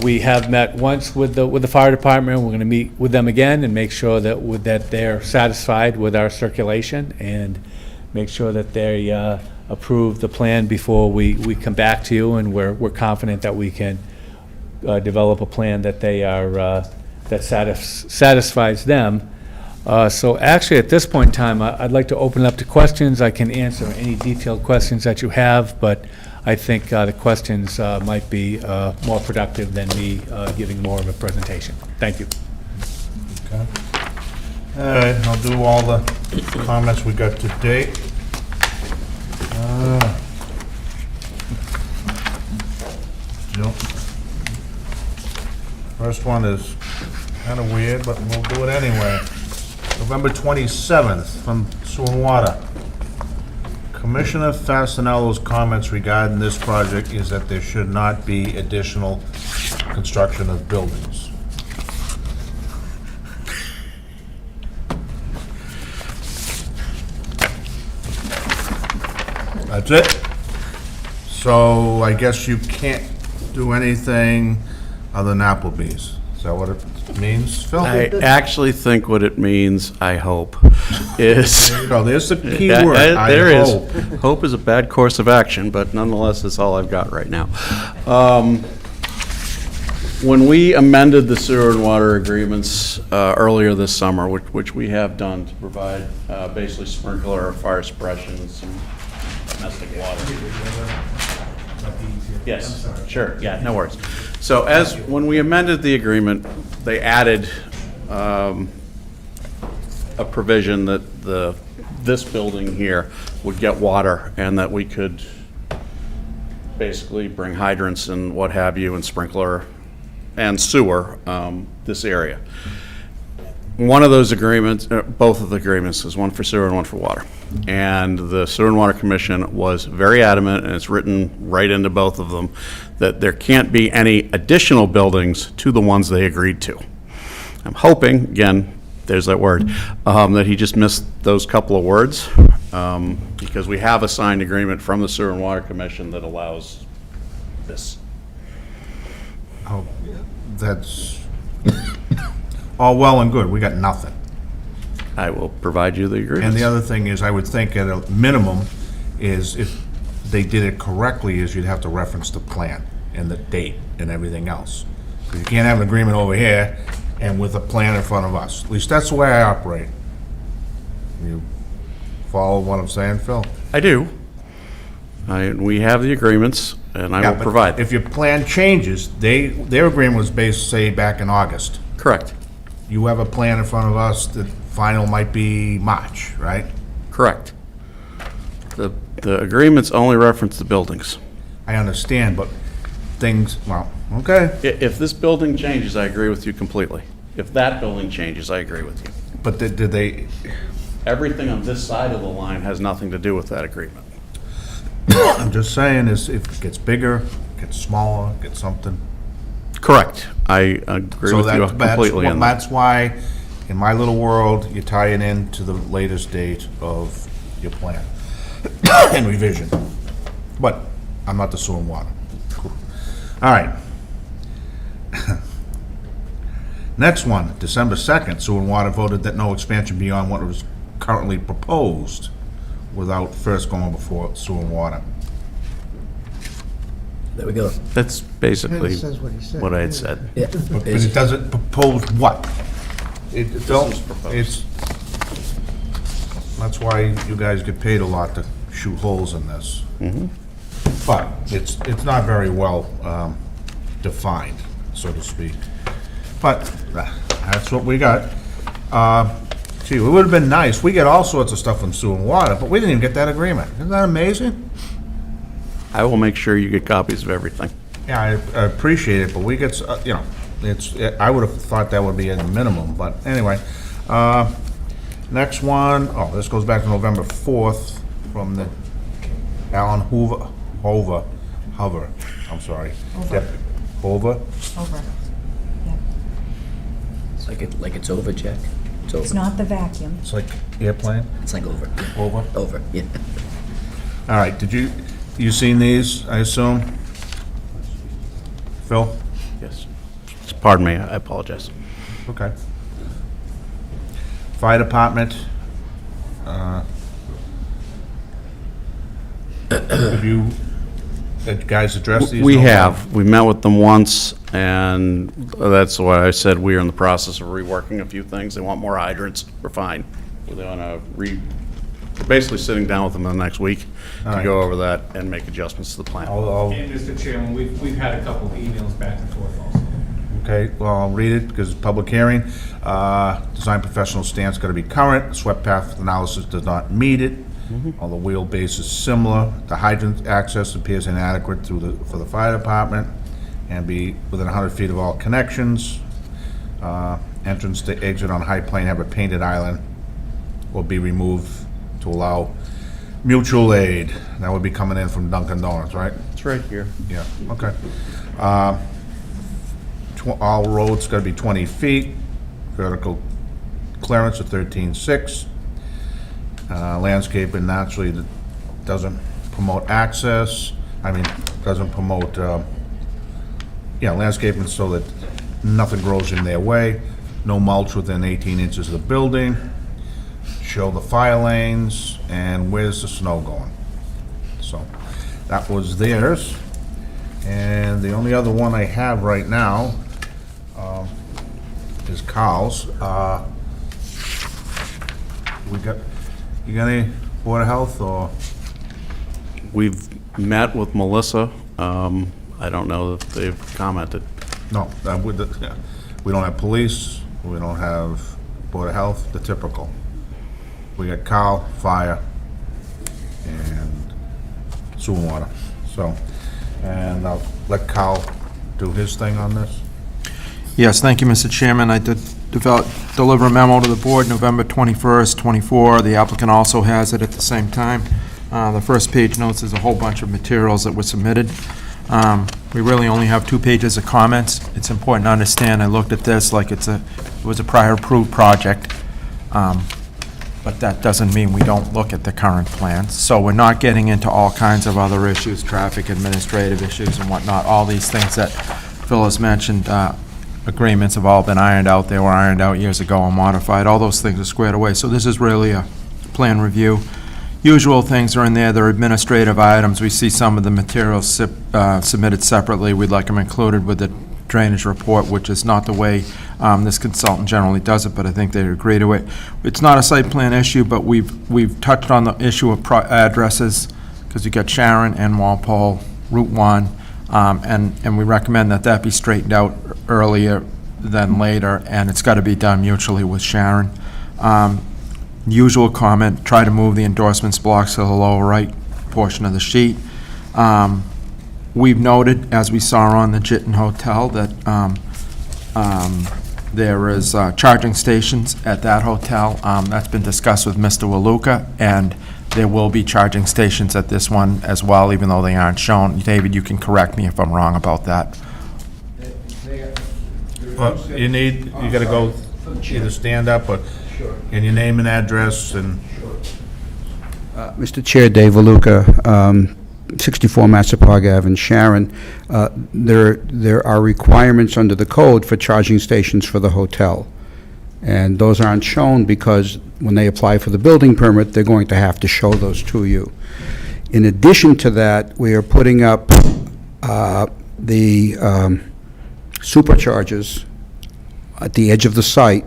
we have met once with the fire department. We're going to meet with them again and make sure that they're satisfied with our circulation, and make sure that they approve the plan before we come back to you, and we're confident that we can develop a plan that that satisfies them. So actually, at this point in time, I'd like to open it up to questions. I can answer any detailed questions that you have, but I think the questions might be more productive than me giving more of a presentation. Thank you. Okay. All right, I'll do all the comments we got to date. First one is kind of weird, but we'll do it anyway. November 27th, from Sewer and Water. Commissioner Fasanello's comments regarding this project is that there should not be additional construction of buildings. That's it? So I guess you can't do anything other than Applebee's. Is that what it means, Phil? I actually think what it means, I hope, is... So there's the key Yeah, word, I there is. hope. Hope is a bad course of action, but nonetheless, that's all I've got right now. When we amended the sewer and water agreements earlier this summer, which we have done to provide basically sprinkler or fire suppression and some domestic water. Yes, sure, yeah, no worries. So when we amended the agreement, they added a provision that this building here would get water and that we could basically bring hydrants and what have you and sprinkler and sewer this area. One of those agreements, both of the agreements, is one for sewer and one for water. And the Sewer and Water Commission was very adamant, and it's written right into both of them, that there can't be any additional buildings to the ones they agreed to. I'm hoping, again, there's that word, that he just missed those couple of words, because we have a signed agreement from the Sewer and Water Commission that allows this. Oh, that's all well and good. We got nothing. I will provide you the agreement. And the other thing is, I would think at a minimum is if they did it correctly, is you'd have to reference the plan and the date and everything else. 'Cause you can't have an agreement over here and with a plan in front of us. At least that's the way I operate. You follow what I'm saying, Phil? I do. We have the agreements, and I Yeah, will but provide them. If your plan changes, their agreement was based, say, back in August. Correct. You have a plan in front of us, the final might be March, right? Correct. The agreements only reference the buildings. I understand, but things, well, okay. If this building changes, I agree with you completely. If that building changes, I agree with you. But did they, Everything on this side of the line has nothing to do with that agreement. I'm just saying, is if it gets bigger, gets smaller, gets something. Correct. I agree So with you completely on that. that's why, in my little world, you tie it into the latest date of your plan and revision. But I'm not the sewer and water. Cool. All right. Next one, December 2nd, sewer and water voted that no expansion beyond what was currently proposed without first going before sewer and water. There we go. That's basically Kinda says what he said, what I had yeah. said. Yeah. But it doesn't propose what? Phil, is proposed. it's, that's why you guys get paid a lot to shoot holes in this. But it's not very well defined, so to speak. But that's what we got. Gee, it would have been nice. We get all sorts of stuff from sewer and water, but we didn't even get that agreement. Isn't that amazing? I will make sure you get copies of everything. Yeah, I appreciate it, but we get, I would have thought that would be a minimum, but anyway. Next one, this goes back to November 4th from the Alan Hover, I'm sorry. Over. Yep. Hover? Over. Yep. Like it's over, Jack? It's over. It's not the vacuum. It's like airplane? It's like over. Over? Over, yeah. All right, you seen these, I assume? Phil? Yes. Pardon me, I apologize. Okay. Fire department. Have you guys addressed these? We have. We met with them once, and that's why I said we are in the process of reworking a few things. They want more hydrants. We're fine. They want to we're basically sitting down with them in the next week to right. go over that and make adjustments to the plan. And Mr. Chairman, we've had a couple of emails back and forth also. Okay, well, I'll read it because it's a public hearing. Design professional stance got to be current. Swept path analysis does not meet it. Although wheelbase is similar. The hydrant access appears inadequate for the fire department and be within 100 feet of all connections. Entrance to exit on High Plain have a painted island will be removed to allow mutual aid. That would be coming in from Dunkin' Donuts, right? It's right here. Yeah, okay. All roads gotta be 20 feet, vertical clearance of 13.6. Landscaping naturally doesn't promote access, doesn't promote, landscaping so that nothing grows in their way. No mulch within 18 inches of the building. show the fire lanes, and where's the snow going. So, that was theirs. And the only other one I have right now is Carl's. You got any Board of Health, or? We've met with Melissa. I don't know if they've commented. No, we don't have police, we don't have Board of Health, the typical. We got Carl, fire, and sewer and water. So, and I'll let Carl do his thing on this. Yes, thank you, Mr. Chairman. I did deliver a memo to the board November 21st, 24. The applicant also has it at the same time. The first page notes there's a whole bunch of materials that were submitted. We really only have 2 pages of comments. It's important to understand, I looked at this like it was a prior approved project, but that doesn't mean we don't look at the current plans. So we're not getting into all kinds of other issues, traffic, administrative issues and whatnot. All these things that Phil has mentioned, agreements have all been ironed out. They were ironed out years ago and modified. All those things are squared away. So this is really a plan review. Usual things are in there. They're administrative items. We see some of the materials submitted separately. We'd like them included with the drainage report, which is not the way this consultant generally does it, but I think they agree to it. It's not a site plan issue, but we've touched on the issue of addresses, because you got Sharon and Walpole, Route 1, and we recommend that be straightened out earlier than later, and it's got to be done mutually with Sharon. Usual comment, try to move the endorsements blocks to the lower right portion of the sheet. We've noted, as we saw on the Jitten Hotel, that there is charging stations at that hotel. That's been discussed with Mr. Waluka, and there will be charging stations at this one as well, even though they aren't shown. David, you can correct me if I'm wrong about that. Well, you gotta go, either stand up, or, and your name and address, and... Mr. Chair, Dave Valuca, 64 Massapog Ave in Sharon. There are requirements under the code for charging stations for the hotel, and those aren't shown because when they apply for the building permit, they're going to have to show those to you. In addition to that, we are putting up the superchargers at the edge of the site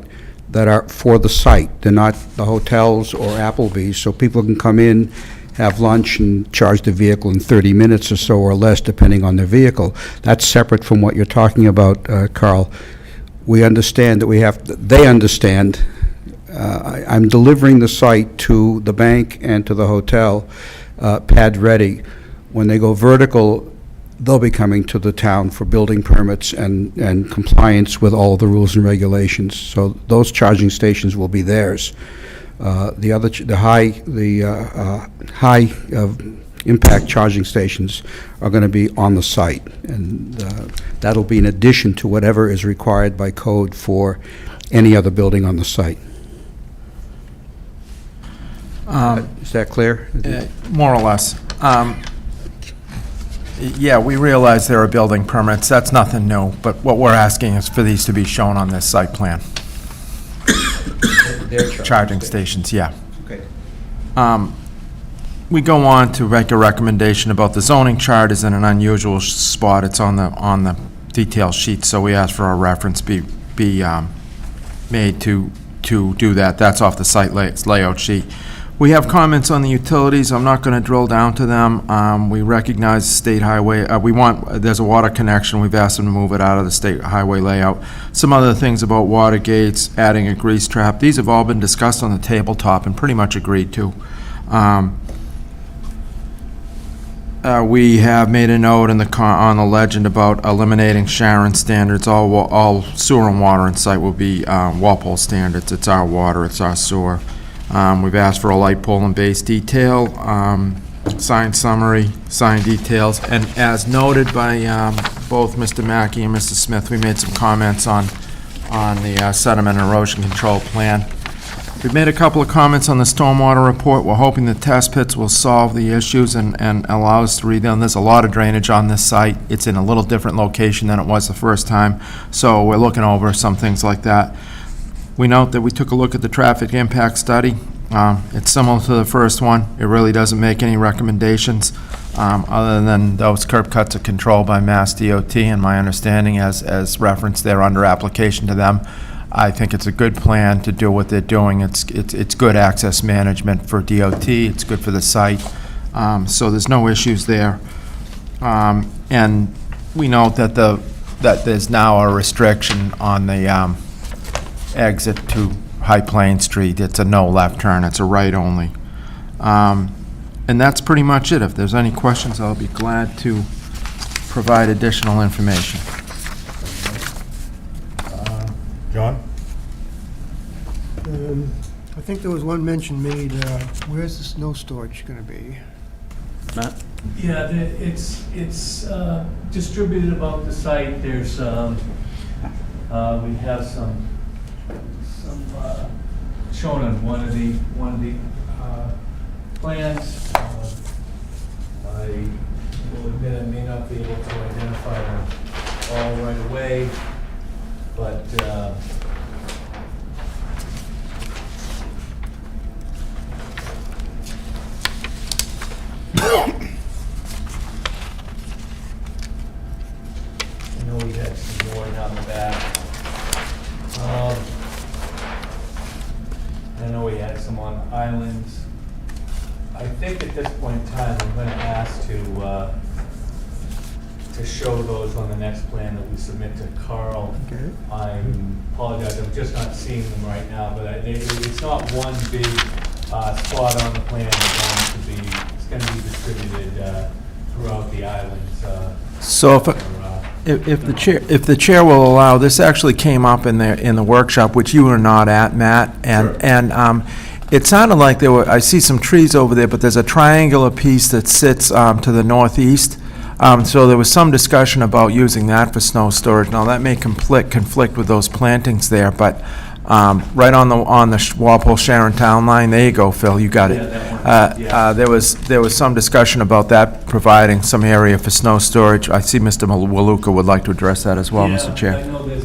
that are for the site. They're not the hotels or Applebee's, so people can come in, have lunch, and charge the vehicle in 30 minutes or so or less, depending on their vehicle. That's separate from what you're talking about, Carl. We understand that they understand. I'm delivering the site to the bank and to the hotel, pad ready. When they go vertical, they'll be coming to the town for building permits and compliance with all the rules and regulations. So those charging stations will be theirs. The high impact charging stations are going to be on the site, and that'll be in addition to whatever is required by code for any other building on the site. Is that clear? More or less. Yeah, we realize there are building permits. That's nothing new, but what we're asking is for these to be shown on this site plan. Charging stations, yeah. Okay. We go on to make a recommendation about the zoning chart is in an unusual spot. It's on the detail sheet, so we ask for a reference be made to do that. That's off the site layout sheet. We have comments on the utilities. I'm not going to drill down to them. We recognize state highway. There's a water connection. We've asked them to move it out of the state highway layout. Some other things about water gates, adding a grease trap. These have all been discussed on the tabletop and pretty much agreed to. We have made a note on the legend about eliminating Sharon standards. All sewer and water in site will be Walpole standards. It's our water, it's our sewer. We've asked for a light pole and base detail, sign summary, sign details, and as noted by both Mr. Mackey and Mr. Smith, we made some comments on the sediment and erosion control plan. We've made a couple of comments on the stormwater report. We're hoping the test pits will solve the issues and allow us to read them. There's a lot of drainage on this site. It's in a little different location than it was the first time, so we're looking over some things like that. We note that we took a look at the traffic impact study. It's similar to the first one. It really doesn't make any recommendations, other than those curb cuts are controlled by Mass DOT, and my understanding, as referenced, they're under application to them. I think it's a good plan to do what they're doing. It's good access management for DOT, it's good for the site, so there's no issues there. And we note that there's now a restriction on the exit to High Plain Street. It's a no left turn, it's a right only. And that's pretty much it. If there's any questions, I'll be glad to provide additional information. John? I think there was one mention made, where's the snow storage gonna be? Matt? Yeah, it's distributed about the site. There's, we have some shown on one of the plans. I will admit I may not be able to identify them all right away, but I know we had some more down the back. I know we had some on islands. I think at this point in time, I'm going to ask to show those on the next plan that we submit to Carl. Okay. I apologize, I'm just not seeing them right now, but it's not one big spot on the plan. It's going to be distributed throughout the islands. So if the chair will allow, this actually came up in the workshop, which you were not at, Matt, and it sounded like I see some trees over there, but there's a triangular piece that sits to the northeast. So there was some discussion about using that for snow storage. Now, that may conflict with those plantings there, but right on the Walpole Sharon Town line, there you go, Phil, you got it. There was some discussion about that providing some area for snow storage. I see Mr. Waluka would like to address that as well, Mr. Chair. I know there's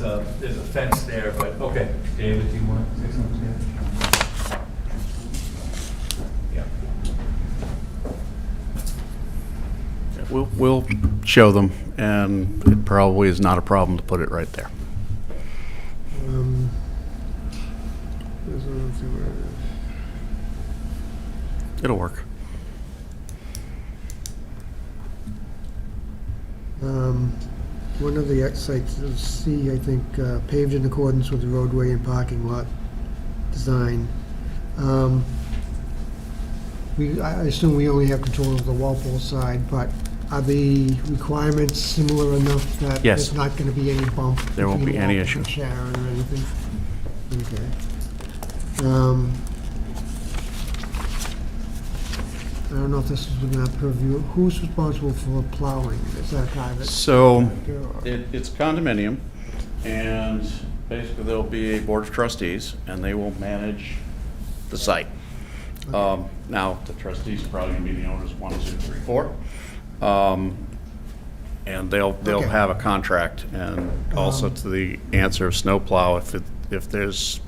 a fence there, but, okay. David, do you want to say something? We'll show them, and it probably is not a problem to put it right there. It'll work. One of the sites is C, I think, paved in accordance with the roadway and parking lot design. I assume we only have control of the Walpole side, but are the requirements similar enough that Yes. there's not going to be any bump? There won't be between any Walpole and issue. Sharon or anything? Okay. I don't know if this is within our purview. Who's responsible for plowing? Is that private? So, contractor or- it's condominium, and basically there'll be a board of trustees, and they will manage the site. Now, the trustees are probably gonna be the owners, 1, 2, 3, 4. And they'll Okay. have a contract, and also to the answer of snowplow, if there's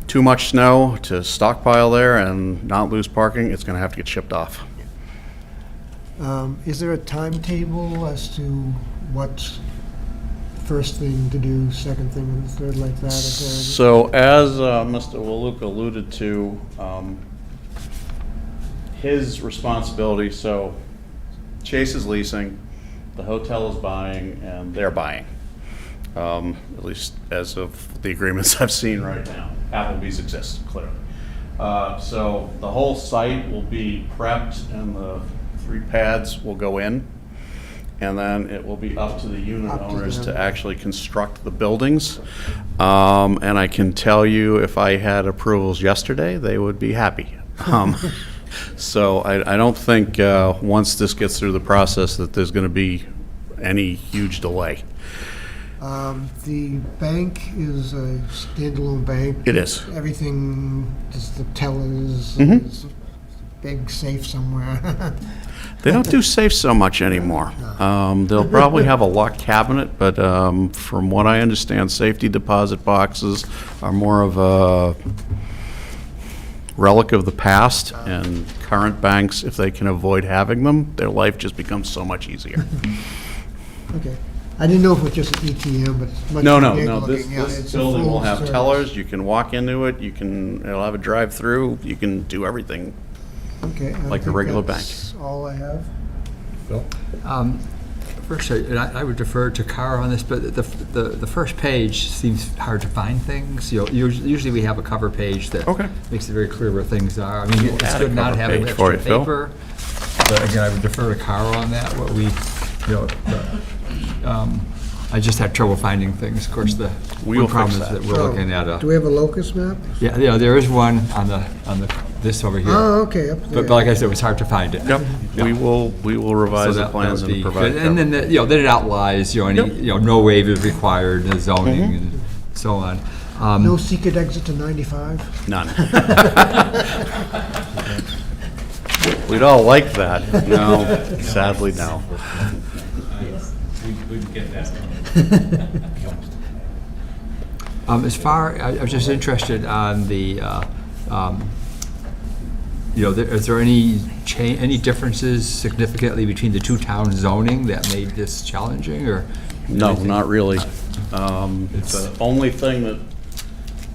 too much snow to stockpile there and not lose parking, it's gonna have to get shipped off. Is there a timetable as to what's first thing to do, second thing, and third like that? Is there any- So as Mr. Waluka alluded to, his responsibility, so Chase is leasing, the hotel is buying, and they're buying. At least as of the agreements I've seen right now. Applebee's exists, clearly. So the whole site will be prepped, and the 3 pads will go in. And then it will be up to the unit Up to owners to them. actually construct the buildings. And I can tell you, if I had approvals yesterday, they would be happy. So I don't think, once this gets through the process, that there's gonna be any huge delay. The bank is a standalone bank? It is. Everything, just the tellers, Mhm. there's a big safe somewhere? They don't do safe so much anymore. They'll probably have a locked cabinet, but from what I understand, safety deposit boxes are more of a relic of the past, and current banks, if they can avoid having them, their life just becomes so much easier. Okay. I didn't know if it was just an ATM, but it's much No, more no, big no, looking. Yeah, this it's a building will full have service. tellers, you can walk into it, it'll have a drive-through, you can do everything. Okay. I like a think regular that's all I have. First, I would defer to Carl on this, but the first page seems hard to find things. You know, usually we have a cover page that makes it very clear where things are. I mean, it's add a good not cover having page for extra you, Phil. paper. But again, I would defer to Carl on that, what we, I just had trouble finding things. Of course, the We'll one problem fix is that. that we're looking at Do we have a locus map? yeah, there is one on this over here. Oh, okay, up there. But like I said, it was hard to find it. Yep, we will revise So the that plans would and be provide. good. And then, then it outlines, no waivers required, no zoning and so on. No secret exit to 95? None. We'd all like that. No, sadly, no. As far, I was just interested on the, is there any differences significantly between the two town zoning that made this challenging, or? No, not really. The only thing that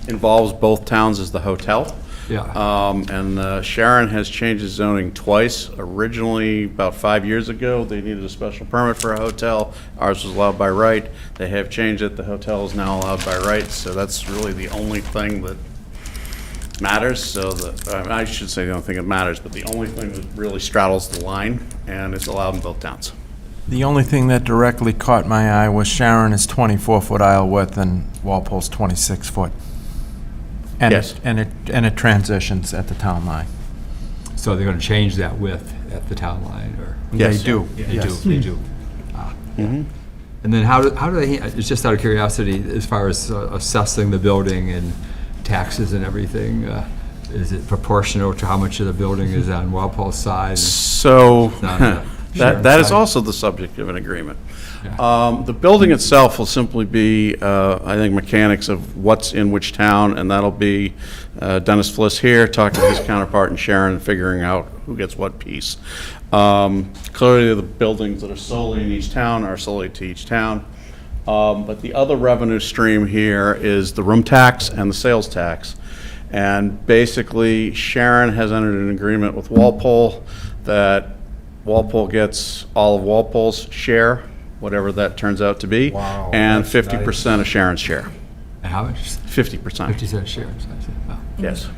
involves both towns is the hotel. Yeah. And Sharon has changed its zoning twice. Originally, about 5 years ago, they needed a special permit for a hotel. Ours was allowed by right. They have changed it. The hotel is now allowed by right. So that's really the only thing that matters. So I should say the only thing that matters, but the only thing that really straddles the line, and it's allowed in both towns. The only thing that directly caught my eye was Sharon is 24-foot aisle width and Walpole's 26-foot. And Yes. it transitions at the town line. So they're going to change that width at the town line, or? Yes. They do. They do. And then how do they, it's just out of curiosity, as far as assessing the building and taxes and everything, is it proportional to how much of the building is on Walpole's side? So Not on the Sharon that is side? also the subject of an agreement. The building itself will simply be, I think, mechanics of what's in which town, and that'll be Dennis Fliss here talking to his counterpart in Sharon and figuring out who gets what piece. Clearly, the buildings that are solely in each town are solely to each town. But the other revenue stream here is the room tax and the sales tax. And basically, Sharon has entered an agreement with Walpole that Walpole gets all of Walpole's share, whatever that turns out to be, and 50% of Sharon's share. How much? 50%. 50% shares, I see. Wow. Yes.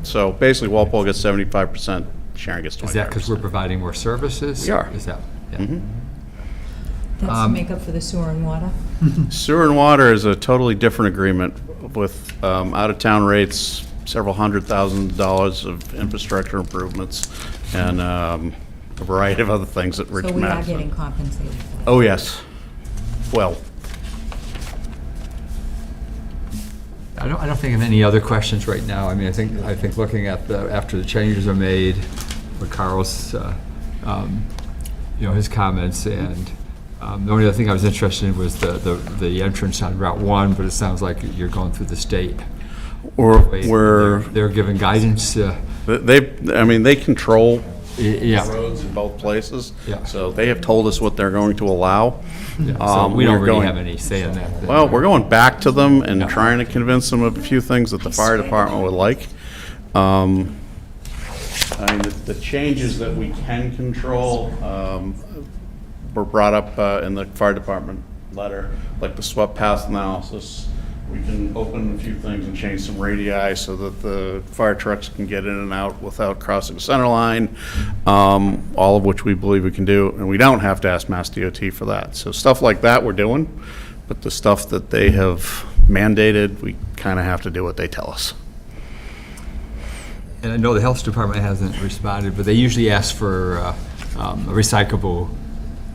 So basically, Walpole gets 75%, Sharon gets 25%. Is that because we're providing more services? We are. Is that, yeah. That's to make up for the sewer and water? Sewer and water is a totally different agreement with out-of-town rates, several $100,000 of infrastructure improvements, and a variety of other things that Rich So we are Madison. getting compensated for that? Oh, yes. Well, I don't think of any other questions right now. I mean, I think looking at after the changes are made, with Carl's, his comments, and the only other thing I was interested in was the entrance on Route 1, but it sounds like you're going through the state. They're giving guidance. they control Yeah. roads in both places. Yeah. So they have told us what they're going to allow. Yeah, so we don't we're really going- have any say in that. Well, we're going back to them and trying to convince them of a few things that the fire department would like. I mean, the changes that we can control were brought up in the fire department letter, like the swept path analysis. We can open a few things and change some radii so that the fire trucks can get in and out without crossing the center line, all of which we believe we can do, and we don't have to ask Mass DOT for that. So stuff like that we're doing, but the stuff that they have mandated, we kind of have to do what they tell us. And I know the health department hasn't responded, but they usually ask for a recyclable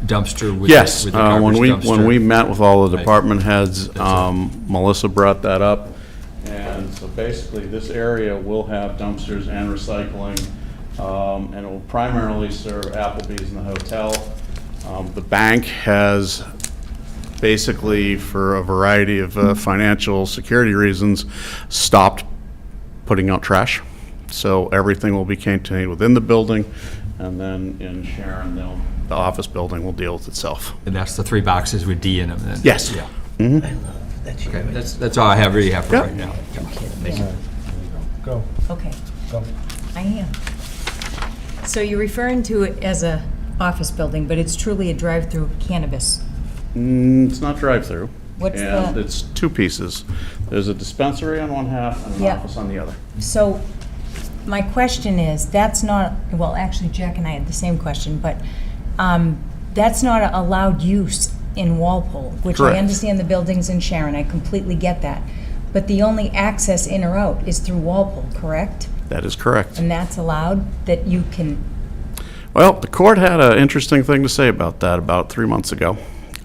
dumpster with Yes, with the garbage dumpster. when we met with all the Right. department heads, Melissa brought that up. And so basically, this area will have dumpsters and recycling, and it will primarily serve Applebee's and the hotel. The bank has basically, for a variety of financial security reasons, stopped putting out trash. So everything will be contained within the building, and then in Sharon, the office building will deal with itself. And that's the 3 boxes with D in them then? Yes. Yeah. Mhm. Okay, that's all I have, really have for right now. Go, Okay, go. I am. So you're referring to it as a office building, but it's truly a drive-through cannabis. It's not drive-through. What's And the- it's 2 pieces. There's a dispensary on one half and an Yeah. office on the other. So my question is, that's not, well, actually, Jack and I had the same question, but that's not a allowed use in Walpole, which I Correct. understand the building's in Sharon, I completely get that. But the only access in or out is through Walpole, correct? That is correct. And that's allowed, that you can, Well, the court had an interesting thing to say about that about 3 months ago,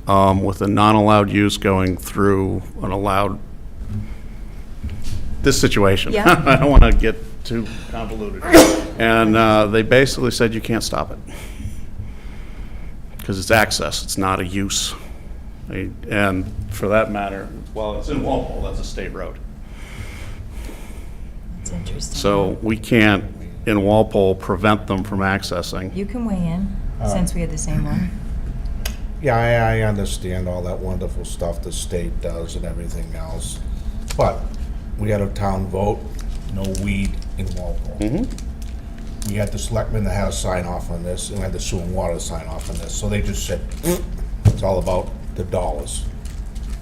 with a non-allowed use going through an allowed, this situation. Yeah. I don't want to get too convoluted. And they basically said you can't stop it. Because it's access, it's not a use. And for that matter, well, it's in Walpole, that's a state road. it's interesting. So we can't, in Walpole, prevent them from accessing. You can weigh in, since we had the same one. Yeah, I understand all that wonderful stuff the state does and everything else, but we had a town vote, no weed in Walpole. We had the selectmen that had to sign off on this, and we had the sewer and water to sign off on this, so they just said, it's all about the dollars.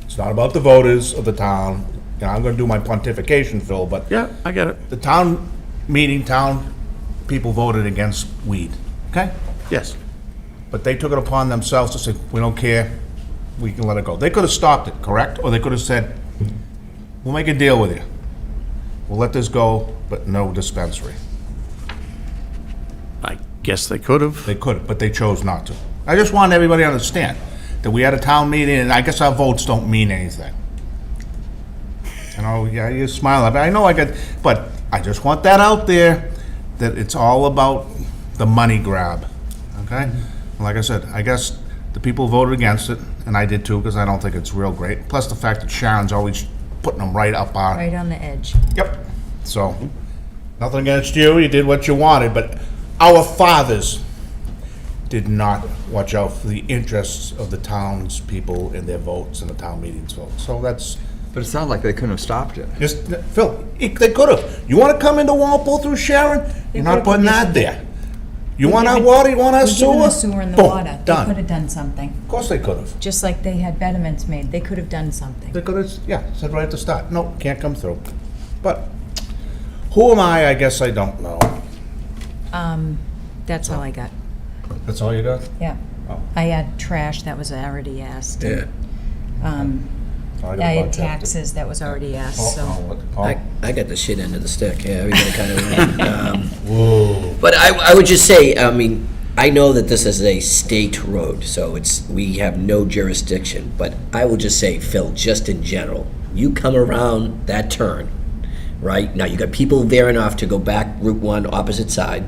It's not about the voters of the town. You know, I'm gonna do my pontification, Phil, but Yeah, I get it. the town meeting, town people voted against weed, okay? Yes. But they took it upon themselves to say, we don't care, we can let it go. They could have stopped it, correct? Or they could have said, we'll make a deal with you. We'll let this go, but no dispensary. I guess they could have. They could have, but they chose not to. I just want everybody to understand that we had a town meeting, and I guess our votes don't mean anything. You know, yeah, you smile, I know I got, but I just want that out there, that it's all about the money grab, okay? Like I said, I guess the people voted against it, and I did too, because I don't think it's real great. Plus the fact that Sharon's always putting them right up our, Right on the edge. yep. So, nothing against you, you did what you wanted, but our fathers did not watch out for the interests of the townspeople and their votes and the town meetings vote. So that's, But it sounded like they couldn't have stopped it. just, Phil, they could have. You want to come into Walpole through Sharon? You're not putting that there. You want our water, you want our We're giving sewer? the sewer and the Boom, water. They could done. have done something. Of course they could have. Just like they had betterments made, they could have done something. They could have, yeah, said right at the start, no, can't come through. But who am I guess I don't know. That's all I got. That's all you got? Yeah. Oh. I had trash, that was already asked. Yeah. got I a had bunch of- taxes, that was already asked, so. I got the shit end of the stick, yeah, everybody kind of. But I would just say, I mean, I know that this is a state road, so we have no jurisdiction, but I will just say, Phil, just in general, you come around that turn, right? Now, you got people veering off to go back Route 1 opposite side.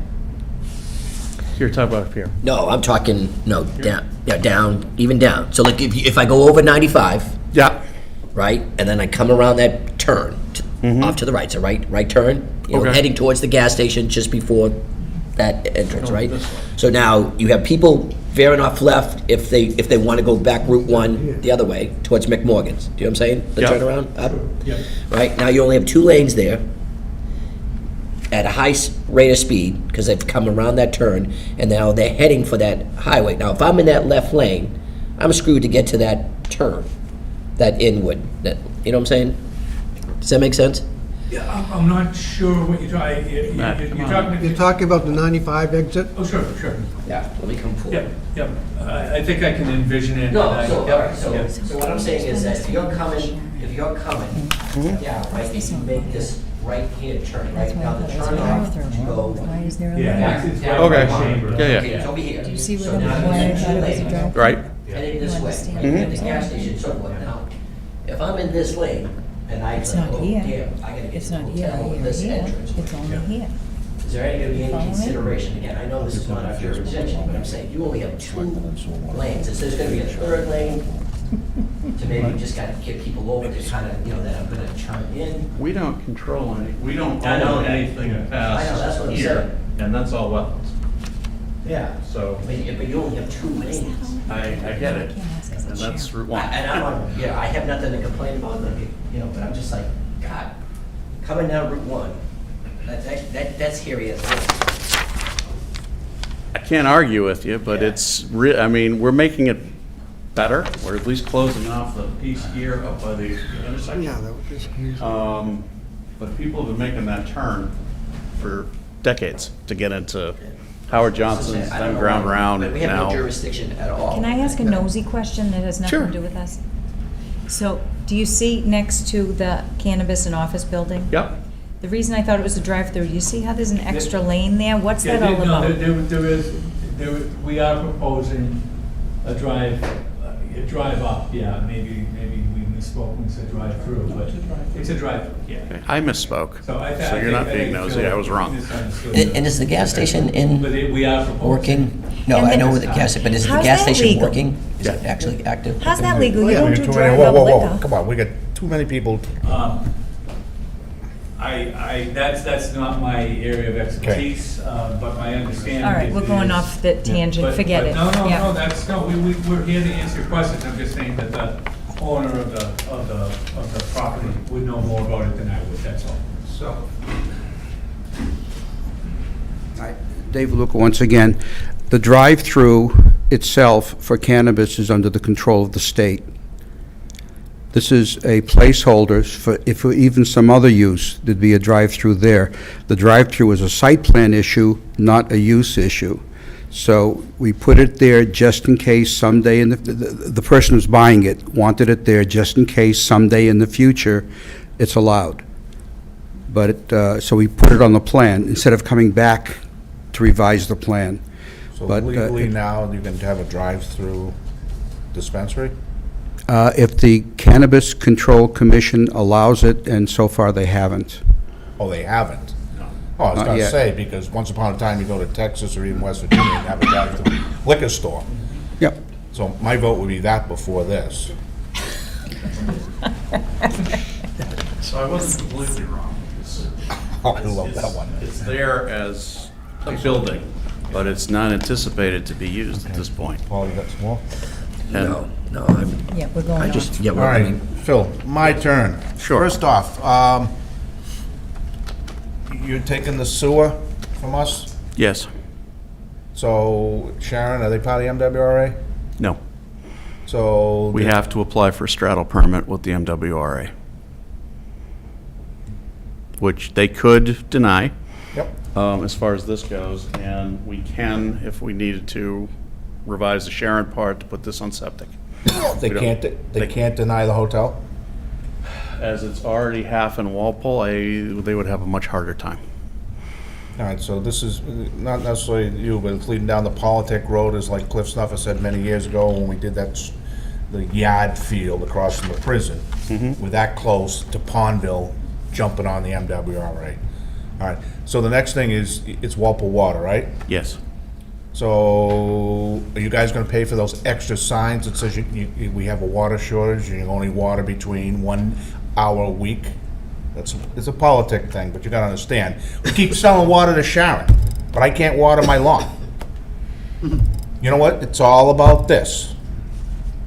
You're talking about up here. No, I'm talking, no, down, yeah, down, even down. So like if I go over 95, Yeah. right? And then I come around that turn, off to the right, so right turn, you know, Okay. heading towards the gas station just before that entrance, right? So now you have people veering off left if they want to go back Route 1 the other way towards McMorgan's. Do you know what I'm saying? The Yeah. turnaround up? Right? Now you only have 2 lanes there at a high rate of speed because they've come around that turn and now they're heading for that highway. Now, if I'm in that left lane, I'm screwed to get to that turn, that inward, you know what I'm saying? Does that make sense? Yeah, I'm not sure what you're talking, you're talking. You're talking about the 95 exit? Oh, sure. Yeah, let me come forward. Yep. I think I can envision it. No, and so, I- all right, yep. so what I'm saying is that if you're coming, yeah, right, you make this right here turn, right? Now the turn off to go. Why is there a Yeah. line? Okay. Yeah, Okay, yeah. it's over here. Do you see So where the, now why I you thought it was a have 2 drive? lanes, Right. heading this way, understand. right, at the gas station, so forth. Now, if I'm in this lane, and I It's say, not oh, here. damn, I gotta get It's to the not here, hotel with here, this here. entrance. It's only here. Is there any gonna be any Follow me? consideration? Again, I know this is not our jurisdiction, but I'm saying you only have 2 lanes. If there's gonna be a 3rd lane, To maybe just kind of get people over to kind of, that I'm gonna chime in. We don't control we don't I know own that. anything I know, that's past what I'm here, saying. and that's all wetlands. Yeah. So, But you only have 2 lanes. I get it, and that's Route 1. And I have nothing to complain about, but I'm just like, God, coming down Route 1, that's hairy as well. I can't argue with you, but it's, we're making it better. We're at least closing off the piece here up by the intersection. Yeah, that was just easy. But people have been making that turn for decades to get into Howard Johnson's, I don't then know ground why, round but we have no now. jurisdiction at all. Can I ask a nosy question that has nothing Sure. to do with us? So, do you see next to the cannabis and office building? Yep. The reason I thought it was a drive-through, you see how there's an extra lane there? What's that all No, about? we are proposing a drive up, yeah, maybe we misspoke when we said drive through, but it's a drive, yeah. I misspoke, So so you're not being nosy, I was wrong. And is the gas station in But we are proposing. working? No, I know where the gas, but is the How's gas that station legal? working? Is it actually active? How's that legal? Oh, You yeah, we don't got do too many- drive-up whoa, whoa, whoa, liquor. come on, we got too many people. That's not my area of expertise, but my understanding. All right, we're going off the tangent, But- forget but it. No, Yeah. we're here to answer your questions. I'm just saying that the owner of the property would know more about it than I would, that's all. So. Dave Luca, once again, the drive-through itself for cannabis is under the control of the state. This is a placeholder for, if for even some other use, there'd be a drive-through there. The drive-through is a site plan issue, not a use issue. So we put it there just in case someday, the person who's buying it wanted it there just in case someday in the future it's allowed. But, so we put it on the plan instead of coming back to revise the plan. So But, legally now, you can have a drive-through dispensary? If the Cannabis Control Commission allows it, and so far they haven't. Oh, they haven't? Oh, I was Not gonna yet. say, because once upon a time, you go to Texas or even West Virginia and have a drive-through liquor store. Yep. So my vote would be that before this. So I wasn't completely wrong. Oh, I love that one. It's there as a building, but it's not anticipated to be used at this point. Paul, you got some more? No, I'm, Yeah, we're going I off. just, yeah, All we're, I right, mean, Phil, my turn. Sure. First off, you're taking the sewer from us? Yes. So Sharon, are they part of the MWRA? No. So. We have to apply for a straddle permit with the MWRA, which they could deny. Yep. As far as this goes, and we can, if we needed to, revise the Sharon part to put this on septic. They We don't- can't, they can't deny the hotel? As it's already half in Walpole, they would have a much harder time. All right, so this is not necessarily you, but it's leading down the Politic Road, is like Cliff Snuffer said many years ago when we did that, the yard field across from the prison. We're that close to Pondville jumping on the MWRA. All right, so the next thing is, it's Walpole Water, right? Yes. So are you guys gonna pay for those extra signs that says we have a water shortage and you only water between 1 hour a week? It's a politic thing, but you gotta understand. We keep selling water to Sharon, but I can't water my lawn. You know what? It's all about this.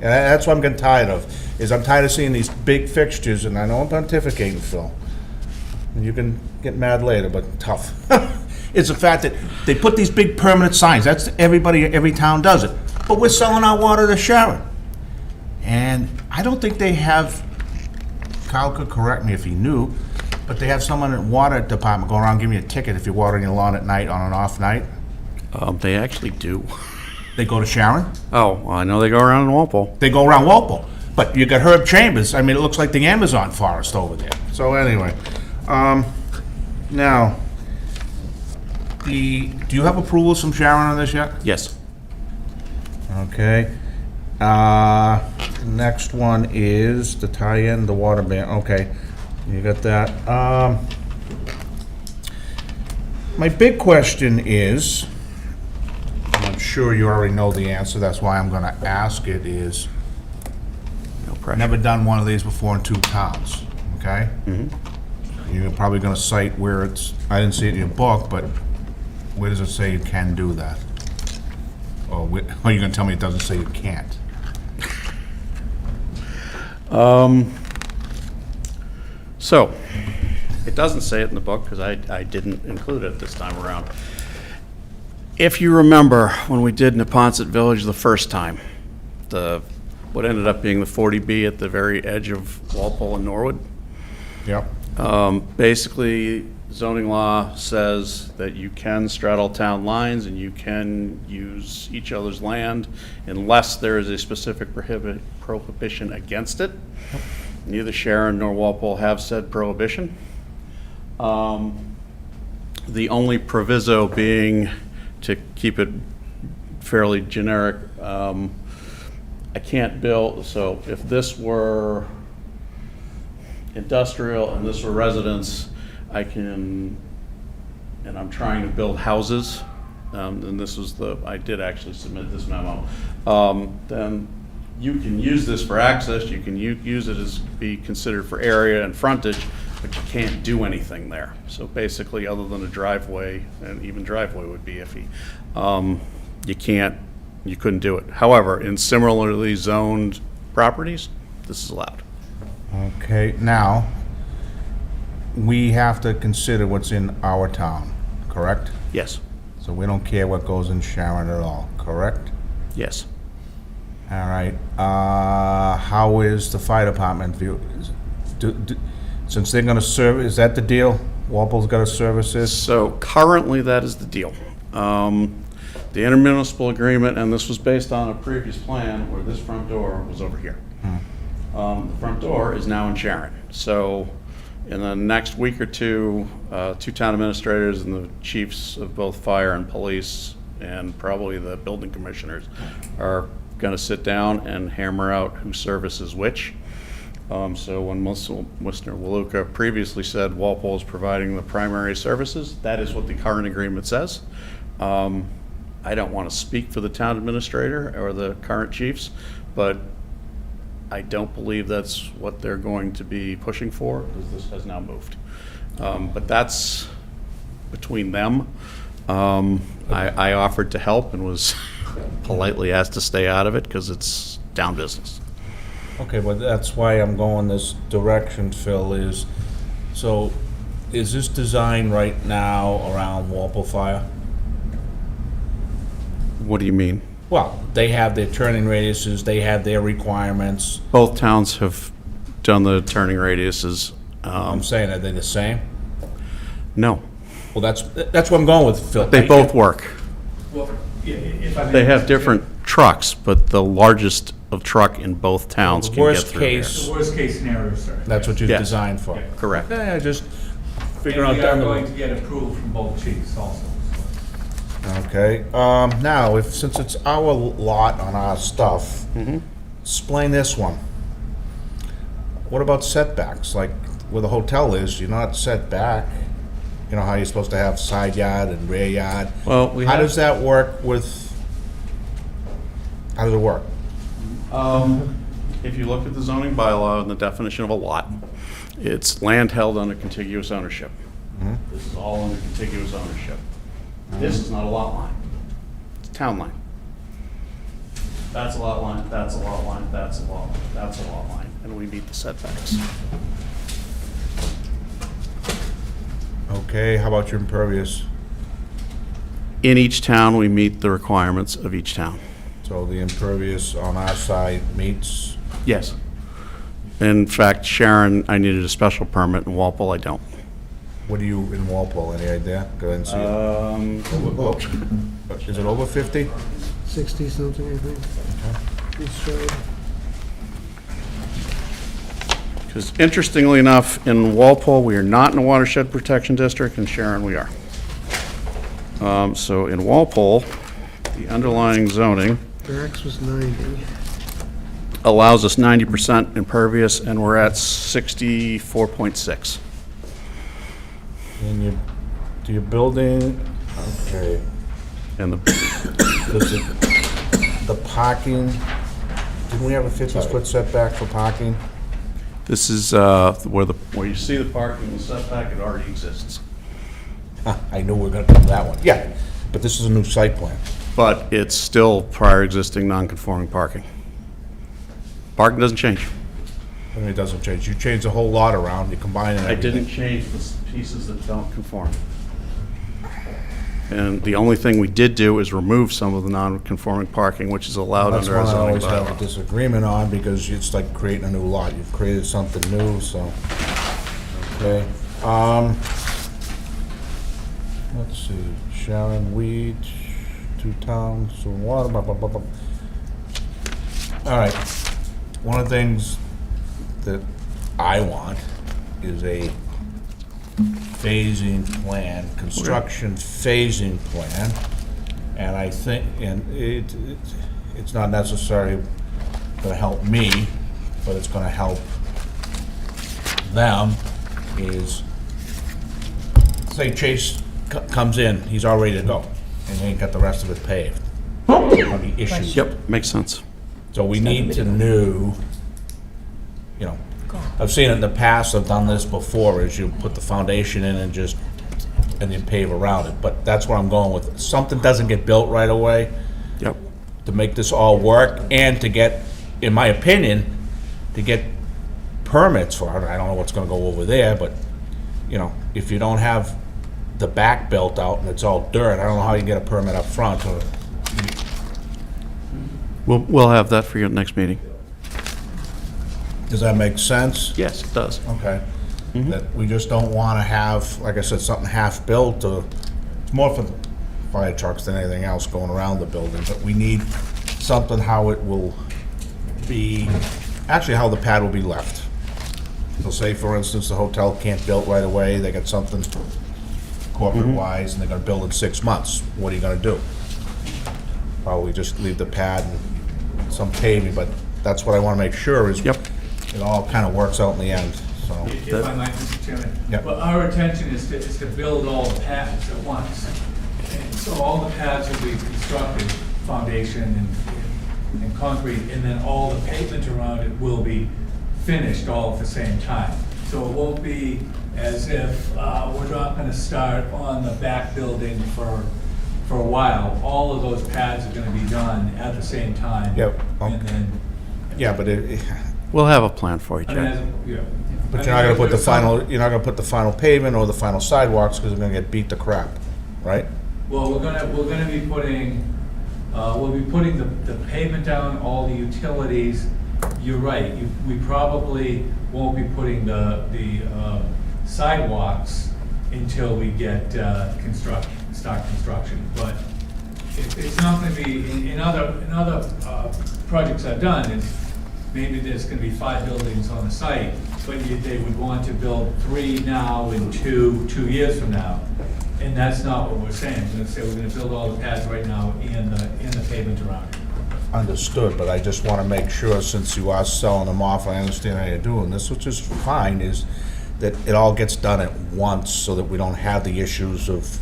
And that's what I'm getting tired of, is I'm tired of seeing these big fixtures, and I know I'm pontificating, Phil. And you can get mad later, but tough. It's the fact that they put these big permanent signs. That's everybody, every town does it. But we're selling our water to Sharon. And I don't think they have, Kyle could correct me if he knew, but they have someone in the water department go around giving you a ticket if you're watering your lawn at night on an off night. They actually do. They go to Sharon. Oh, well, I know they go around in Walpole. They go around Walpole. But you got Herb Chambers. I mean, it looks like the Amazon forest over there. So anyway, now, do you have approvals from Sharon on this yet? Yes. Okay. Next one is the tie-in, the water ban. Okay, you got that. My big question is, and I'm sure you already know the answer, that's why I'm gonna ask it, is pressure. Never done one of these before in two towns, okay? You're probably gonna cite where it's, I didn't see it in your book, but where does it say you can do that? Or are you gonna tell me it doesn't say you can't? So, it doesn't say it in the book, because I didn't include it this time around. If you remember, when we did Neponset Village the first time, what ended up being the 40B at the very edge of Walpole and Norwood, Yep. basically, zoning law says that you can straddle town lines and you can use each other's land unless there is a specific prohibition against it. Neither Sharon nor Walpole have said prohibition. The only proviso being, to keep it fairly generic, I can't build, so if this were industrial and this were residence, I can, and I'm trying to build houses, and this was I did actually submit this memo, then you can use this for access, you can use it as be considered for area and frontage, but you can't do anything there. So basically, other than a driveway, and even driveway would be iffy, you couldn't do it. However, in similarly zoned properties, this is allowed. Okay, now, we have to consider what's in our town, correct? Yes. So we don't care what goes in Sharon at all, correct? Yes. All right, how is the fire department view? Since they're gonna serve, is that the deal? Walpole's gonna service this? So currently, that is the deal. The intermunicipal agreement, and this was based on a previous plan where this front door was over here. The front door is now in Sharon. So in the next week or two, two town administrators and the chiefs of both fire and police, and probably the building commissioners, are going to sit down and hammer out who services which. So when Mr. Waluka previously said Walpole is providing the primary services, that is what the current agreement says. I don't want to speak for the town administrator or the current chiefs, but I don't believe that's what they're going to be pushing for, because this has now moved. But that's between them. I offered to help and was politely asked to stay out of it because it's down business. Okay, but that's why I'm going this direction, Phil, so is this design right now around Walpole Fire? What do you mean? Well, they have their turning radiuses, they have their requirements. Both towns have done the turning radiuses. I'm saying, are they the same? No. Well, that's what I'm going with, Phil. They both work. Well, if I may- They have different trucks, but the largest of truck in both towns The can get worst through here. case- The worst case scenario, sir. That's what you've Yes. designed for? Correct. Yeah, just And figuring out we are down the going road. to get approval from both chiefs also. Okay, now, since it's our lot on our stuff, explain this one. What about setbacks? Like, where the hotel is, you're not set back. You know how you're supposed to have side yard and rear yard? Well, we How have- does that work with, how does it work? If you look at the zoning bylaw and the definition of a lot, it's land held under contiguous ownership. This is all under contiguous ownership. This is not a lot line. It's a town line. That's a lot line, that's a lot line, that's a lot line, that's a lot line, and we meet the setbacks. Okay, how about your impervious? In each town, we meet the requirements of each town. So the impervious on our side meets? Yes. In fact, Sharon, I needed a special permit, in Walpole, I don't. What do you in Walpole, any idea? Go ahead and see it. Is it over 50? 60-something, I think. Each side. Because interestingly enough, in Walpole, we are not in a watershed protection district, in Sharon, we are. So in Walpole, the underlying zoning Barracks was 90. allows us 90% impervious, and we're at 64.6. And do your building, okay. And Does the parking Didn't we have a 50-foot setback for parking? This is where you see the parking, the setback, it already exists. I knew we were gonna come to that one. Yeah, but this is a new site plan. But it's still prior existing non-conforming parking. Parking doesn't change. I mean, it doesn't change. You change the whole lot around, you combine it. I didn't change the pieces that don't conform. And the only thing we did do is remove some of the non-conforming parking, which is allowed That's under our one I zoning always have a bylaw. disagreement on, because it's like creating a new lot. You've created something new, so, okay. Let's see, Sharon Weed, 2 towns, so water, blah, blah, blah, blah. All right, one of the things that I want is a phasing plan, construction phasing plan. And I think, and it's not necessarily gonna help me, but it's gonna help them, is, say Chase comes in, he's all ready to go, and he ain't got the rest of it paved. There'll be issues. Yep, makes sense. So we need to know, you know, I've seen it in the past, I've done this before, is you put the foundation in and just, and you pave around it, but that's where I'm going with. Something doesn't get built right away. Yep. To make this all work, and to get, in my opinion, to get permits for it. I don't know what's gonna go over there, but, you know, if you don't have the back built out and it's all dirt, I don't know how you get a permit up front, or We'll have that for your next meeting. does that make sense? Yes, it does. Okay. That we just don't want to have, like I said, something half-built, or, it's more for the fire trucks than anything else going around the building, but we need something how it will be, actually how the pad will be left. So say, for instance, the hotel can't build right away, they got something corporate-wise, and they're gonna build in 6 months. What are you gonna do? Probably just leave the pad and some paving, but that's what I want to make sure is it all kind of works out in the end, so. If I might, Mr. Chairman. Yep. But our intention is to build all the pads at once. And so all the pads will be constructed, foundation and concrete, and then all the pavement around it will be finished all at the same time. So it won't be as if we're not gonna start on the back building for a while. All of those pads are gonna be done at the same time. Yep. And then, Yeah, but We'll have a plan for you, I mean, Jack. yeah. but you're not gonna put the final, you're not gonna put the final pavement or the final sidewalks, because they're gonna get beat to crap, right? Well, we're gonna be putting, we'll be putting the pavement down, all the utilities. You're right, we probably won't be putting the sidewalks until we get start construction. But it's not gonna be, in other projects I've done, is maybe there's gonna be 5 buildings on the site, but they would want to build 3 now and 2 years from now. And that's not what we're saying. We're gonna say we're gonna build all the pads right now and the pavement around it. Understood, but I just want to make sure, since you are selling them off, I understand how you're doing this, which is fine, is that it all gets done at once, so that we don't have the issues of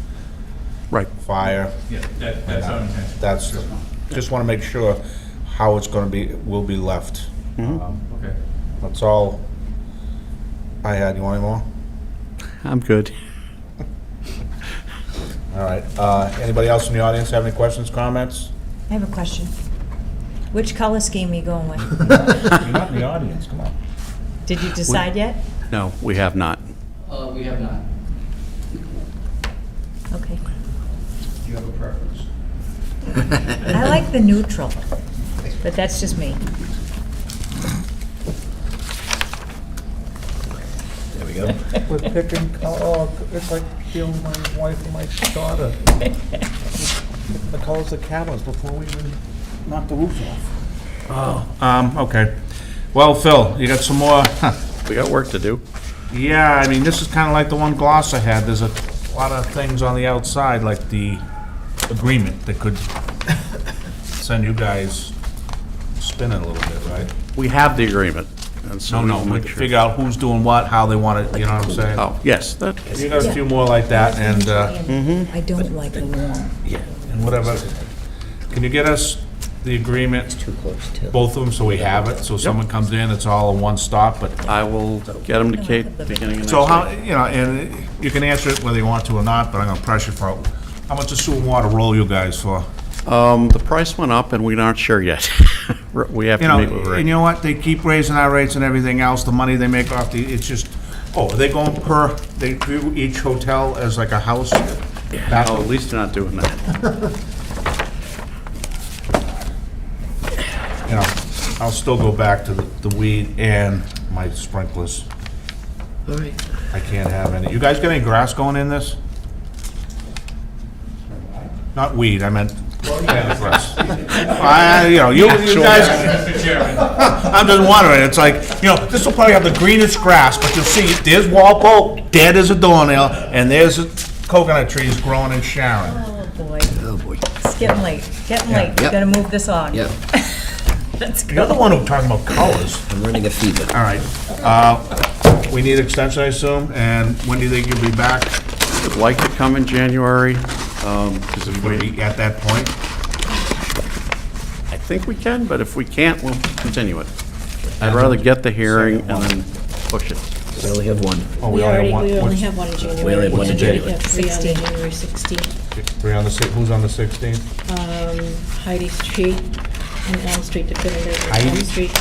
fire. Yeah, that's our intention. That's, just want to make sure how it's going to be, will be left. Okay. That's all I had. You want any more? I'm good. All right. Anybody else in the audience have any questions, comments? I have a question. Which color scheme are you going with? You're not in the audience, come on. Did you decide yet? No, we have not. We have not. Okay. Do you have a preference? I like the neutral, but that's just me. There we go. We're picking, it's like dealing with my wife and my daughter. The colors of cabinets before we even knock the roof off. Okay. Well, Phil, you got some more? We got work to do. Yeah, I mean, this is kind of like the one gloss I had. There's a lot of things on the outside, like the agreement that could send you guys spinning a little bit, right? We have the agreement, and so No, we'll we make can sure. figure out who's doing what, how they want it, you know what I'm saying? Oh, yes, that, You got a few more like that, and, I don't like the warm. and whatever. Can you get us the agreement, Too close to. both of them, so we have it, so someone comes in, it's all in one stop, but, I will get them to Kate beginning of next so week. how, you know, and you can answer it whether you want to or not, but I'm gonna pressure for, how much does sewer and water roll you guys for? The price went up and we aren't sure yet. We have You to know, meet with and Rick. you know what, they keep raising our rates and everything else, the money they make off the, it's just, are they going per, they do each hotel as like a house? No, at least they're not doing that. You know, I'll still go back to the weed and my sprinklers. All right. I can't have any. You guys got any grass going in this? Not weed, I meant grass. You know, you guys, I'm just wondering, it's like, you know, this will probably have the greenest grass, but you'll see, there's Walpole, dead as a doornail, and there's coconut trees growing in Sharon. Oh, boy. Oh, boy. It's getting late, getting late. Yep. Gotta move this on. Yep. Let's You're the go. one who talking about colors. I'm running a fever. All right. We need extension, I assume, and when do you think you'll be back? Would like to come in January, because if we, Be at that point? I think we can, but if we can't, we'll continue it. I'd rather get the hearing and then push it. We only have one. Oh, We only have one. only What's- have one in January. We only have one in and January. We have three on 16. January 16th. Three on the, who's on the 16th? Heidi Street and Elm Street definitive. Heidi? Elm Street,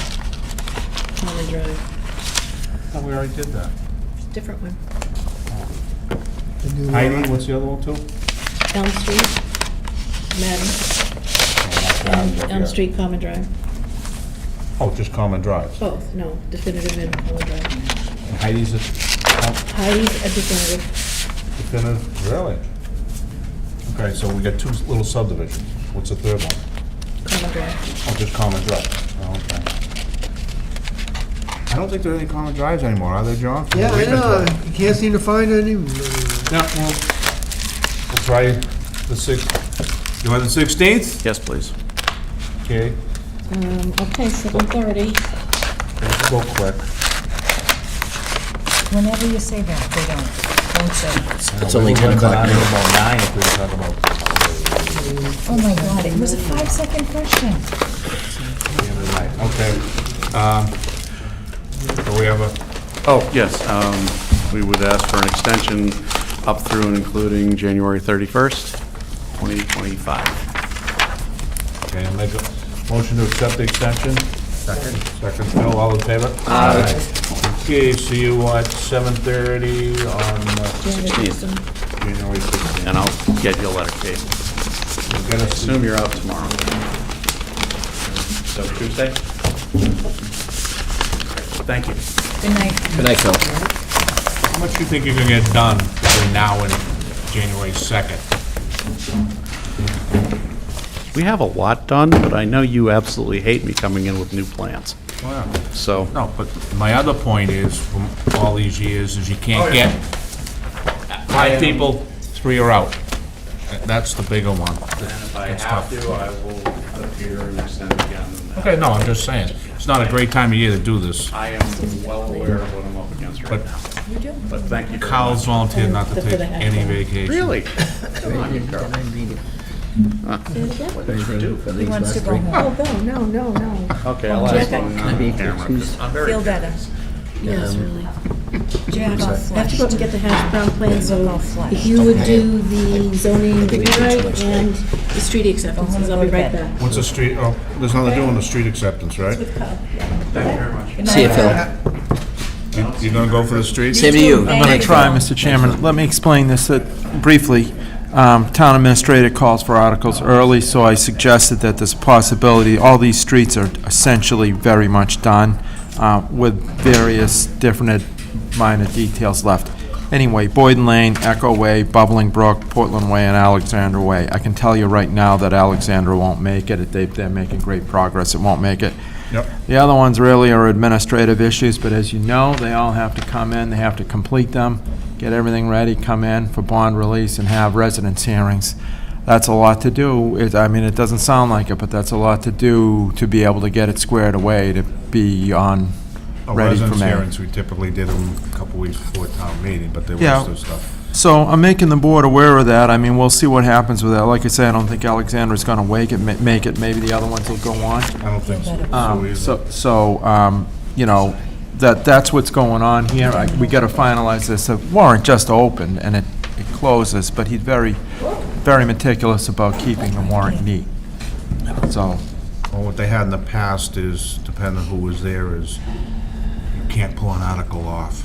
Common Drive. Oh, we already did that. Different one. The new Heidi, what's the other one too? Elm Street, Madden, and Elm Street, Common Drive. Oh, just common drives. Both, no, definitive and Common Drive. And Heidi's a, Heidi's a definitive. definitive, really? Okay, so we got two little subdivisions. What's the third one? Common Drive. Oh, just common drive. Oh, okay. I don't think there are any common drives anymore, are there, John? Yeah, I know, you can't seem to find any. Yeah, well, we'll try the 6th. You want the 16th? Yes, please. Okay, Okay, 7:30. let's go quick. Whenever you say that, they don't say. It's only 10 o'clock now. About 9 if we were talking about Oh, my God, it was a 5-second question. the end of the night. Okay. So we have a, Oh, yes, we would ask for an extension up through and including January 31st, 2025. okay, I'll make a motion to accept the extension. Second. Second, Phil, all in favor? Aye. Okay, see you at 7:30 on January January 16th. And I'll get you a letter, Kate. We'll get us- Assume you're out tomorrow. So Tuesday? Thank you. Good night. Good night, Phil. How much do you think you're gonna get done between now and January 2nd? We have a lot done, but I know you absolutely hate me coming in with new plans. Wow. So, No, but my other point is, from all these years, is you can't get 5 people, 3 are out. That's the bigger one. if I That's have tough. to, I will appear and extend again. Okay, no, I'm just saying, it's not a great time of year to do this. I am well aware of what I'm up against right But now. But thank you very Kyle's much. volunteered not to For take the half any hour. vacation. Really? Come on, you girl. What did I do for He these wants to last go 3? home. Oh, no, no, no, no. Okay, I'll ask on camera. 'Cause I'm very Feel better. Yes, really. Jack I have to go up and get the hash brown plan, so All flushed. if you would do the zoning rewrite and the street acceptances, I'll be right back. What's the street, oh, there's nothing to do on the street acceptance, right? With Kyle. Thank you very much. See you, Phil. You're gonna go for the street? Same to you. I'm going to try, Mr. Chairman. Let me explain this briefly. Town administrator calls for articles early, so I suggested that there's a possibility, all these streets are essentially very much done, with various different minor details left. Anyway, Boyden Lane, Echo Way, Bubbling Brook, Portland Way, and Alexandra Way. I can tell you right now that Alexandra won't make it. They're making great progress. It won't make it. Yep. The other ones really are administrative issues, but as you know, they all have to come in, they have to complete them, get everything ready, come in for bond release, and have residence hearings. That's a lot to do. It doesn't sound like it, but that's a lot to do to be able to get it squared away, to be on, ready for Residence May. hearings, we typically did them a couple weeks before town meeting, but there Yeah. was still stuff. So I'm making the board aware of that. I mean, we'll see what happens with that. Like I say, I don't think Alexandra's gonna make it. Maybe the other ones will go on. I don't think so. You know, that's what's going on here. We gotta finalize this. The warrant just opened and it closes, but he's very, very meticulous about keeping the warrant neat. So, Well, what they had in the past is, depending on who was there, is you can't pull an article off.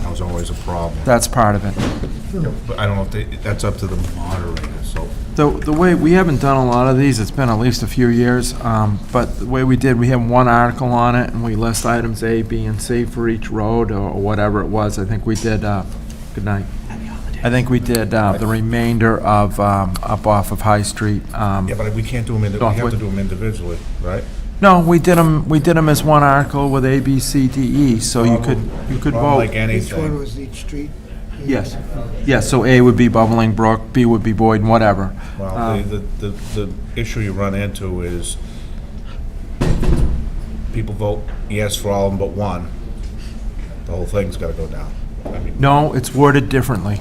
That was always a problem. that's part of it. But I don't know if they, that's up to the moderator, so. The way, we haven't done a lot of these, it's been at least a few years, but the way we did, we have one article on it, and we list items A, B, and C for each road, or whatever it was. I think we did, good night. I think we did the remainder of, up off of High Street. Yeah, but we can't do them, we have to Northwood. do them individually, right? No, we did them as one article with A, B, C, D, E, so you could Well, like vote. Each one anything. was each street. Yes, yes, so A would be Bubbling Brook, B would be Boyden, whatever. Well, the issue you run into is people vote yes for all of them but one. The whole thing's gotta go down. I mean, No, it's worded differently.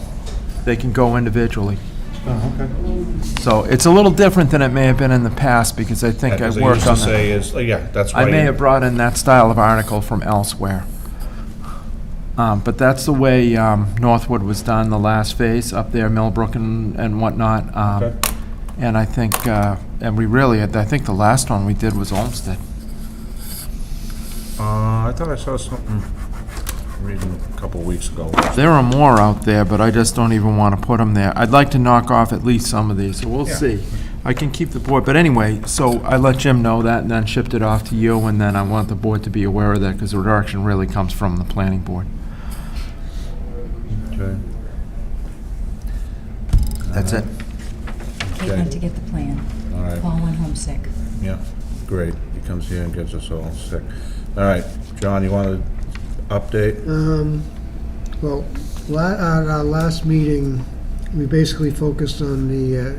They can go individually. oh, okay. So it's a little different than it may have been in the past, because I think I Because they worked used to on say that. is, yeah, that's I right. may have brought in that style of article from elsewhere. But that's the way Northwood was done, the last phase, up there, Millbrook and whatnot. Okay. And I think, and we really, I think the last one we did was Olmsted. I thought I saw something, reading a couple of weeks ago. There are more out there, but I just don't even want to put them there. I'd like to knock off at least some of these, so we'll Yeah. see. I can keep the board, but anyway, so I let Jim know that and then shipped it off to you, and then I want the board to be aware of that, because the direction really comes from the planning board. Okay. That's it. Kate went to get the plan. All right. Paul went home sick. Yeah, great. He comes here and gets us all sick. All right, John, you want to update? Well, at our last meeting, we basically focused on the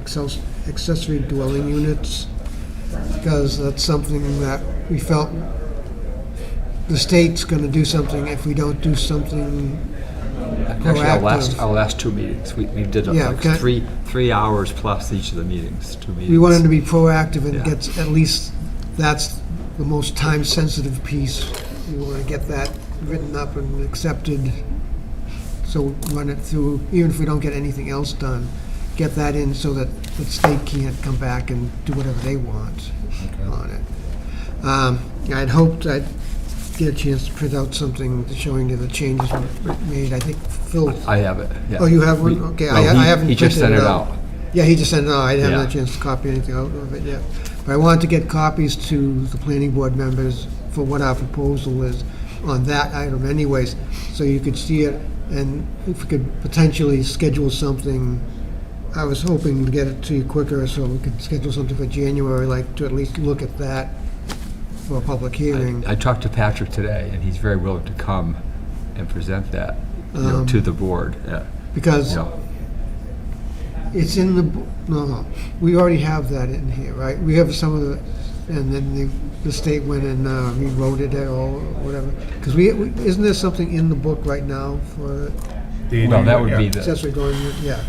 accessory dwelling units, because that's something that we felt the state's gonna do something if we don't do something Actually, proactive. our last two meetings, we did Yeah, like okay. three hours plus each of the meetings, 2 meetings. We wanted to be proactive and Yeah. get, at least, that's the most time-sensitive piece. We want to get that written up and accepted, so run it through, even if we don't get anything else done, get that in so that the state can't come back and do whatever they want on it. I'd hoped I'd get a chance to print out something showing you the changes we made. I think Phil... I have it, yeah. Oh, you have one? We- Okay, well, I he- haven't He just printed sent it it out. out. Yeah, he just sent it out. I haven't had Yeah. a chance to copy anything out of it yet. But I wanted to get copies to the planning board members for what our proposal is on that item anyways, so you could see it, and if we could potentially schedule something. I was hoping to get it to you quicker, so we could schedule something for January, like to at least look at that for a public hearing. I talked to Patrick today, and he's very willing to come and present that, Um, to the board. Yeah. Because You know, it's in the, no, we already have that in here, right? We have some of the, and then the state went and rewrote it or whatever. Because isn't there something in the book right now for Well, that would be accessory the, dwelling unit? Yeah.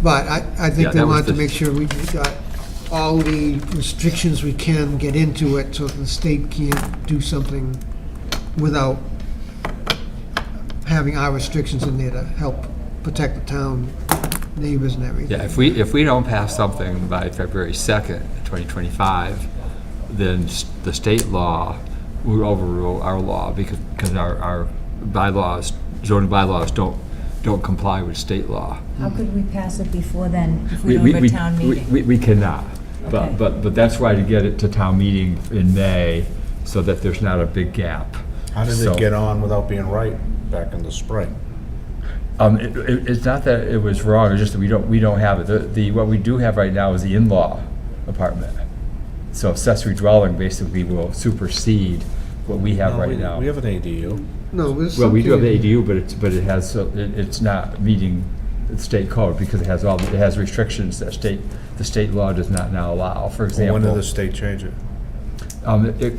But I Yeah, think they that was wanted to the- make sure we got all the restrictions we can get into it, so the state can't do something without having our restrictions in there to help protect the town neighbors and everything. yeah, if we don't pass something by February 2nd, 2025, then the state law will overrule our law, because our bylaws, zoning bylaws don't comply with state law. How could we pass it before then, if we don't have a town meeting? We cannot, Okay. but that's why to get it to town meeting in May, so that there's not a big gap. How did So- it get on without being right back in the spring? It's not that it was wrong, it's just that we don't have it. What we do have right now is the in-law apartment. So accessory dwelling basically will supersede what we have No, right now. We have an ADU. No, there's Well, we do have the something- ADU, but it's not meeting the state code, because it has restrictions that the state law does not now allow. For Well, example, when did the state change it?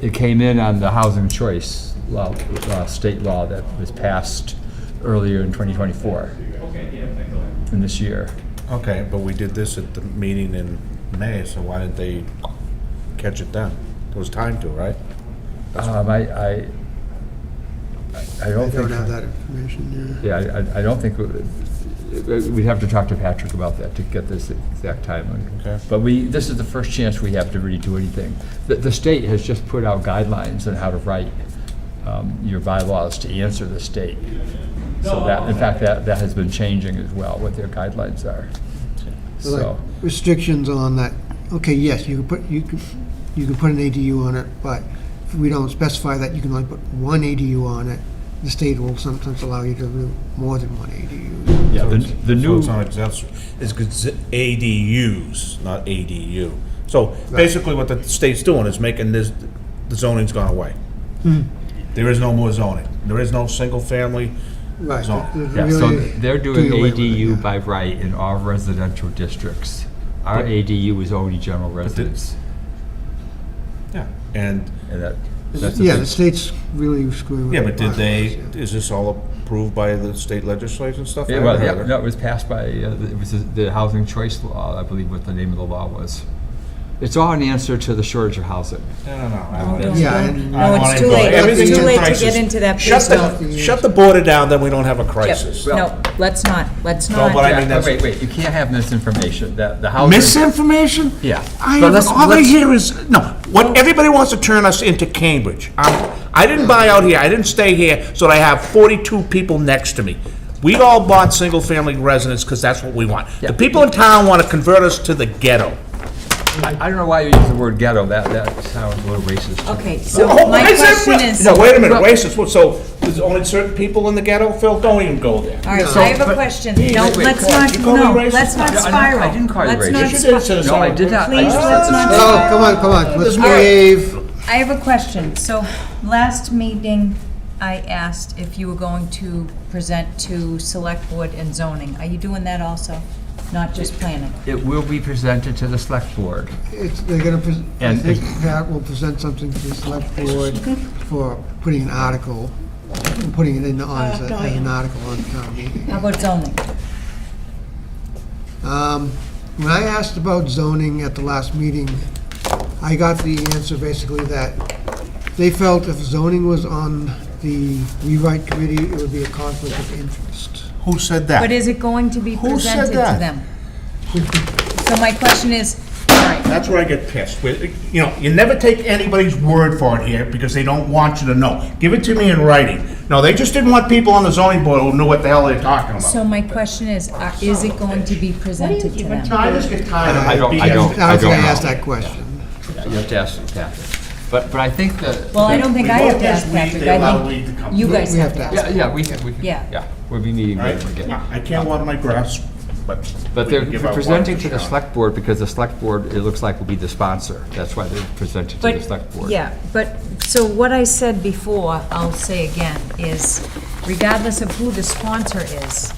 it came in on the housing choice law, state law that was passed earlier in 2024, in this year. Okay, but we did this at the meeting in May, so why didn't they catch it then? There was time to, right? I don't I don't think. have that information, yeah. Yeah, I don't think, we'd have to talk to Patrick about that to get this exact timeline. Okay. But this is the first chance we have to really do anything. The state has just put out guidelines on how to write your bylaws to answer the state. So that, in fact, that has been changing as well, what their guidelines are. So like So, restrictions on that, okay, yes, you can put an ADU on it, but if we don't specify that you can only put one ADU on it, the state will sometimes allow you to do more than one ADU. yeah, the So new. it's not accessory, it's ADUs, not ADU. So basically what the state's doing is making this, the zoning's gone away. There is no more zoning. There is no single-family Right. zone. Yeah, so Really they're doing away with it, ADU yeah. by right in all residential districts. Our ADU is only general residence. Yeah, and, And that's a Yeah, big- the state's really screwing with yeah, the but did they, bylaws, yeah. is this all approved by the state legislature and stuff? Yeah, I well, haven't yeah, heard it. no, it was passed by, it was the Housing Choice Law, I believe what the name of the law was. It's all an answer to the shortage of housing. No, I don't- don't- Yeah, I and- No, don't it's wanna too go- late. It's everything's too in late to crisis. get into that. Shut Please the, don't. shut the border down, then we don't have a Yep. crisis. No, let's not, let's No, not. but I Yeah, mean, that's- wait, you can't have misinformation, that the housing. Misinformation? Yeah. I But have, all I hear is, no, what, everybody wants to turn us into Cambridge. I didn't buy out here, I didn't stay here, so that I have 42 people next to me. We all bought single-family residence because that's what we want. Yeah. The people in town want to convert us to the ghetto. I don't know why you use the word ghetto, that sounds a little racist. Okay, so Oh, my why is that question ra- is, No, all wait a minute, racist, What, so there's only certain people in the ghetto? Phil, don't even go there. right, So, I have a but- question. Wait, No, wait, let's come on, not, you call me no, racist? let's not Yeah, spiral. I didn't call you Let's racist. not Yes, you did, spi- so No, I did not. I Please, just said let's the- not Oh, spiral. come on, let's All right. behave. I have a question. So, last meeting, I asked if you were going to present to Select Board and zoning. Are you doing that also? Not just planning? It will be presented to the select board. They're gonna, I And- think Pat will present something to the select board for putting an article, putting it in on as an article on town meeting. How about zoning? When I asked about zoning at the last meeting, I got the answer basically that they felt if zoning was on the rewrite committee, it would be a conflict of interest. Who said But that? is it going to be Who said presented to that? them? So my question is, all right, That's where I get pissed. You know, you never take anybody's word for it here because they don't want you to know. Give it to me in writing. No, they just didn't want people on the zoning board who knew what the hell they're talking about. so my question is it going to be presented to them? No, I just get tired of I don't BS. I was don't gonna know. ask that question. You have to ask Patrick. But I think that. Well, I don't think I have to ask We Patrick. they allow I weed to think come you through. guys We have have to to ask. Yeah, we can, Yeah. we'll be meeting Right? later again. I can't water my grass, but. But we they're can give our presenting water to the Sean. select board because the select board, it looks like, will be the sponsor. That's why they're presented to the select board. Yeah, but, so what I said before, I'll say again, is regardless of who the sponsor is,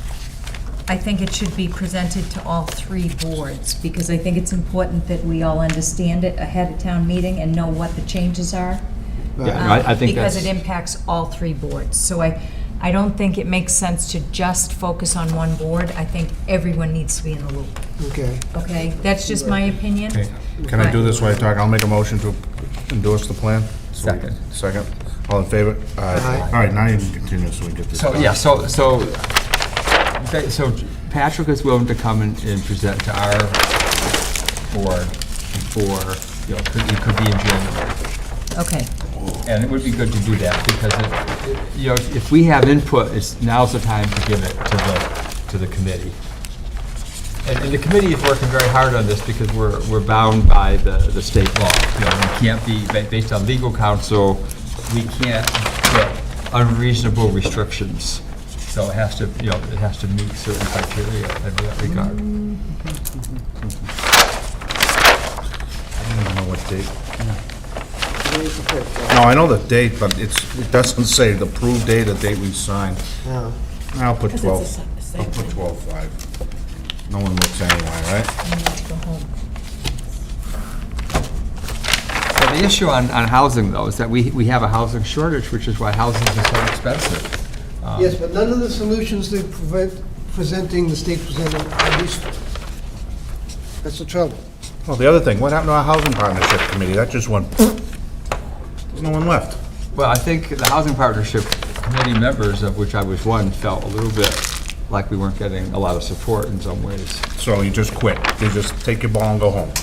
I think it should be presented to all three boards, because I think it's important that we all understand it ahead of town meeting and know what the changes are. Yeah, no, I think Because that's. it impacts all three boards. So I don't think it makes sense to just focus on one board. I think everyone needs to be in the loop, Okay. okay? That's just my opinion. Okay. Can I do this while I talk? I'll make a motion to endorse the plan. Second. Second. All in favor? Aye. All right, now you can continue so we get this So, done. yeah, so Patrick is willing to come and present to our board before, it could be in January. Okay. And it would be good to do that, because, if we have input, now's the time to give it to the committee. And the committee is working very hard on this because we're bound by the state law. We can't be, based on legal counsel, we can't put unreasonable restrictions. So it has to, it has to meet certain criteria in that regard. I don't even know what date. No, I know the date, but it doesn't say the approved date, the date we signed. Yeah. I'll put 'Cause 12. it's the same I'll put thing. 12/5. No one looks anyway, right? So the issue on housing, though, is that we have a housing shortage, which is why housing is so expensive. Yes, but none of the solutions they're presenting, the state presenting, are useful. That's the trouble. Well, the other thing, what happened to our housing partnership committee? That just went, there's no one left. Well, I think the Housing Partnership Committee members, of which I was one, felt a little bit like we weren't getting a lot of support in some ways. So you just quit. You just take your ball and go home.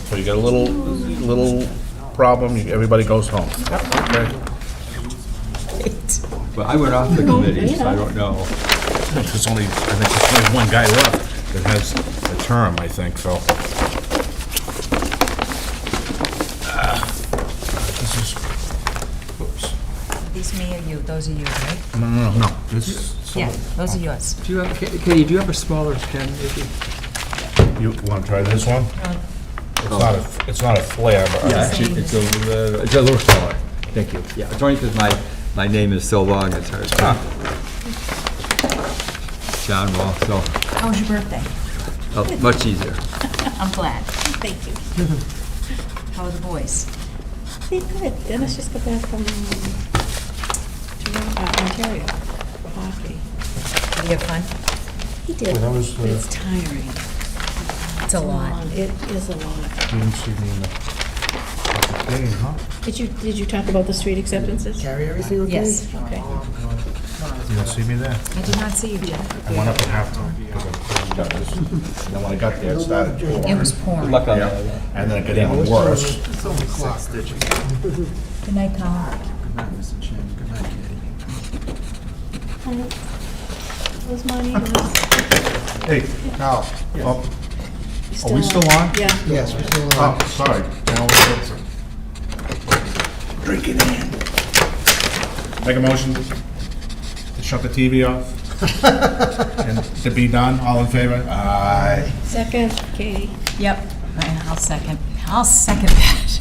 So you get a little problem, everybody goes home. Okay. But I went off the committee, so I don't know. There's only, I think there's only one guy left that has a term, I think, so. This is, oops. These me or you? Those are you, right? No. This. Yeah, those are yours. Do you have, Katie, do you have a smaller pen, maybe? You want to try this one? It's not a flare, but. Yeah, actually, it's a little smaller. Thank you. Yeah, it's only because my name is so long, it's hard to. John Wall, so, How was your birthday? much easier. I'm glad. Thank you. How are the boys? Hey, good. Dennis just got back from Ontario for hockey. Did you have fun? He did, Well, that was, but it's tiring. It's a lot. It is a lot. You didn't see me in the game, huh? Did you talk about the street acceptances? Carry everything okay? Yes. Okay. You didn't see me there? I did not see you, Jeff. I went up at halftime. because I got this. And then when I got there, it started pouring. It was pouring. Luck on Yeah. that. And then it got even worse. It's on the clock. Good night, Colin. Where's Monty? Hey, Kyle. Oh, are we still on? Yeah. Yes, we're still on. Oh, sorry. Drink it in. Make a motion to shut the TV off. And to be done, all in favor? Aye. Second, Katie. Yep, I'll second that.